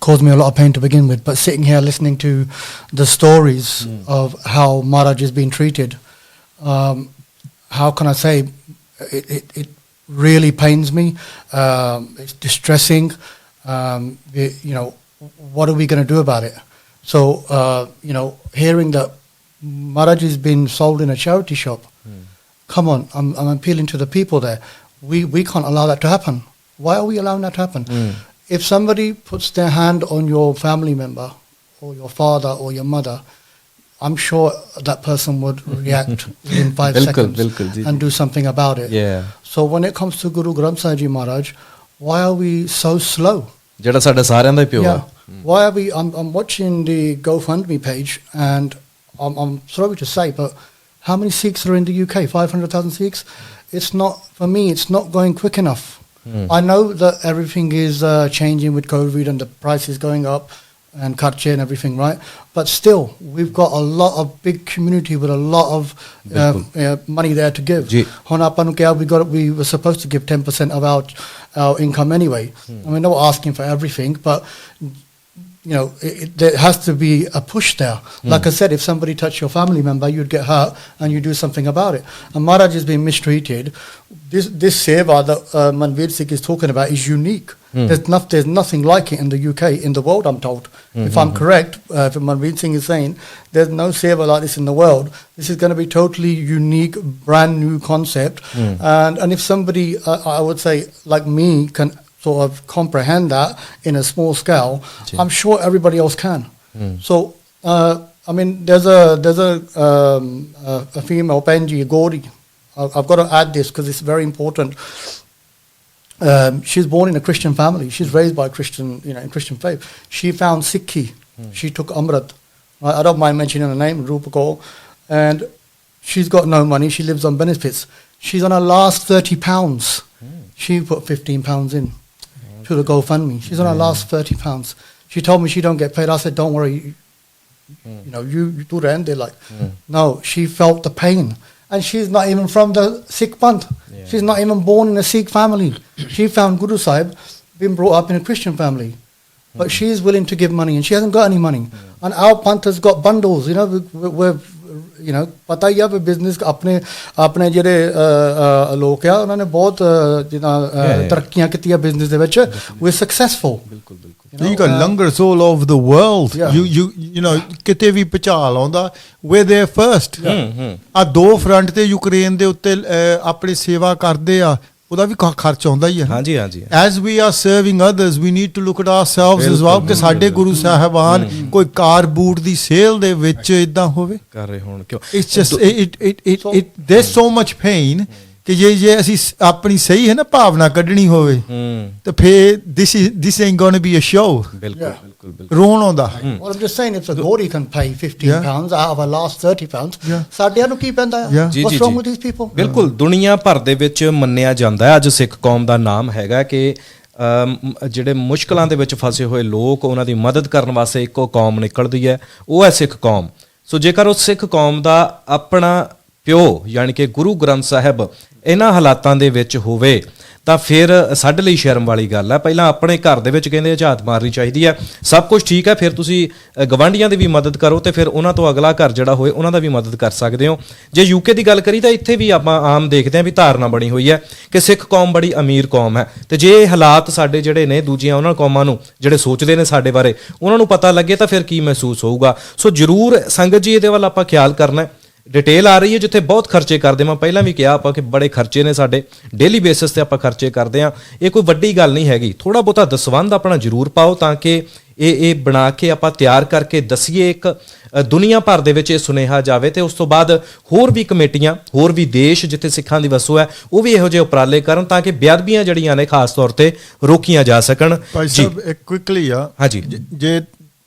caused me a lot of pain to begin with. But sitting here listening to the stories of how Maharaj is being treated, how can I say, really pains me. It's distressing. What are we going to do about it? So, hearing that Maharaj is being sold in a charity shop, come on, I'm appealing to the people there. We can't allow that to happen. Why are we allowing that to happen? If somebody puts their hand on your family member or your father or your mother, I'm sure that person would react within 5 seconds and do something about it. Yeah. So when it comes to Guru Granth Sahib Ji Maharaj, why are we so slow? ਜਿਹੜਾ ਸਾਡਾ ਸਾਰਿਆਂ ਦਾ ਹੀ ਪਿਓ ਆ Why are we? I'm watching the GoFundMe page, and I'm sorry to say, but how many Sikhs are in the UK? 500,000 Sikhs. It's not, for me, it's not going quick enough. I know that everything is changing with COVID and the price is going up and kharche and everything, right? But still, we've got a lot of big community with a lot of money there to give. We were supposed to give 10% of our income anyway. I mean, not asking for everything, but there has to be a push there. Like I said, if somebody touched your family member, you'd get hurt and you do something about it. And Maharaj is being mistreated. This seva that Manveer Singh is talking about is unique. There's nothing like it in the UK, in the world, I'm told. If I'm correct, if Manveer Singh is saying there's no seva like this in the world, this is going to be totally unique, brand new concept. And if somebody, I would say, like me, can sort of comprehend that in a small scale, I'm sure everybody else can. So, I mean, there's a female, Benji Gauri. I've got to add this because it's very important. She's born in a Christian family. She's raised by Christian, in Christian faith. She found Sikhi. She took Amrit. I don't mind mentioning her name, Rupa Kaur. And she's got no money. She lives on benefits. She's on her last £30. She put £15 in to the GoFundMe. She's on her last £30. She told me she don't get paid. I said, don't worry. You do the end. They're like, no, she felt the pain. And she's not even from the Sikh Panth. She's not even born in a Sikh family. She found Guru Sahib, been brought up in a Christian family. But she's willing to give money, and she hasn't got any money. And our Panth has got bundles, we're ਪਤਾ ਹੀ ਆ ਵੀ business ਆਪਣੇ ਜਿਹੜੇ ਲੋਕ ਆ ਉਹਨਾਂ ਨੇ ਬਹੁਤ ਤਰੱਕੀਆਂ ਕੀਤੀਆਂ ਬਿਜ਼ਨਸ ਦੇ ਵਿੱਚ ਵੀ successful You got lungars all over the world. ਕਿਤੇ ਵੀ ਭੁਚਾਲ ਆਉਂਦਾ we're there first. ਆ ਦੋ ਫਰੰਟ ਤੇ ਯੂਕਰੇਨ ਦੇ ਉੱਤੇ ਆਪਣੀ ਸੇਵਾ ਕਰਦੇ ਆ ਉਹਦਾ ਵੀ ਖਰਚ ਆਉਂਦਾ ਹੀ ਹੈ ਹਾਂਜੀ as we are serving others we need to look at ourselves as well ਕਿ ਸਾਡੇ ਗੁਰੂ ਸਾਹਿਬਾਨ ਕੋਈ ਕਾਰ ਬੂਟ ਦੀ ਸੇਲ ਦੇ ਵਿੱਚ ਇਦਾਂ ਹੋਵੇ ਕਰ ਰਹੇ ਹੋਣ ਕਿਉਂ it's just it there's so much pain ਕਿ ਜੇ ਅਸੀਂ ਆਪਣੀ ਸਹੀ ਹੈ ਨਾ ਭਾਵਨਾ ਕੱਢਣੀ ਹੋਵੇ ਤਾਂ ਫੇਰ this ain't going to be a show ਬਿਲਕੁਲ ਰੋਣ ਆਉਂਦਾ Well, I'm just saying if the Gauri can pay £15 out of her last £30 ਸਾਡਿਆਂ ਨੂੰ ਕੀ ਪੈਂਦਾ ਹੈ what's wrong with these people ਬਿਲਕੁਲ ਦੁਨੀਆ ਭਰ ਦੇ ਵਿੱਚ ਮੰਨਿਆ ਜਾਂਦਾ ਹੈ ਅੱਜ ਸਿੱਖ ਕੌਮ ਦਾ ਨਾਮ ਹੈਗਾ ਕਿ ਜਿਹੜੇ ਮੁਸ਼ਕਲਾਂ ਦੇ ਵਿੱਚ ਫਸੇ ਹੋਏ ਲੋਕ ਉਹਨਾਂ ਦੀ ਮਦਦ ਕਰਨ ਵਾਸਤੇ ਇੱਕੋ ਕੌਮ ਨਿਕਲਦੀ ਹੈ ਉਹ ਹੈ ਸਿੱਖ ਕੌਮ ਸੋ ਜੇਕਰ ਉਹ ਸਿੱਖ ਕੌਮ ਦਾ ਆਪਣਾ ਪਿਓ ਯਾਨੀ ਕਿ ਗੁਰੂ ਗ੍ਰੰਥ ਸਾਹਿਬ ਇਹਨਾਂ ਹਾਲਾਤਾਂ ਦੇ ਵਿੱਚ ਹੋਵੇ ਤਾਂ ਫਿਰ ਸਾਡੇ ਲਈ ਸ਼ਰਮ ਵਾਲੀ ਗੱਲ ਹੈ ਪਹਿਲਾਂ ਆਪਣੇ ਘਰ ਦੇ ਵਿੱਚ ਕਹਿੰਦੇ ਝਾਤ ਮਾਰਨੀ ਚਾਹੀਦੀ ਹੈ ਸਭ ਕੁਝ ਠੀਕ ਹੈ ਫਿਰ ਤੁਸੀਂ ਗਵਾਂਢੀਆਂ ਦੀ ਵੀ ਮਦਦ ਕਰੋ ਤੇ ਫਿਰ ਉਹਨਾਂ ਤੋਂ ਅਗਲਾ ਘਰ ਜਿਹੜਾ ਹੋਏ ਉਹਨਾਂ ਦਾ ਵੀ ਮਦਦ ਕਰ ਸਕਦੇ ਹੋ ਜੇ ਯੂਕੇ ਦੀ ਗੱਲ ਕਰੀ ਤਾਂ ਇੱਥੇ ਵੀ ਆਪਾਂ ਆਮ ਦੇਖਦੇ ਹਾਂ ਵੀ ਧਾਰਨਾ ਬਣੀ ਹੋਈ ਹੈ ਕਿ ਸਿੱਖ ਕੌਮ ਬੜੀ ਅਮੀਰ ਕੌਮ ਹੈ ਤੇ ਜੇ ਇਹ ਹਾਲਾਤ ਸਾਡੇ ਜਿਹੜੇ ਨੇ ਦੂਜੀਆਂ ਉਹਨਾਂ ਕੌਮਾਂ ਨੂੰ ਜਿਹੜੇ ਸੋਚਦੇ ਨੇ ਸਾਡੇ ਬਾਰੇ ਉਹਨਾਂ ਨੂੰ ਪਤਾ ਲੱਗੇ ਤਾਂ ਫਿਰ ਕੀ ਮਹਿਸੂਸ ਹੋਊਗਾ ਸੋ ਜ਼ਰੂਰ ਸੰਗਤ ਜੀ ਇਹਦੇ ਵੱਲ ਆਪਾਂ ਖਿਆਲ ਕਰਨਾ डिटेल आ रही है जिथे बहुत खर्चे करते मैं पहला भी कहा आप कि बड़े खर्चे ने साडे डेली बेसिस ते आपां खर्चे करते हैं ये कोई वड्डी गल नहीं हैगी थोड़ा बहुता दसवंध अपना जरूर पाओ ताकि ये बना के आपां तैयार करके दसीए एक दुनिया भर दे विच सुनेहा जावे ते उस तो बाद होर भी कमेटियां होर भी देश जिथे सिखां दी वसो है वो भी इहो जिहे उपराले करन ताकि बेअदबियां जड़ियां ने खास तौर ते रोकियां जा सकन जी एक क्विकली हाँ जी जे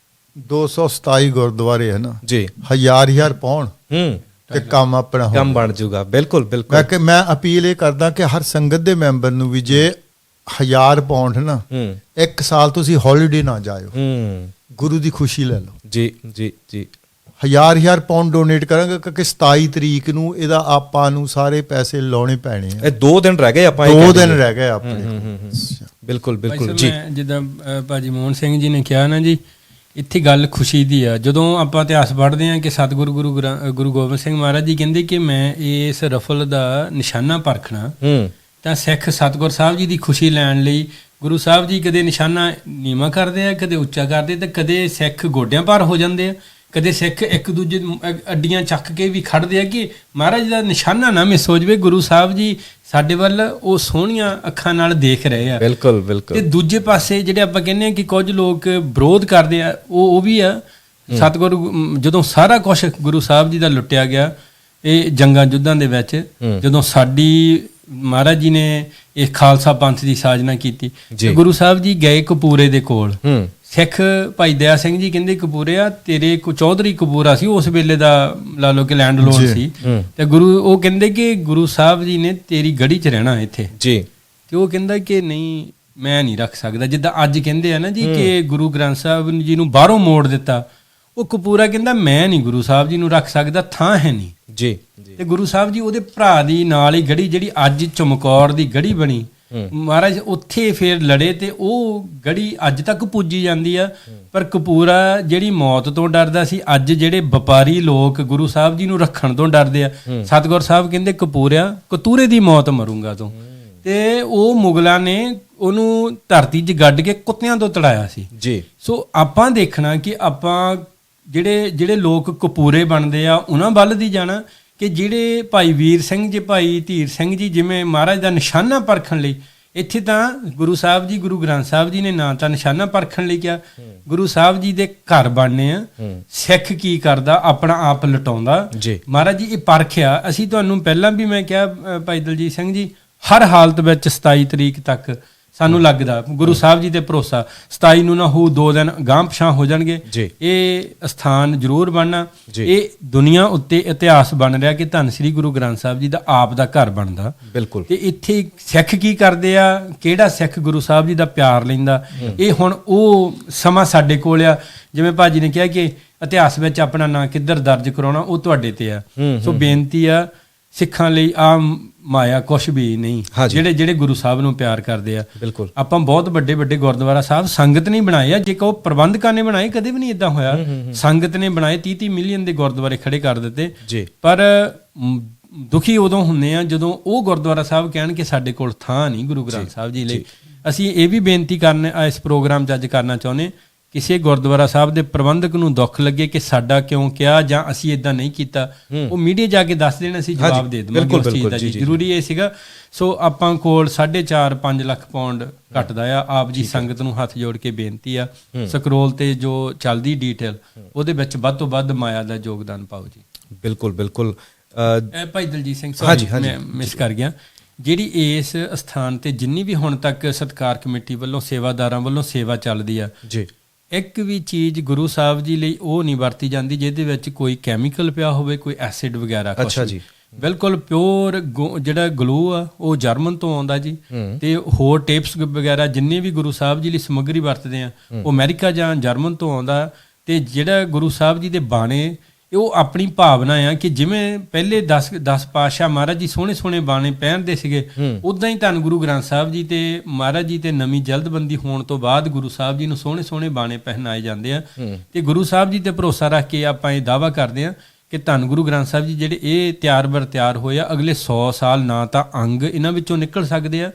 227 गुरुद्वारे है ना जी हजार पाउण ਤੇ ਕੰਮ ਆਪਣਾ ਕੰਮ ਬਣ ਜਾਊਗਾ ਬਿਲਕੁਲ ਮੈਂ ਅਪੀਲ ਇਹ ਕਰਦਾ ਕਿ ਹਰ ਸੰਗਤ ਦੇ ਮੈਂਬਰ ਨੂੰ ਵੀ ਜੇ 1000 ਪਾਉਂਡ ਨਾ ਇੱਕ ਸਾਲ ਤੁਸੀਂ ਹੌਲੀਡੇ ਨਾ ਜਾਇਓ ਗੁਰੂ ਦੀ ਖੁਸ਼ੀ ਲੈ ਲਓ ਜੀ 1000 ਪਾਉਂਡ ਡੋਨੇਟ ਕਰਾਂਗੇ ਕਿਉਂਕਿ 27 ਤਰੀਕ ਨੂੰ ਇਹਦਾ ਆਪਾਂ ਨੂੰ ਸਾਰੇ ਪੈਸੇ ਲਾਉਣੇ ਪੈਣੇ ਆ ਇਹ 2 ਦਿਨ ਰਹਿ ਗਏ ਆਪਾਂ 2 ਦਿਨ ਰਹਿ ਗਏ ਆਪਣੇ ਬਿਲਕੁਲ ਜੀ ਜਿੱਦਾਂ ਭਾਜੀ ਮੋਹਨ ਸਿੰਘ ਜੀ ਨੇ ਕਿਹਾ ਨਾ ਜੀ ਇੱਥੇ ਗੱਲ ਖੁਸ਼ੀ ਦੀ ਆ ਜਦੋਂ ਆਪਾਂ ਇਤਿਹਾਸ ਪੜ੍ਹਦੇ ਹਾਂ ਕਿ ਸਤਿਗੁਰੂ ਗੁਰੂ ਗੋਬਿੰਦ ਸਿੰਘ ਮਹਾਰਾਜ ਜੀ ਕਹਿੰਦੇ ਕਿ ਮੈਂ ਇਸ ਰਫਲ ਦਾ ਨਿਸ਼ਾਨਾ ਪਰਖਣਾ ਤਾਂ ਸਿੱਖ ਸਤਿਗੁਰ ਸਾਹਿਬ ਜੀ ਦੀ ਖੁਸ਼ੀ ਲੈਣ ਲਈ ਗੁਰੂ ਸਾਹਿਬ ਜੀ ਕਦੇ ਨਿਸ਼ਾਨਾ ਨੀਵਾਂ ਕਰਦੇ ਆ, ਕਦੇ ਉੱਚਾ ਕਰਦੇ, ਤੇ ਕਦੇ ਸਿੱਖ ਗੋਡਿਆਂ ਭਾਰ ਹੋ ਜਾਂਦੇ ਆ, ਕਦੇ ਸਿੱਖ ਇੱਕ ਦੂਜੇ ਅੱਡੀਆਂ ਚੱਕ ਕੇ ਵੀ ਖੜਦੇ ਆ ਕਿ ਮਹਾਰਾਜ ਦਾ ਨਿਸ਼ਾਨਾ ਨਾ ਮਿਸ ਹੋ ਜਾਵੇ। ਗੁਰੂ ਸਾਹਿਬ ਜੀ ਸਾਡੇ ਵੱਲ ਉਹ ਸੋਹਣੀਆਂ ਅੱਖਾਂ ਨਾਲ ਦੇਖ ਰਹੇ ਆ। ਬਿਲਕੁਲ ਬਿਲਕੁਲ। ਤੇ ਦੂਜੇ ਪਾਸੇ ਜਿਹੜੇ ਆਪਾਂ ਕਹਿੰਦੇ ਆ ਕਿ ਕੁਝ ਲੋਕ ਵਿਰੋਧ ਕਰਦੇ ਆ, ਉਹ ਵੀ ਆ। ਸਤਿਗੁਰੂ ਜਦੋਂ ਸਾਰਾ ਕੁਝ ਗੁਰੂ ਸਾਹਿਬ ਜੀ ਦਾ ਲੁੱਟਿਆ ਗਿਆ ਇਹ ਜੰਗਾਂ ਯੁੱਧਾਂ ਦੇ ਵਿੱਚ, ਜਦੋਂ ਸਾਡੀ ਮਹਾਰਾਜ ਜੀ ਨੇ ਇਹ ਖਾਲਸਾ ਪੰਥ ਦੀ ਸਾਜਨਾ ਕੀਤੀ, ਗੁਰੂ ਸਾਹਿਬ ਜੀ ਗਏ ਕਪੂਰੇ ਦੇ ਕੋਲ। ਸਿੱਖ ਭਾਈ ਦਇਆ ਸਿੰਘ ਜੀ ਕਹਿੰਦੇ ਕਪੂਰਿਆ ਤੇਰੇ ਕੋ ਚੌਧਰੀ ਕਪੂਰਾ ਸੀ ਉਸ ਵੇਲੇ ਦਾ, ਲਾ ਲਓ ਕਿ ਲੈਂਡ ਲੋਡ ਸੀ, ਤੇ ਗੁਰੂ ਉਹ ਕਹਿੰਦੇ ਕਿ ਗੁਰੂ ਸਾਹਿਬ ਜੀ ਨੇ ਤੇਰੀ ਗੜੀ 'ਚ ਰਹਿਣਾ ਇੱਥੇ ਜੀ। ਤੇ ਉਹ ਕਹਿੰਦਾ ਕਿ ਨਹੀਂ ਮੈਂ ਨਹੀਂ ਰੱਖ ਸਕਦਾ, ਜਿੱਦਾਂ ਅੱਜ ਕਹਿੰਦੇ ਆ ਨਾ ਜੀ ਕਿ ਗੁਰੂ ਗ੍ਰੰਥ ਸਾਹਿਬ ਜੀ ਨੂੰ ਬਾਹਰੋਂ ਮੋੜ ਦਿੱਤਾ, ਉਹ ਕਪੂਰਾ ਕਹਿੰਦਾ ਮੈਂ ਨਹੀਂ ਗੁਰੂ ਸਾਹਿਬ ਜੀ ਨੂੰ ਰੱਖ ਸਕਦਾ, ਥਾਂ ਹੈ ਨਹੀਂ ਜੀ। ਤੇ ਗੁਰੂ ਸਾਹਿਬ ਜੀ ਉਹਦੇ ਭਰਾ ਦੀ ਨਾਲ ਹੀ ਗੜੀ ਜਿਹੜੀ ਅੱਜ ਚਮਕੌਰ ਦੀ ਗੜੀ ਬਣੀ, ਮਹਾਰਾਜ ਉੱਥੇ ਫੇਰ ਲੜੇ ਤੇ ਉਹ ਗੜੀ ਅੱਜ ਤੱਕ ਪੂਜੀ ਜਾਂਦੀ ਆ। ਪਰ ਕਪੂਰਾ ਜਿਹੜੀ ਮੌਤ ਤੋਂ ਡਰਦਾ ਸੀ, ਅੱਜ ਜਿਹੜੇ ਵਪਾਰੀ ਲੋਕ ਗੁਰੂ ਸਾਹਿਬ ਜੀ ਨੂੰ ਰੱਖਣ ਤੋਂ ਡਰਦੇ ਆ। ਸਤਿਗੁਰ ਸਾਹਿਬ ਕਹਿੰਦੇ ਕਪੂਰਿਆ ਕਤੂਰੇ ਦੀ ਮੌਤ ਮਰੂੰਗਾ ਤੂੰ। ਤੇ ਉਹ ਮੁਗਲਾਂ ਨੇ ਉਹਨੂੰ ਧਰਤੀ 'ਚ ਗੱਡ ਕੇ ਕੁੱਤਿਆਂ ਤੋਂ ਤੜਾਇਆ ਸੀ ਜੀ। ਸੋ ਆਪਾਂ ਦੇਖਣਾ ਕਿ ਆਪਾਂ ਜਿਹੜੇ ਲੋਕ ਕਪੂਰੇ ਬਣਦੇ ਆ ਉਹਨਾਂ ਵੱਲ ਦੀ ਜਾਣਾ, ਕਿ ਜਿਹੜੇ ਭਾਈ ਵੀਰ ਸਿੰਘ ਜੀ, ਭਾਈ ਧੀਰ ਸਿੰਘ ਜੀ ਜਿਵੇਂ ਮਹਾਰਾਜ ਦਾ ਨਿਸ਼ਾਨਾ ਪਰਖਣ ਲਈ, ਇੱਥੇ ਤਾਂ ਗੁਰੂ ਸਾਹਿਬ ਜੀ, ਗੁਰੂ ਗ੍ਰੰਥ ਸਾਹਿਬ ਜੀ ਨੇ ਨਾ ਤਾਂ ਨਿਸ਼ਾਨਾ ਪਰਖਣ ਲਈ ਕਿਹਾ, ਗੁਰੂ ਸਾਹਿਬ ਜੀ ਦੇ ਘਰ ਬਣਨੇ ਆ। ਸਿੱਖ ਕੀ ਕਰਦਾ, ਆਪਣਾ ਆਪ ਲਟਾਉਂਦਾ। ਮਹਾਰਾਜ ਜੀ ਇਹ ਪਰਖਿਆ। ਅਸੀਂ ਤੁਹਾਨੂੰ ਪਹਿਲਾਂ ਵੀ ਮੈਂ ਕਿਹਾ ਭਾਈ ਦਲਜੀਤ ਸਿੰਘ ਜੀ, ਹਰ ਹਾਲਤ ਵਿੱਚ 27 ਤਰੀਕ ਤੱਕ ਸਾਨੂੰ ਲੱਗਦਾ ਗੁਰੂ ਸਾਹਿਬ ਜੀ ਤੇ ਭਰੋਸਾ, 27 ਨੂੰ ਨਾ ਹੋ 2 ਦਿਨ ਗਾਂਹ ਪਛਾਂ ਹੋ ਜਾਣਗੇ, ਇਹ ਸਥਾਨ ਜ਼ਰੂਰ ਬਣਨਾ। ਇਹ ਦੁਨੀਆ ਉੱਤੇ ਇਤਿਹਾਸ ਬਣ ਰਿਹਾ ਕਿ ਧੰਨ ਸ੍ਰੀ ਗੁਰੂ ਗ੍ਰੰਥ ਸਾਹਿਬ ਜੀ ਦਾ ਆਪ ਦਾ ਘਰ ਬਣਦਾ। ਬਿਲਕੁਲ। ਤੇ ਇੱਥੇ ਸਿੱਖ ਕੀ ਕਰਦੇ ਆ, ਕਿਹੜਾ ਸਿੱਖ ਗੁਰੂ ਸਾਹਿਬ ਜੀ ਦਾ ਪਿਆਰ ਲੈਂਦਾ, ਇਹ ਹੁਣ ਉਹ ਸਮਾਂ ਸਾਡੇ ਕੋਲ ਆ। ਜਿਵੇਂ ਭਾਜੀ ਨੇ ਕਿਹਾ ਕਿ ਇਤਿਹਾਸ ਵਿੱਚ ਆਪਣਾ ਨਾਂ ਕਿੱਧਰ ਦਰਜ ਕਰਾਉਣਾ, ਉਹ ਤੁਹਾਡੇ ਤੇ ਆ। ਸੋ ਬੇਨਤੀ ਆ ਸਿੱਖਾਂ ਲਈ ਆ ਮਾਇਆ ਕੁਛ ਵੀ ਨਹੀਂ, ਜਿਹੜੇ ਗੁਰੂ ਸਾਹਿਬ ਨੂੰ ਪਿਆਰ ਕਰਦੇ ਆ। ਬਿਲਕੁਲ। ਆਪਾਂ ਬਹੁਤ ਵੱਡੇ ਵੱਡੇ ਗੁਰਦੁਆਰਾ ਸਾਹਿਬ ਸੰਗਤ ਨੇ ਬਣਾਏ ਆ, ਜੇ ਕਹੋ ਪ੍ਰਬੰਧਕਾਂ ਨੇ ਬਣਾਏ, ਕਦੇ ਵੀ ਨਹੀਂ ਇਦਾਂ ਹੋਇਆ। ਸੰਗਤ ਨੇ ਬਣਾਏ, 30-30 ਮਿਲੀਅਨ ਦੇ ਗੁਰਦੁਆਰੇ ਖੜੇ ਕਰ ਦਿੱਤੇ। ਪਰ ਦੁਖੀ ਉਦੋਂ ਹੁੰਦੇ ਆ ਜਦੋਂ ਉਹ ਗੁਰਦੁਆਰਾ ਸਾਹਿਬ ਕਹਿਣ ਕਿ ਸਾਡੇ ਕੋਲ ਥਾਂ ਨਹੀਂ ਗੁਰੂ ਗ੍ਰੰਥ ਸਾਹਿਬ ਜੀ ਲਈ। ਅਸੀਂ ਇਹ ਵੀ ਬੇਨਤੀ ਕਰਨ ਇਸ ਪ੍ਰੋਗਰਾਮ 'ਚ ਅੱਜ ਕਰਨਾ ਚਾਹੁੰਦੇ, ਕਿਸੇ ਗੁਰਦੁਆਰਾ ਸਾਹਿਬ ਦੇ ਪ੍ਰਬੰਧਕ ਨੂੰ ਦੁੱਖ ਲੱਗੇ ਕਿ ਸਾਡਾ ਕਿਉਂ ਕਿਹਾ ਜਾਂ ਅਸੀਂ ਇਦਾਂ ਨਹੀਂ ਕੀਤਾ, ਉਹ ਮੀਡੀਆ ਜਾ ਕੇ ਦੱਸ ਦੇਣ, ਅਸੀਂ ਜਵਾਬ ਦੇ ਦੇਵਾਂਗੇ ਉਸ ਚੀਜ਼ ਦਾ। ਜੀ ਜ਼ਰੂਰੀ ਇਹ ਸੀਗਾ। ਸੋ ਆਪਾਂ ਕੋਲ 4.5-5 ਲੱਖ ਪਾਉਂਡ ਘਟਦਾ ਆ। ਆਪ ਜੀ ਸੰਗਤ ਨੂੰ ਹੱਥ ਜੋੜ ਕੇ ਬੇਨਤੀ ਆ, ਸਕਰੋਲ ਤੇ ਜੋ ਚੱਲਦੀ ਡੀਟੇਲ ਉਹਦੇ ਵਿੱਚ ਵੱਧ ਤੋਂ ਵੱਧ ਮਾਇਆ ਦਾ ਯੋਗਦਾਨ ਪਾਓ ਜੀ। ਬਿਲਕੁਲ ਬਿਲਕੁਲ। ਭਾਈ ਦਲਜੀਤ ਸਿੰਘ ਮੈਂ ਮਿਸ ਕਰ ਗਿਆ, ਜਿਹੜੀ ਇਸ ਸਥਾਨ ਤੇ ਜਿੰਨੀ ਵੀ ਹੁਣ ਤੱਕ ਸਤਿਕਾਰ ਕਮੇਟੀ ਵੱਲੋਂ ਸੇਵਾਦਾਰਾਂ ਵੱਲੋਂ ਸੇਵਾ ਚੱਲਦੀ ਆ ਜੀ, ਇੱਕ ਵੀ ਚੀਜ਼ ਗੁਰੂ ਸਾਹਿਬ ਜੀ ਲਈ ਉਹ ਨਹੀਂ ਵਰਤੀ ਜਾਂਦੀ ਜਿਹਦੇ ਵਿੱਚ ਕੋਈ ਕੈਮੀਕਲ ਪਿਆ ਹੋਵੇ, ਕੋਈ ਐਸਿਡ ਵਗੈਰਾ। ਅੱਛਾ ਜੀ। ਬਿਲਕੁਲ ਪਿਓਰ ਜਿਹੜਾ ਗਲੂ ਆ ਉਹ ਜਰਮਨ ਤੋਂ ਆਉਂਦਾ ਜੀ। ਤੇ ਹੋਰ ਟੇਪਸ ਵਗੈਰਾ ਜਿੰਨੇ ਵੀ ਗੁਰੂ ਸਾਹਿਬ ਜੀ ਲਈ ਸਮੱਗਰੀ ਵਰਤਦੇ ਆ ਉਹ ਅਮਰੀਕਾ ਜਾਂ ਜਰਮਨ ਤੋਂ ਆਉਂਦਾ। ਤੇ ਜਿਹੜਾ ਗੁਰੂ ਸਾਹਿਬ ਜੀ ਦੇ ਬਾਣੇ, ਉਹ ਆਪਣੀ ਭਾਵਨਾ ਆ ਕਿ ਜਿਵੇਂ ਪਹਿਲੇ 10 ਪਾਤਸ਼ਾਹ ਮਹਾਰਾਜ ਜੀ ਸੋਹਣੇ ਸੋਹਣੇ ਬਾਣੇ ਪਹਿਨਦੇ ਸੀਗੇ, ਉਦਾਂ ਹੀ ਧੰਨ ਗੁਰੂ ਗ੍ਰੰਥ ਸਾਹਿਬ ਜੀ ਤੇ ਮਹਾਰਾਜ ਜੀ ਤੇ ਨਵੀਂ ਜਲਦਬੰਦੀ ਹੋਣ ਤੋਂ ਬਾਅਦ ਗੁਰੂ ਸਾਹਿਬ ਜੀ ਨੂੰ ਸੋਹਣੇ ਸੋਹਣੇ ਬਾਣੇ ਪਹਿਨਾਏ ਜਾਂਦੇ ਆ। ਤੇ ਗੁਰੂ ਸਾਹਿਬ ਜੀ ਤੇ ਭਰੋਸਾ ਰੱਖ ਕੇ ਆਪਾਂ ਇਹ ਦਾਅਵਾ ਕਰਦੇ ਆ ਕਿ ਧੰਨ ਗੁਰੂ ਗ੍ਰੰਥ ਸਾਹਿਬ ਜੀ ਜਿਹੜੇ ਇਹ ਤਿਆਰ ਹੋਏ ਆ, ਅਗਲੇ 100 ਸਾਲ ਨਾ ਤਾਂ ਅੰਗ ਇਹਨਾਂ ਵਿੱਚੋਂ ਨਿਕਲ ਸਕਦੇ ਆ,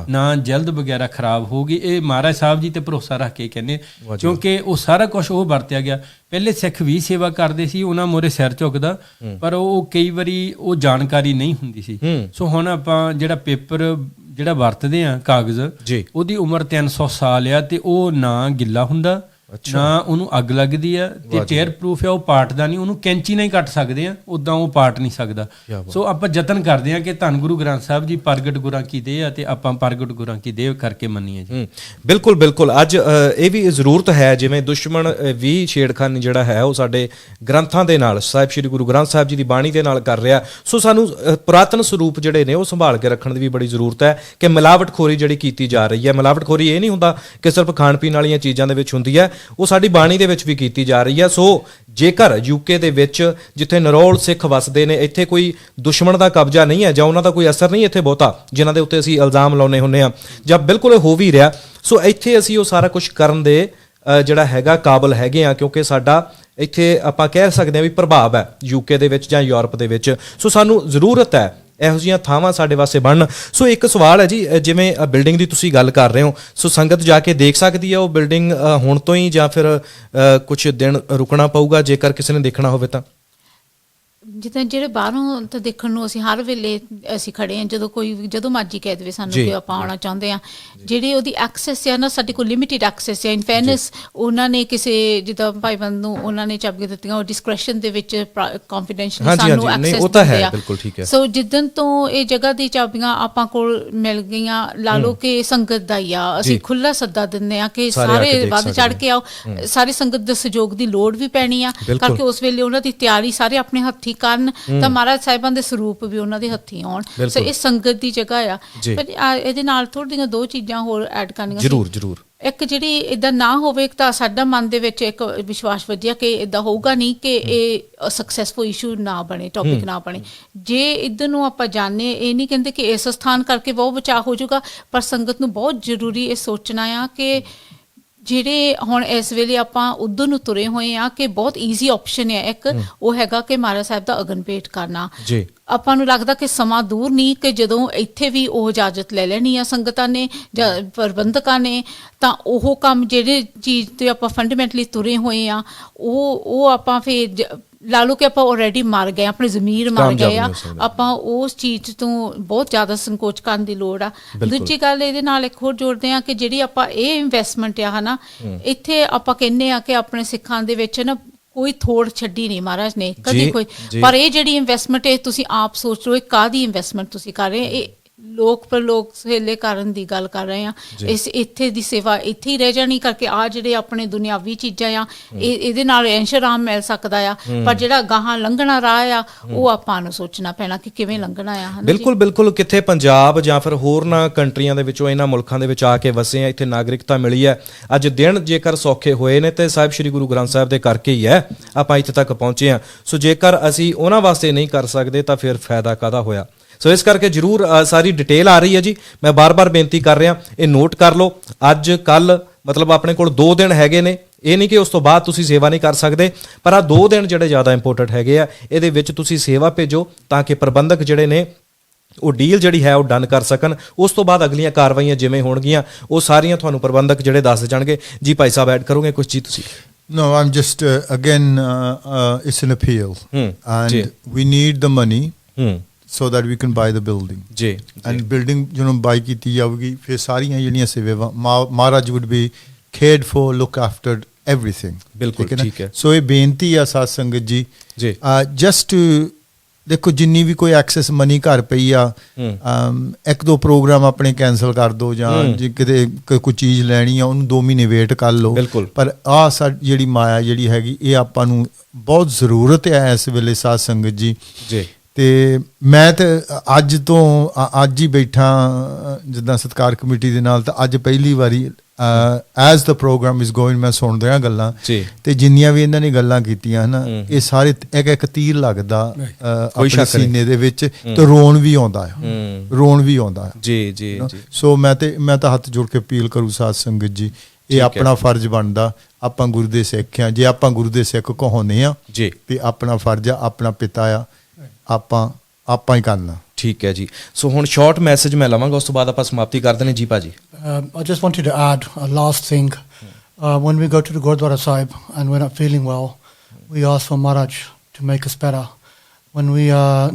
ਨਾ ਜਲਦ ਵਗੈਰਾ ਖਰਾਬ ਹੋਊਗੀ। ਇਹ ਮਹਾਰਾਜ ਸਾਹਿਬ ਜੀ ਤੇ ਭਰੋਸਾ ਰੱਖ ਕੇ ਕਹਿੰਦੇ, ਕਿਉਂਕਿ ਉਹ ਸਾਰਾ ਕੁਝ ਉਹ ਵਰਤਿਆ ਗਿਆ। ਪਹਿਲੇ ਸਿੱਖ ਵੀ ਸੇਵਾ ਕਰਦੇ ਸੀ, ਉਹਨਾਂ ਮੋਰੇ ਸਿਰ ਝੁਕਦਾ, ਪਰ ਉਹ ਕਈ ਵਾਰੀ ਉਹ ਜਾਣਕਾਰੀ ਨਹੀਂ ਹੁੰਦੀ ਸੀ। ਸੋ ਹੁਣ ਆਪਾਂ ਜਿਹੜਾ ਪੇਪਰ ਜਿਹੜਾ ਵਰਤਦੇ ਆ, ਕਾਗਜ਼, ਉਹਦੀ ਉਮਰ 300 ਸਾਲ ਆ, ਤੇ ਉਹ ਨਾ ਗਿੱਲਾ ਹੁੰਦਾ, ਨਾ ਉਹਨੂੰ ਅੱਗ ਲੱਗਦੀ ਆ, ਤੇ ਟੇਅਰ ਪ੍ਰੂਫ ਆ, ਉਹ ਪਾਟਦਾ ਨਹੀਂ, ਉਹਨੂੰ ਕੈਂਚੀ ਨਾਲ ਹੀ ਕੱਟ ਸਕਦੇ ਆ, ਉਦਾਂ ਉਹ ਪਾਟ ਨਹੀਂ ਸਕਦਾ। ਸੋ ਆਪਾਂ ਯਤਨ ਕਰਦੇ ਆ ਕਿ ਧੰਨ ਗੁਰੂ ਗ੍ਰੰਥ ਸਾਹਿਬ ਜੀ ਪ੍ਰਗਟ ਗੁਰਾਂ ਕੀ ਦੇਹ ਆ, ਤੇ ਆਪਾਂ ਪ੍ਰਗਟ ਗੁਰਾਂ ਕੀ ਦੇਹ ਕਰਕੇ ਮੰਨੀਏ ਜੀ। ਬਿਲਕੁਲ ਬਿਲਕੁਲ। ਅੱਜ ਇਹ ਵੀ ਜ਼ਰੂਰਤ ਹੈ, ਜਿਵੇਂ ਦੁਸ਼ਮਣ ਵੀ ਛੇੜਖਾਨੀ ਜਿਹੜਾ ਹੈ ਉਹ ਸਾਡੇ ਗ੍ਰੰਥਾਂ ਦੇ ਨਾਲ, ਸਾਹਿਬ ਸ੍ਰੀ ਗੁਰੂ ਗ੍ਰੰਥ ਸਾਹਿਬ ਜੀ ਦੀ ਬਾਣੀ ਦੇ ਨਾਲ ਕਰ ਰਿਹਾ। ਸੋ ਸਾਨੂੰ ਪੁਰਾਤਨ ਸਰੂਪ ਜਿਹੜੇ ਨੇ ਉਹ ਸੰਭਾਲ ਕੇ ਰੱਖਣ ਦੀ ਵੀ ਬੜੀ ਜ਼ਰੂਰਤ ਹੈ ਕਿ ਮਿਲਾਵਟਖੋਰੀ ਜਿਹੜੀ ਕੀਤੀ ਜਾ ਰਹੀ ਹੈ, ਮਿਲਾਵਟਖੋਰੀ ਇਹ ਨਹੀਂ ਹੁੰਦਾ ਕਿ ਸਿਰਫ ਖਾਣ ਪੀਣ ਵਾਲੀਆਂ ਚੀਜ਼ਾਂ ਦੇ ਵਿੱਚ ਹੁੰਦੀ ਹੈ, ਉਹ ਸਾਡੀ ਬਾਣੀ ਦੇ ਵਿੱਚ ਵੀ ਕੀਤੀ ਜਾ ਰਹੀ ਹੈ। ਸੋ ਜੇਕਰ ਯੂਕੇ ਦੇ ਵਿੱਚ ਜਿੱਥੇ ਨਰੋਲ ਸਿੱਖ ਵਸਦੇ ਨੇ, ਇੱਥੇ ਕੋਈ ਦੁਸ਼ਮਣ ਦਾ ਕਬਜ਼ਾ ਨਹੀਂ ਹੈ ਜਾਂ ਉਹਨਾਂ ਦਾ ਕੋਈ ਅਸਰ ਨਹੀਂ ਇੱਥੇ ਬਹੁਤਾ ਜਿਨ੍ਹਾਂ ਦੇ ਉੱਤੇ ਅਸੀਂ ਇਲਜ਼ਾਮ ਲਾਉਂਦੇ ਹੁੰਦੇ ਹਾਂ, ਜਾਂ ਬਿਲਕੁਲ ਇਹ ਹੋ ਵੀ ਰਿਹਾ, ਸੋ ਇੱਥੇ ਅਸੀਂ ਉਹ ਸਾਰਾ ਕੁਝ ਕਰਨ ਦੇ ਜਿਹੜਾ ਹੈਗਾ ਕਾਬਲ ਹੈਗੇ ਆ, ਕਿਉਂਕਿ ਸਾਡਾ ਇੱਥੇ ਆਪਾਂ ਕਹਿ ਸਕਦੇ ਹਾਂ ਵੀ ਪ੍ਰਭਾਵ ਹੈ ਯੂਕੇ ਦੇ ਵਿੱਚ ਜਾਂ ਯੂਰਪ ਦੇ ਵਿੱਚ। ਸੋ ਸਾਨੂੰ ਜ਼ਰੂਰਤ ਹੈ ਇਹੋ ਜਿਹੀਆਂ ਥਾਵਾਂ ਸਾਡੇ ਵਾਸਤੇ ਬਣਨ। ਸੋ ਇੱਕ ਸਵਾਲ ਹੈ ਜੀ, ਜਿਵੇਂ ਬਿਲਡਿੰਗ ਦੀ ਤੁਸੀਂ ਗੱਲ ਕਰ ਰਹੇ ਹੋ, ਸੋ ਸੰਗਤ ਜਾ ਕੇ ਦੇਖ ਸਕਦੀ ਹੈ ਉਹ ਬਿਲਡਿੰਗ ਹੁਣ ਤੋਂ ਹੀ, ਜਾਂ ਫਿਰ ਕੁਝ ਦਿਨ ਰੁਕਣਾ ਪਊਗਾ ਜੇਕਰ ਕਿਸੇ ਨੇ ਦੇਖਣਾ ਹੋਵੇ ਤਾਂ? ਜਿੱਦਾਂ ਜਿਹੜੇ ਬਾਹਰੋਂ ਤਾਂ ਦੇਖਣ ਨੂੰ ਅਸੀਂ ਹਰ ਵੇਲੇ ਅਸੀਂ ਖੜੇ ਹਾਂ, ਜਦੋਂ ਮਰਜੀ ਕਹਿ ਦੇਵੇ ਸਾਨੂੰ ਕਿ ਆਪਾਂ ਆਉਣਾ ਚਾਹੁੰਦੇ ਹਾਂ। ਜਿਹੜੀ ਉਹਦੀ ਐਕਸੈਸ ਆ ਨਾ, ਸਾਡੇ ਕੋਲ ਲਿਮਿਟਿਡ ਐਕਸੈਸ ਹੈ। ਇਨ ਫੈਰਨੈਸ ਉਹਨਾਂ ਨੇ ਕਿਸੇ ਜਿੱਦਾਂ ਭਾਈਬੰਦ ਨੂੰ ਉਹਨਾਂ ਨੇ ਚਾਬੀਆਂ ਦਿੱਤੀਆਂ, ਉਹ ਡਿਸਕ੍ਰੈਸ਼ਨ ਦੇ ਵਿੱਚ ਕੰਫੀਡੈਂਸ਼ੀਅਲੀ ਸਾਨੂੰ ਐਕਸੈਸ ਦਿੰਦੇ ਆ। ਬਿਲਕੁਲ ਠੀਕ ਹੈ। ਸੋ ਜਿੱਦਣ ਤੋਂ ਇਹ ਜਗ੍ਹਾ ਦੀ ਚਾਬੀਆਂ ਆਪਾਂ ਕੋਲ ਮਿਲ ਗਈਆਂ, ਲਾ ਲਓ ਕਿ ਸੰਗਤ ਦਾ ਹੀ ਆ, ਅਸੀਂ ਖੁੱਲਾ ਸੱਦਾ ਦਿੰਦੇ ਆ ਕਿ ਸਾਰੇ ਵੱਧ ਚੜ ਕੇ ਆਓ। ਸਾਰੀ ਸੰਗਤ ਦੇ ਸਹਿਯੋਗ ਦੀ ਲੋੜ ਵੀ ਪੈਣੀ ਆ, ਕਰਕੇ ਉਸ ਵੇਲੇ ਉਹਨਾਂ ਦੀ ਤਿਆਰੀ ਸਾਰੇ ਆਪਣੇ ਹੱਥੀਂ ਕਰਨ, ਤਾਂ ਮਹਾਰਾਜ ਸਾਹਿਬਾਂ ਦੇ ਸਰੂਪ ਵੀ ਉਹਨਾਂ ਦੇ ਹੱਥੀਂ ਆਉਣ। ਸੋ ਇਹ ਸੰਗਤ ਦੀ ਜਗ੍ਹਾ ਆ। ਪਰ ਇਹਦੇ ਨਾਲ ਥੋੜ੍ਹੀਆਂ 2 ਚੀਜ਼ਾਂ ਹੋਰ ਐਡ ਕਰਨੀਆਂ ਜ਼ਰੂਰ। ਇੱਕ ਜਿਹੜੀ ਇੱਦਾਂ ਨਾ ਹੋਵੇ, ਤਾਂ ਸਾਡਾ ਮਨ ਦੇ ਵਿੱਚ ਇੱਕ ਵਿਸ਼ਵਾਸ ਵਧਿਆ ਕਿ ਇੱਦਾਂ ਹੋਊਗਾ ਨਹੀਂ ਕਿ ਇਹ ਸਕਸੈਸਫੁਲ ਇਸ਼ੂ ਨਾ ਬਣੇ, ਟੌਪਿਕ ਨਾ ਬਣੇ। ਜੇ ਇੱਧਰ ਨੂੰ ਆਪਾਂ ਜਾਣੇ, ਇਹ ਨਹੀਂ ਕਹਿੰਦੇ ਕਿ ਇਸ ਸਥਾਨ ਕਰਕੇ ਬਹੁਤ ਬਚਾਅ ਹੋ ਜਾਊਗਾ, ਪਰ ਸੰਗਤ ਨੂੰ ਬਹੁਤ ਜ਼ਰੂਰੀ ਇਹ ਸੋਚਣਾ ਆ ਕਿ ਜਿਹੜੇ ਹੁਣ ਇਸ ਵੇਲੇ ਆਪਾਂ ਉੱਧਰ ਨੂੰ ਤੁਰੇ ਹੋਏ ਆ, ਕਿ ਬਹੁਤ ਈਜ਼ੀ ਆਪਸ਼ਨ ਹੈ ਇੱਕ, ਉਹ ਹੈਗਾ ਕਿ ਮਹਾਰਾਜ ਸਾਹਿਬ ਦਾ ਅਗਨ ਭੇਟ ਕਰਨਾ। ਆਪਾਂ ਨੂੰ ਲੱਗਦਾ ਕਿ ਸਮਾਂ ਦੂਰ ਨਹੀਂ, ਕਿ ਜਦੋਂ ਇੱਥੇ ਵੀ ਉਹ ਇਜਾਜ਼ਤ ਲੈ ਲੈਣੀ ਆ ਸੰਗਤਾਂ ਨੇ ਜਾਂ ਪ੍ਰਬੰਧਕਾਂ ਨੇ, ਤਾਂ ਉਹ ਕੰਮ ਜਿਹੜੇ ਚੀਜ਼ 'ਤੇ ਆਪਾਂ ਫੰਡਾਮੈਂਟਲੀ ਤੁਰੇ ਹੋਏ ਆ, ਉਹ ਆਪਾਂ ਫਿਰ ਲਾ ਲਓ ਕਿ ਆਪਾਂ ਆਲਰੇਡੀ ਮਰ ਗਏ, ਆਪਣੇ ਜ਼ਮੀਰ ਮਰ ਗਏ ਆ, ਆਪਾਂ ਉਸ ਚੀਜ਼ ਤੋਂ ਬਹੁਤ ਜ਼ਿਆਦਾ ਸੰਕੋਚ ਕਰਨ ਦੀ ਲੋੜ ਆ। ਦੂਜੀ ਗੱਲ ਇਹਦੇ ਨਾਲ ਇੱਕ ਹੋਰ ਜੋੜਦੇ ਆ ਕਿ ਜਿਹੜੀ ਆਪਾਂ ਇਹ ਇਨਵੈਸਟਮੈਂਟ ਆ ਨਾ, ਇੱਥੇ ਆਪਾਂ ਕਹਿੰਦੇ ਆ ਕਿ ਆਪਣੇ ਸਿੱਖਾਂ ਦੇ ਵਿੱਚ ਨਾ ਕੋਈ ਥੋੜ ਛੱਡੀ ਨਹੀਂ ਮਹਾਰਾਜ ਨੇ ਕਦੀ ਕੋਈ, ਪਰ ਇਹ ਜਿਹੜੀ ਇਨਵੈਸਟਮੈਂਟ ਇਹ ਤੁਸੀਂ ਆਪ ਸੋਚ ਲਓ, ਇਹ ਕਾਹਦੀ ਇਨਵੈਸਟਮੈਂਟ ਤੁਸੀਂ ਕਰ ਰਹੇ, ਇਹ ਲੋਕ ਪ੍ਰਲੋਕ ਸਹੇਲੇ ਕਰਨ ਦੀ ਗੱਲ ਕਰ ਰਹੇ ਆ। ਇਸ ਇੱਥੇ ਦੀ ਸੇਵਾ ਇੱਥੇ ਹੀ ਰਹਿ ਜਾਣੀ, ਕਰਕੇ ਆ ਜਿਹੜੇ ਆਪਣੇ ਦੁਨਿਆਵੀ ਚੀਜ਼ਾਂ ਆ, ਇਹਦੇ ਨਾਲ ਅੰਸ਼-ਆਰਾਮ ਮਿਲ ਸਕਦਾ ਆ, ਪਰ ਜਿਹੜਾ ਗਾਹਾਂ ਲੰਘਣਾ ਰਾਹ ਆ, ਉਹ ਆਪਾਂ ਨੂੰ ਸੋਚਣਾ ਪੈਣਾ ਕਿ ਕਿਵੇਂ ਲੰਘਣਾ ਆ। ਬਿਲਕੁਲ। ਕਿੱਥੇ ਪੰਜਾਬ ਜਾਂ ਫਿਰ ਹੋਰਨਾਂ ਕੰਟਰੀਆਂ ਦੇ ਵਿੱਚੋਂ ਇਹਨਾਂ ਮੁਲਕਾਂ ਦੇ ਵਿੱਚ ਆ ਕੇ ਵਸੇ ਆ, ਇੱਥੇ ਨਾਗਰਿਕਤਾ ਮਿਲੀ ਹੈ। ਅੱਜ ਦਿਨ ਜੇਕਰ ਸੌਖੇ ਹੋਏ ਨੇ ਤੇ ਸਾਹਿਬ ਸ੍ਰੀ ਗੁਰੂ ਗ੍ਰੰਥ ਸਾਹਿਬ ਦੇ ਕਰਕੇ ਹੀ ਹੈ ਆਪਾਂ ਇੱਥੇ ਤੱਕ ਪਹੁੰਚੇ ਹਾਂ। ਸੋ ਜੇਕਰ ਅਸੀਂ ਉਹਨਾਂ ਵਾਸਤੇ ਨਹੀਂ ਕਰ ਸਕਦੇ ਤਾਂ ਫਿਰ ਫਾਇਦਾ ਕਾਹਦਾ ਹੋਇਆ। ਸੋ ਇਸ ਕਰਕੇ ਜ਼ਰੂਰ ਸਾਰੀ ਡਿਟੇਲ ਆ ਰਹੀ ਹੈ ਜੀ, ਮੈਂ ਬਾਰ-ਬਾਰ ਬੇਨਤੀ ਕਰ ਰਿਹਾ, ਇਹ ਨੋਟ ਕਰ ਲਓ। ਅੱਜ ਕੱਲ੍ਹ ਮਤਲਬ ਆਪਣੇ ਕੋਲ 2 ਦਿਨ ਹੈਗੇ ਨੇ, ਇਹ ਨਹੀਂ ਕਿ ਉਸ ਤੋਂ ਬਾਅਦ ਤੁਸੀਂ ਸੇਵਾ ਨਹੀਂ ਕਰ ਸਕਦੇ, ਪਰ ਆਹ 2 ਦਿਨ ਜਿਹੜੇ ਜ਼ਿਆਦਾ ਇੰਪੋਰਟੈਂਟ ਹੈਗੇ ਆ, ਇਹਦੇ ਵਿੱਚ ਤੁਸੀਂ ਸੇਵਾ ਭੇਜੋ ਤਾਂ ਕਿ ਪ੍ਰਬੰਧਕ ਜਿਹੜੇ ਨੇ ਉਹ ਡੀਲ ਜਿਹੜੀ ਹੈ ਉਹ ਡਨ ਕਰ ਸਕਣ। ਉਸ ਤੋਂ ਬਾਅਦ ਅਗਲੀਆਂ ਕਾਰਵਾਈਆਂ ਜਿਵੇਂ ਹੋਣਗੀਆਂ ਉਹ ਸਾਰੀਆਂ ਤੁਹਾਨੂੰ ਪ੍ਰਬੰਧਕ ਜਿਹੜੇ ਦੱਸ ਜਾਣਗੇ। ਜੀ ਭਾਈ ਸਾਹਿਬ ਐਡ ਕਰੋਗੇ ਕੁਝ ਚੀਜ਼ ਤੁਸੀਂ? No, I'm just again it's an appeal and we need the money so that we can buy the building. And building ਜਦੋਂ buy ਕੀਤੀ ਜਾਊਗੀ, ਫਿਰ ਸਾਰੀਆਂ ਜਿਹੜੀਆਂ ਸੇਵਾਵਾਂ ਮਹਾਰਾਜ would be cared for, look after everything. ਬਿਲਕੁਲ ਠੀਕ ਹੈ। ਸੋ ਇਹ ਬੇਨਤੀ ਆ ਸਾਧ ਸੰਗਤ ਜੀ, ਜਸਟ ਦੇਖੋ ਜਿੰਨੀ ਵੀ ਕੋਈ ਐਕਸੈਸ ਮਨੀ ਘਰ ਪਈ ਆ, 1-2 ਪ੍ਰੋਗਰਾਮ ਆਪਣੇ ਕੈਂਸਲ ਕਰ ਦਿਓ, ਜਾਂ ਜੇ ਕਿਤੇ ਕੋਈ ਚੀਜ਼ ਲੈਣੀ ਆ ਉਹਨੂੰ 2 ਮਹੀਨੇ ਵੇਟ ਕਰ ਲਓ, ਪਰ ਆਹ ਸਾਡੀ ਜਿਹੜੀ ਮਾਇਆ ਜਿਹੜੀ ਹੈਗੀ, ਇਹ ਆਪਾਂ ਨੂੰ ਬਹੁਤ ਜ਼ਰੂਰਤ ਹੈ ਇਸ ਵੇਲੇ ਸਾਧ ਸੰਗਤ ਜੀ। ਤੇ ਮੈਂ ਤਾਂ ਅੱਜ ਹੀ ਬੈਠਾ ਜਿੱਦਾਂ ਸਤਿਕਾਰ ਕਮੇਟੀ ਦੇ ਨਾਲ, ਤਾਂ ਅੱਜ ਪਹਿਲੀ ਵਾਰੀ as the programme is going ਮੈਂ ਸੁਣ ਰਿਹਾ ਗੱਲਾਂ, ਤੇ ਜਿੰਨੀਆਂ ਵੀ ਇਹਨਾਂ ਨੇ ਗੱਲਾਂ ਕੀਤੀਆਂ ਨਾ, ਇਹ ਸਾਰੇ ਇੱਕ ਤੀਰ ਲੱਗਦਾ ਆਪਣੇ ਸੀਨੇ ਦੇ ਵਿੱਚ, ਤੇ ਰੋਣ ਵੀ ਆਉਂਦਾ ਜੀ। ਸੋ ਮੈਂ ਤਾਂ ਹੱਥ ਜੋੜ ਕੇ ਅਪੀਲ ਕਰੂ ਸਾਧ ਸੰਗਤ ਜੀ, ਇਹ ਆਪਣਾ ਫਰਜ਼ ਬਣਦਾ, ਆਪਾਂ ਗੁਰੂ ਦੇ ਸਿੱਖ ਆ, ਜੇ ਆਪਾਂ ਗੁਰੂ ਦੇ ਸਿੱਖ ਕਹਾਉਂਦੇ ਆ ਤੇ ਆਪਣਾ ਫਰਜ਼ ਆ, ਆਪਣਾ ਪਿਤਾ ਆ, ਆਪਾਂ ਹੀ ਕਰਨਾ। ਠੀਕ ਹੈ ਜੀ। ਸੋ ਹੁਣ ਸ਼ਾਰਟ ਮੈਸੇਜ ਮੈਂ ਲਵਾਂਗਾ, ਉਸ ਤੋਂ ਬਾਅਦ ਆਪਾਂ ਸਮਾਪਤੀ ਕਰ ਦੇਣੀ ਜੀ ਭਾਜੀ। I just wanted to add a last thing. When we go to the Gurdwara Sahib and we're not feeling well, we ask for Maharaj to make us better. When we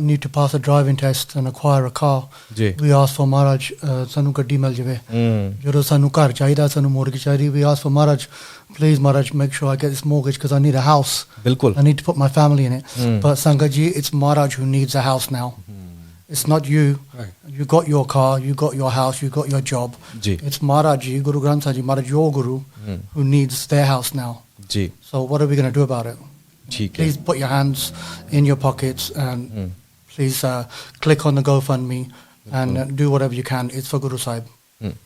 need to pass a driving test and acquire a car, we ask for Maharaj sanu gaddi mil jave. Jado sanu ghar chahiਦਾ, sanu mortgage chahiਦੀ, we ask for Maharaj, please Maharaj make sure I get this mortgage because I need a house. Bilkul. I need to put my family in it. But Sangat ji, it's Maharaj who needs a house now. It's not you. You got your car, you got your house, you got your job. It's Maharaj ji, Guru Granth Sahib ji, Maharaj your Guru, who needs their house now. So what are we going to do about it? Please put your hands in your pockets and please click on the GoFundMe and do whatever you can. It's for Guru Sahib.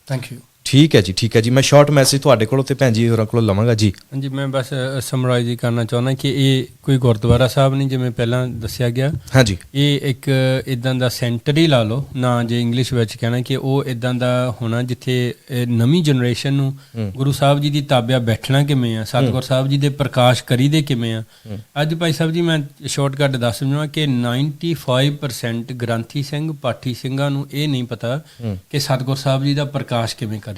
Thank you. ਠੀਕ ਹੈ ਜੀ, ਠੀਕ ਹੈ ਜੀ। ਮੈਂ short message ਤੁਹਾਡੇ ਕੋਲੋਂ ਤੇ ਭੈਣ ਜੀ ਹੋਰਾਂ ਕੋਲੋਂ ਲਵਾਂਗਾ ਜੀ। ਹਾਂਜੀ, ਮੈਂ ਬਸ ਸਮਰਾਈਜ਼ ਹੀ ਕਰਨਾ ਚਾਹੁੰਦਾ ਕਿ ਇਹ ਕੋਈ ਗੁਰਦੁਆਰਾ ਸਾਹਿਬ ਨਹੀਂ, ਜਿਵੇਂ ਪਹਿਲਾਂ ਦੱਸਿਆ ਗਿਆ। ਹਾਂਜੀ, ਇਹ ਇੱਕ ਇਦਾਂ ਦਾ ਸੈਂਟਰ ਹੀ ਲਾ ਲਓ ਨਾ, ਜੇ ਇੰਗਲਿਸ਼ ਵਿੱਚ ਕਹਿਣਾ, ਕਿ ਉਹ ਇਦਾਂ ਦਾ ਹੋਣਾ ਜਿੱਥੇ ਨਵੀਂ ਜਨਰੇਸ਼ਨ ਨੂੰ ਗੁਰੂ ਸਾਹਿਬ ਜੀ ਦੀ ਤਾਬਿਆ ਬੈਠਣਾ ਕਿਵੇਂ ਆ, ਸਤਿਗੁਰ ਸਾਹਿਬ ਜੀ ਦੇ ਪ੍ਰਕਾਸ਼ ਕਰੀਦੇ ਕਿਵੇਂ ਆ। ਅੱਜ ਭਾਈ ਸਾਹਿਬ ਜੀ ਮੈਂ ਸ਼ਾਰਟਕਟ ਦੱਸ ਦਿੰਦਾ ਕਿ 95% ਗ੍ਰੰਥੀ ਸਿੰਘ, ਪਾਠੀ ਸਿੰਘਾਂ ਨੂੰ ਇਹ ਨਹੀਂ ਪਤਾ ਕਿ ਸਤਿਗੁਰ ਸਾਹਿਬ ਜੀ ਦਾ ਪ੍ਰਕਾਸ਼ ਕਿਵੇਂ ਕਰੀਦਾ।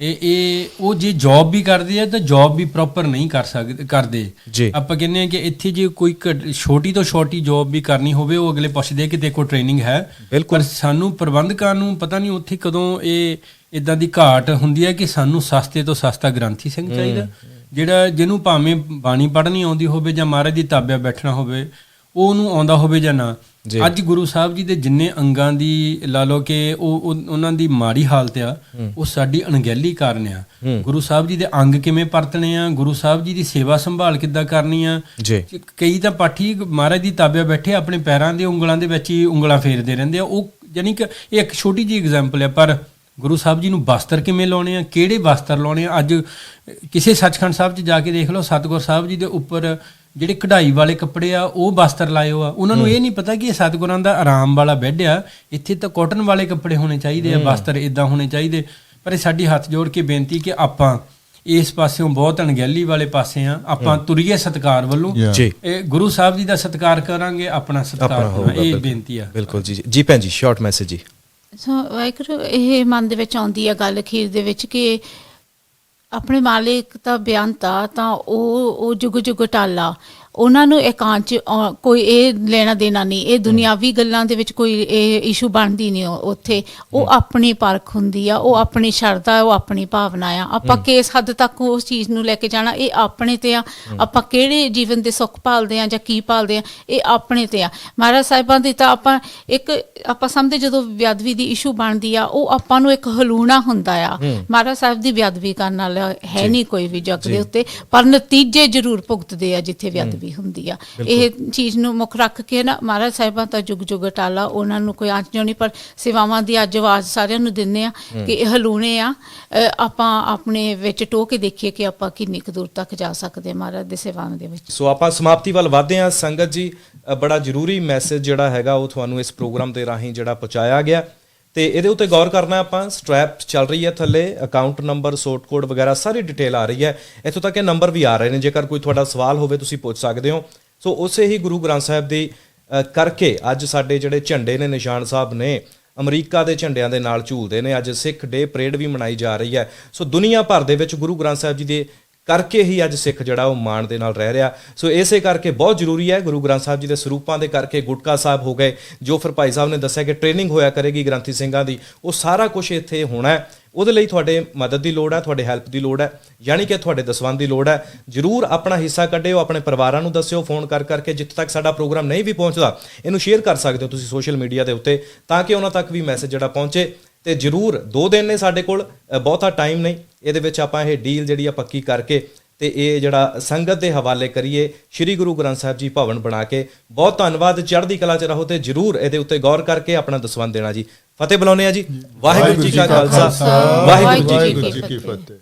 ਇਹ ਉਹ ਜੇ ਜੌਬ ਵੀ ਕਰਦੇ ਆ ਤਾਂ ਜੌਬ ਵੀ ਪ੍ਰੋਪਰ ਨਹੀਂ ਕਰਦੇ। ਆਪਾਂ ਕਹਿੰਦੇ ਆ ਕਿ ਇੱਥੇ ਜੇ ਕੋਈ ਛੋਟੀ ਤੋਂ ਛੋਟੀ ਜੌਬ ਵੀ ਕਰਨੀ ਹੋਵੇ, ਉਹ ਅਗਲੇ ਪੁੱਛਦੇ ਕਿ ਦੇਖੋ ਟ੍ਰੇਨਿੰਗ ਹੈ, ਪਰ ਸਾਨੂੰ ਪ੍ਰਬੰਧਕਾਂ ਨੂੰ ਪਤਾ ਨਹੀਂ ਉੱਥੇ ਕਦੋਂ ਇਹ ਇਦਾਂ ਦੀ ਘਾਟ ਹੁੰਦੀ ਹੈ ਕਿ ਸਾਨੂੰ ਸਸਤੇ ਤੋਂ ਸਸਤਾ ਗ੍ਰੰਥੀ ਸਿੰਘ ਚਾਹੀਦਾ, ਜਿਹੜਾ ਜਿਹਨੂੰ ਭਾਵੇਂ ਬਾਣੀ ਪੜ੍ਹਨੀ ਆਉਂਦੀ ਹੋਵੇ ਜਾਂ ਮਹਾਰਾਜ ਦੀ ਤਾਬਿਆ ਬੈਠਣਾ ਹੋਵੇ, ਉਹ ਉਹਨੂੰ ਆਉਂਦਾ ਹੋਵੇ ਜਾਂ ਨਾ। ਅੱਜ ਗੁਰੂ ਸਾਹਿਬ ਜੀ ਦੇ ਜਿੰਨੇ ਅੰਗਾਂ ਦੀ ਲਾ ਲਓ ਕਿ ਉਹਨਾਂ ਦੀ ਮਾੜੀ ਹਾਲਤ ਆ, ਉਹ ਸਾਡੀ ਅਣਗਹਿਲੀ ਕਾਰਨ ਆ। ਗੁਰੂ ਸਾਹਿਬ ਜੀ ਦੇ ਅੰਗ ਕਿਵੇਂ ਪਰਤਣੇ ਆ, ਗੁਰੂ ਸਾਹਿਬ ਜੀ ਦੀ ਸੇਵਾ ਸੰਭਾਲ ਕਿੱਦਾਂ ਕਰਨੀ ਆ। ਕਈ ਤਾਂ ਪਾਠੀ ਮਹਾਰਾਜ ਦੀ ਤਾਬਿਆ ਬੈਠੇ ਆਪਣੇ ਪੈਰਾਂ ਦੇ ਉਂਗਲਾਂ ਦੇ ਵਿੱਚ ਹੀ ਉਂਗਲਾਂ ਫੇਰਦੇ ਰਹਿੰਦੇ ਆ। ਉਹ ਯਾਨੀ ਕਿ ਇਹ ਇੱਕ ਛੋਟੀ ਜਿਹੀ ਐਗਜ਼ਾਮਪਲ ਹੈ, ਪਰ ਗੁਰੂ ਸਾਹਿਬ ਜੀ ਨੂੰ ਵਸਤਰ ਕਿਵੇਂ ਲਾਉਣੇ ਆ, ਕਿਹੜੇ ਵਸਤਰ ਲਾਉਣੇ ਆ। ਅੱਜ ਕਿਸੇ ਸੱਚਖੰਡ ਸਾਹਿਬ 'ਚ ਜਾ ਕੇ ਦੇਖ ਲਓ, ਸਤਿਗੁਰ ਸਾਹਿਬ ਜੀ ਦੇ ਉੱਪਰ ਜਿਹੜੇ ਕਢਾਈ ਵਾਲੇ ਕੱਪੜੇ ਆ ਉਹ ਵਸਤਰ ਲਾਏ ਹੋ ਆ। ਉਹਨਾਂ ਨੂੰ ਇਹ ਨਹੀਂ ਪਤਾ ਕਿ ਇਹ ਸਤਿਗੁਰਾਂ ਦਾ ਆਰਾਮ ਵਾਲਾ ਬੈੱਡ ਆ, ਇੱਥੇ ਤਾਂ ਕਾਟਨ ਵਾਲੇ ਕੱਪੜੇ ਹੋਣੇ ਚਾਹੀਦੇ ਆ, ਵਸਤਰ ਇਦਾਂ ਹੋਣੇ ਚਾਹੀਦੇ। ਪਰ ਇਹ ਸਾਡੀ ਹੱਥ ਜੋੜ ਕੇ ਬੇਨਤੀ ਕਿ ਆਪਾਂ ਇਸ ਪਾਸਿਓਂ ਬਹੁਤ ਅਣਗਹਿਲੀ ਵਾਲੇ ਪਾਸੇ ਆ, ਆਪਾਂ ਤੁਰੀਏ ਸਤਿਕਾਰ ਵੱਲੋਂ। ਇਹ ਗੁਰੂ ਸਾਹਿਬ ਜੀ ਦਾ ਸਤਿਕਾਰ ਕਰਾਂਗੇ, ਆਪਣਾ ਸਤਿਕਾਰ ਹੋਣਾ, ਇਹ ਬੇਨਤੀ ਆ। ਬਿਲਕੁਲ ਜੀ। ਜੀ ਭੈਣ ਜੀ, ਸ਼ਾਰਟ ਮੈਸੇਜ ਜੀ। ਸੋ ਵਾਹਿਗੁਰੂ, ਇਹ ਮਨ ਦੇ ਵਿੱਚ ਆਉਂਦੀ ਆ ਗੱਲ ਅਖੀਰ ਦੇ ਵਿੱਚ ਕਿ ਆਪਣੇ ਮਾਲਿਕ ਦਾ ਬਿਆਨਤਾ ਤਾਂ ਉਹ ਜੁਗ ਜੁਗ ਟਾਲਾ, ਉਹਨਾਂ ਨੂੰ ਇਕਾਂਤ 'ਚ ਕੋਈ ਇਹ ਲੈਣਾ ਦੇਣਾ ਨਹੀਂ, ਇਹ ਦੁਨਿਆਵੀ ਗੱਲਾਂ ਦੇ ਵਿੱਚ ਕੋਈ ਇਹ ਇਸ਼ੂ ਬਣਦੀ ਨਹੀਂ ਉੱਥੇ। ਉਹ ਆਪਣੀ ਪਰਖ ਹੁੰਦੀ ਆ, ਉਹ ਆਪਣੀ ਸ਼ਰਧਾ, ਉਹ ਆਪਣੀ ਭਾਵਨਾ ਆ। ਆਪਾਂ ਕਿਸ ਹੱਦ ਤੱਕ ਉਸ ਚੀਜ਼ ਨੂੰ ਲੈ ਕੇ ਜਾਣਾ, ਇਹ ਆਪਣੇ ਤੇ ਆ। ਆਪਾਂ ਕਿਹੜੇ ਜੀਵਨ ਦੇ ਸੁੱਖ ਭਾਲਦੇ ਆ ਜਾਂ ਕੀ ਭਾਲਦੇ ਆ, ਇਹ ਆਪਣੇ ਤੇ ਆ। ਮਹਾਰਾਜ ਸਾਹਿਬਾਂ ਦੀ ਤਾਂ ਆਪਾਂ ਸਮਝਦੇ ਜਦੋਂ ਬੇਅਦਬੀ ਦੀ ਇਸ਼ੂ ਬਣਦੀ ਆ, ਉਹ ਆਪਾਂ ਨੂੰ ਇੱਕ ਹਲੂਣਾ ਹੁੰਦਾ ਆ। ਮਹਾਰਾਜ ਸਾਹਿਬ ਦੀ ਬੇਅਦਬੀ ਕਰਨ ਵਾਲਾ ਹੈ ਨਹੀਂ ਕੋਈ ਵੀ ਜੱਗ ਦੇ ਉੱਤੇ, ਪਰ ਨਤੀਜੇ ਜ਼ਰੂਰ ਭੁਗਤਦੇ ਆ ਜਿੱਥੇ ਬੇਅਦਬੀ ਹੁੰਦੀ ਆ। ਇਹ ਚੀਜ਼ ਨੂੰ ਮੁੱਖ ਰੱਖ ਕੇ ਨਾ, ਮਹਾਰਾਜ ਸਾਹਿਬਾਂ ਤਾਂ ਜੁਗ ਜੁਗ ਟਾਲਾ, ਉਹਨਾਂ ਨੂੰ ਕੋਈ ਆਂਚ ਨਹੀਂ, ਪਰ ਸੇਵਾਵਾਂ ਦੀ ਅੱਜ ਆਵਾਜ਼ ਸਾਰਿਆਂ ਨੂੰ ਦਿੰਦੇ ਆ ਕਿ ਇਹ ਹਲੂਣੇ ਆ। ਆਪਾਂ ਆਪਣੇ ਵਿੱਚ ਟੋਹ ਕੇ ਦੇਖੀਏ ਕਿ ਆਪਾਂ ਕਿੰਨੀ ਕੁ ਦੂਰ ਤੱਕ ਜਾ ਸਕਦੇ ਮਹਾਰਾਜ ਦੇ ਸੇਵਾਵਾਂ ਦੇ ਵਿੱਚ। ਸੋ ਆਪਾਂ ਸਮਾਪਤੀ ਵੱਲ ਵਧਦੇ ਹਾਂ। ਸੰਗਤ ਜੀ, ਬੜਾ ਜ਼ਰੂਰੀ ਮੈਸੇਜ ਜਿਹੜਾ ਹੈਗਾ ਉਹ ਤੁਹਾਨੂੰ ਇਸ ਪ੍ਰੋਗਰਾਮ ਦੇ ਰਾਹੀਂ ਜਿਹੜਾ ਪਹੁੰਚਾਇਆ ਗਿਆ, ਤੇ ਇਹਦੇ ਉੱਤੇ ਗੌਰ ਕਰਨਾ। ਆਪਾਂ ਸਟ੍ਰੈਪ ਚੱਲ ਰਹੀ ਹੈ ਥੱਲੇ, ਅਕਾਊਂਟ ਨੰਬਰ, ਸੋਰਟ ਕੋਡ ਵਗੈਰਾ ਸਾਰੀ ਡਿਟੇਲ ਆ ਰਹੀ ਹੈ। ਇੱਥੋਂ ਤੱਕ ਇਹ ਨੰਬਰ ਵੀ ਆ ਰਹੇ ਨੇ, ਜੇਕਰ ਕੋਈ ਤੁਹਾਡਾ ਸਵਾਲ ਹੋਵੇ ਤੁਸੀਂ ਪੁੱਛ ਸਕਦੇ ਹੋ। ਸੋ ਉਸੇ ਹੀ ਗੁਰੂ ਗ੍ਰੰਥ ਸਾਹਿਬ ਦੀ ਕਰਕੇ ਅੱਜ ਸਾਡੇ ਜਿਹੜੇ ਝੰਡੇ ਨੇ, ਨਿਸ਼ਾਨ ਸਾਹਿਬ ਨੇ ਅਮਰੀਕਾ ਦੇ ਝੰਡਿਆਂ ਦੇ ਨਾਲ ਝੂਲਦੇ ਨੇ। ਅੱਜ ਸਿੱਖ ਡੇ ਪਰੇਡ ਵੀ ਮਨਾਈ ਜਾ ਰਹੀ ਹੈ। ਸੋ ਦੁਨੀਆ ਭਰ ਦੇ ਵਿੱਚ ਗੁਰੂ ਗ੍ਰੰਥ ਸਾਹਿਬ ਜੀ ਦੇ ਕਰਕੇ ਹੀ ਅੱਜ ਸਿੱਖ ਜਿਹੜਾ ਉਹ ਮਾਣ ਦੇ ਨਾਲ ਰਹਿ ਰਿਹਾ। ਸੋ ਇਸੇ ਕਰਕੇ ਬਹੁਤ ਜ਼ਰੂਰੀ ਹੈ, ਗੁਰੂ ਗ੍ਰੰਥ ਸਾਹਿਬ ਜੀ ਦੇ ਸਰੂਪਾਂ ਦੇ ਕਰਕੇ ਗੁਟਕਾ ਸਾਹਿਬ ਹੋ ਗਏ, ਜੋ ਫਿਰ ਭਾਈ ਸਾਹਿਬ ਨੇ ਦੱਸਿਆ ਕਿ ਟ੍ਰੇਨਿੰਗ ਹੋਇਆ ਕਰੇਗੀ ਗ੍ਰੰਥੀ ਸਿੰਘਾਂ ਦੀ, ਉਹ ਸਾਰਾ ਕੁਝ ਇੱਥੇ ਹੋਣਾ ਹੈ। ਉਹਦੇ ਲਈ ਤੁਹਾਡੇ ਮਦਦ ਦੀ ਲੋੜ ਹੈ, ਤੁਹਾਡੇ ਹੈਲਪ ਦੀ ਲੋੜ ਹੈ, ਯਾਨੀ ਕਿ ਤੁਹਾਡੇ ਦਸਵੰਧ ਦੀ ਲੋੜ ਹੈ। ਜ਼ਰੂਰ ਆਪਣਾ ਹਿੱਸਾ ਕੱਢਿਓ, ਆਪਣੇ ਪਰਿਵਾਰਾਂ ਨੂੰ ਦੱਸਿਓ ਫੋਨ ਕਰਕੇ। ਜਿੱਥੇ ਤੱਕ ਸਾਡਾ ਪ੍ਰੋਗਰਾਮ ਨਹੀਂ ਵੀ ਪਹੁੰਚਦਾ, ਇਹਨੂੰ ਸ਼ੇਅਰ ਕਰ ਸਕਦੇ ਹੋ ਤੁਸੀਂ ਸੋਸ਼ਲ ਮੀਡੀਆ ਦੇ ਉੱਤੇ, ਤਾਂ ਕਿ ਉਹਨਾਂ ਤੱਕ ਵੀ ਮੈਸੇਜ ਜਿਹੜਾ ਪਹੁੰਚੇ। ਤੇ ਜ਼ਰੂਰ 2 ਦਿਨ ਨੇ ਸਾਡੇ ਕੋਲ, ਬਹੁਤਾ ਟਾਈਮ ਨਹੀਂ, ਇਹਦੇ ਵਿੱਚ ਆਪਾਂ ਇਹ ਡੀਲ ਜਿਹੜੀ ਆ ਪੱਕੀ ਕਰਕੇ ਤੇ ਇਹ ਜਿਹੜਾ ਸੰਗਤ ਦੇ ਹਵਾਲੇ ਕਰੀਏ ਸ੍ਰੀ ਗੁਰੂ ਗ੍ਰੰਥ ਸਾਹਿਬ ਜੀ ਭਵਨ ਬਣਾ ਕੇ। ਬਹੁਤ ਧੰਨਵਾਦ, ਚੜ੍ਹਦੀ ਕਲਾ 'ਚ ਰਹੋ ਤੇ ਜ਼ਰੂਰ ਇਹਦੇ ਉੱਤੇ ਗੌਰ ਕਰਕੇ ਆਪਣਾ ਦਸਵੰਧ ਦੇਣਾ ਜੀ। ਫਤਿਹ ਬੁਲਾਉਂਦੇ ਆ ਜੀ। ਵਾਹਿਗੁਰੂ ਜੀ ਕਾ ਖਾਲਸਾ, ਵਾਹਿਗੁਰੂ ਜੀ ਕੀ ਫਤਿਹ।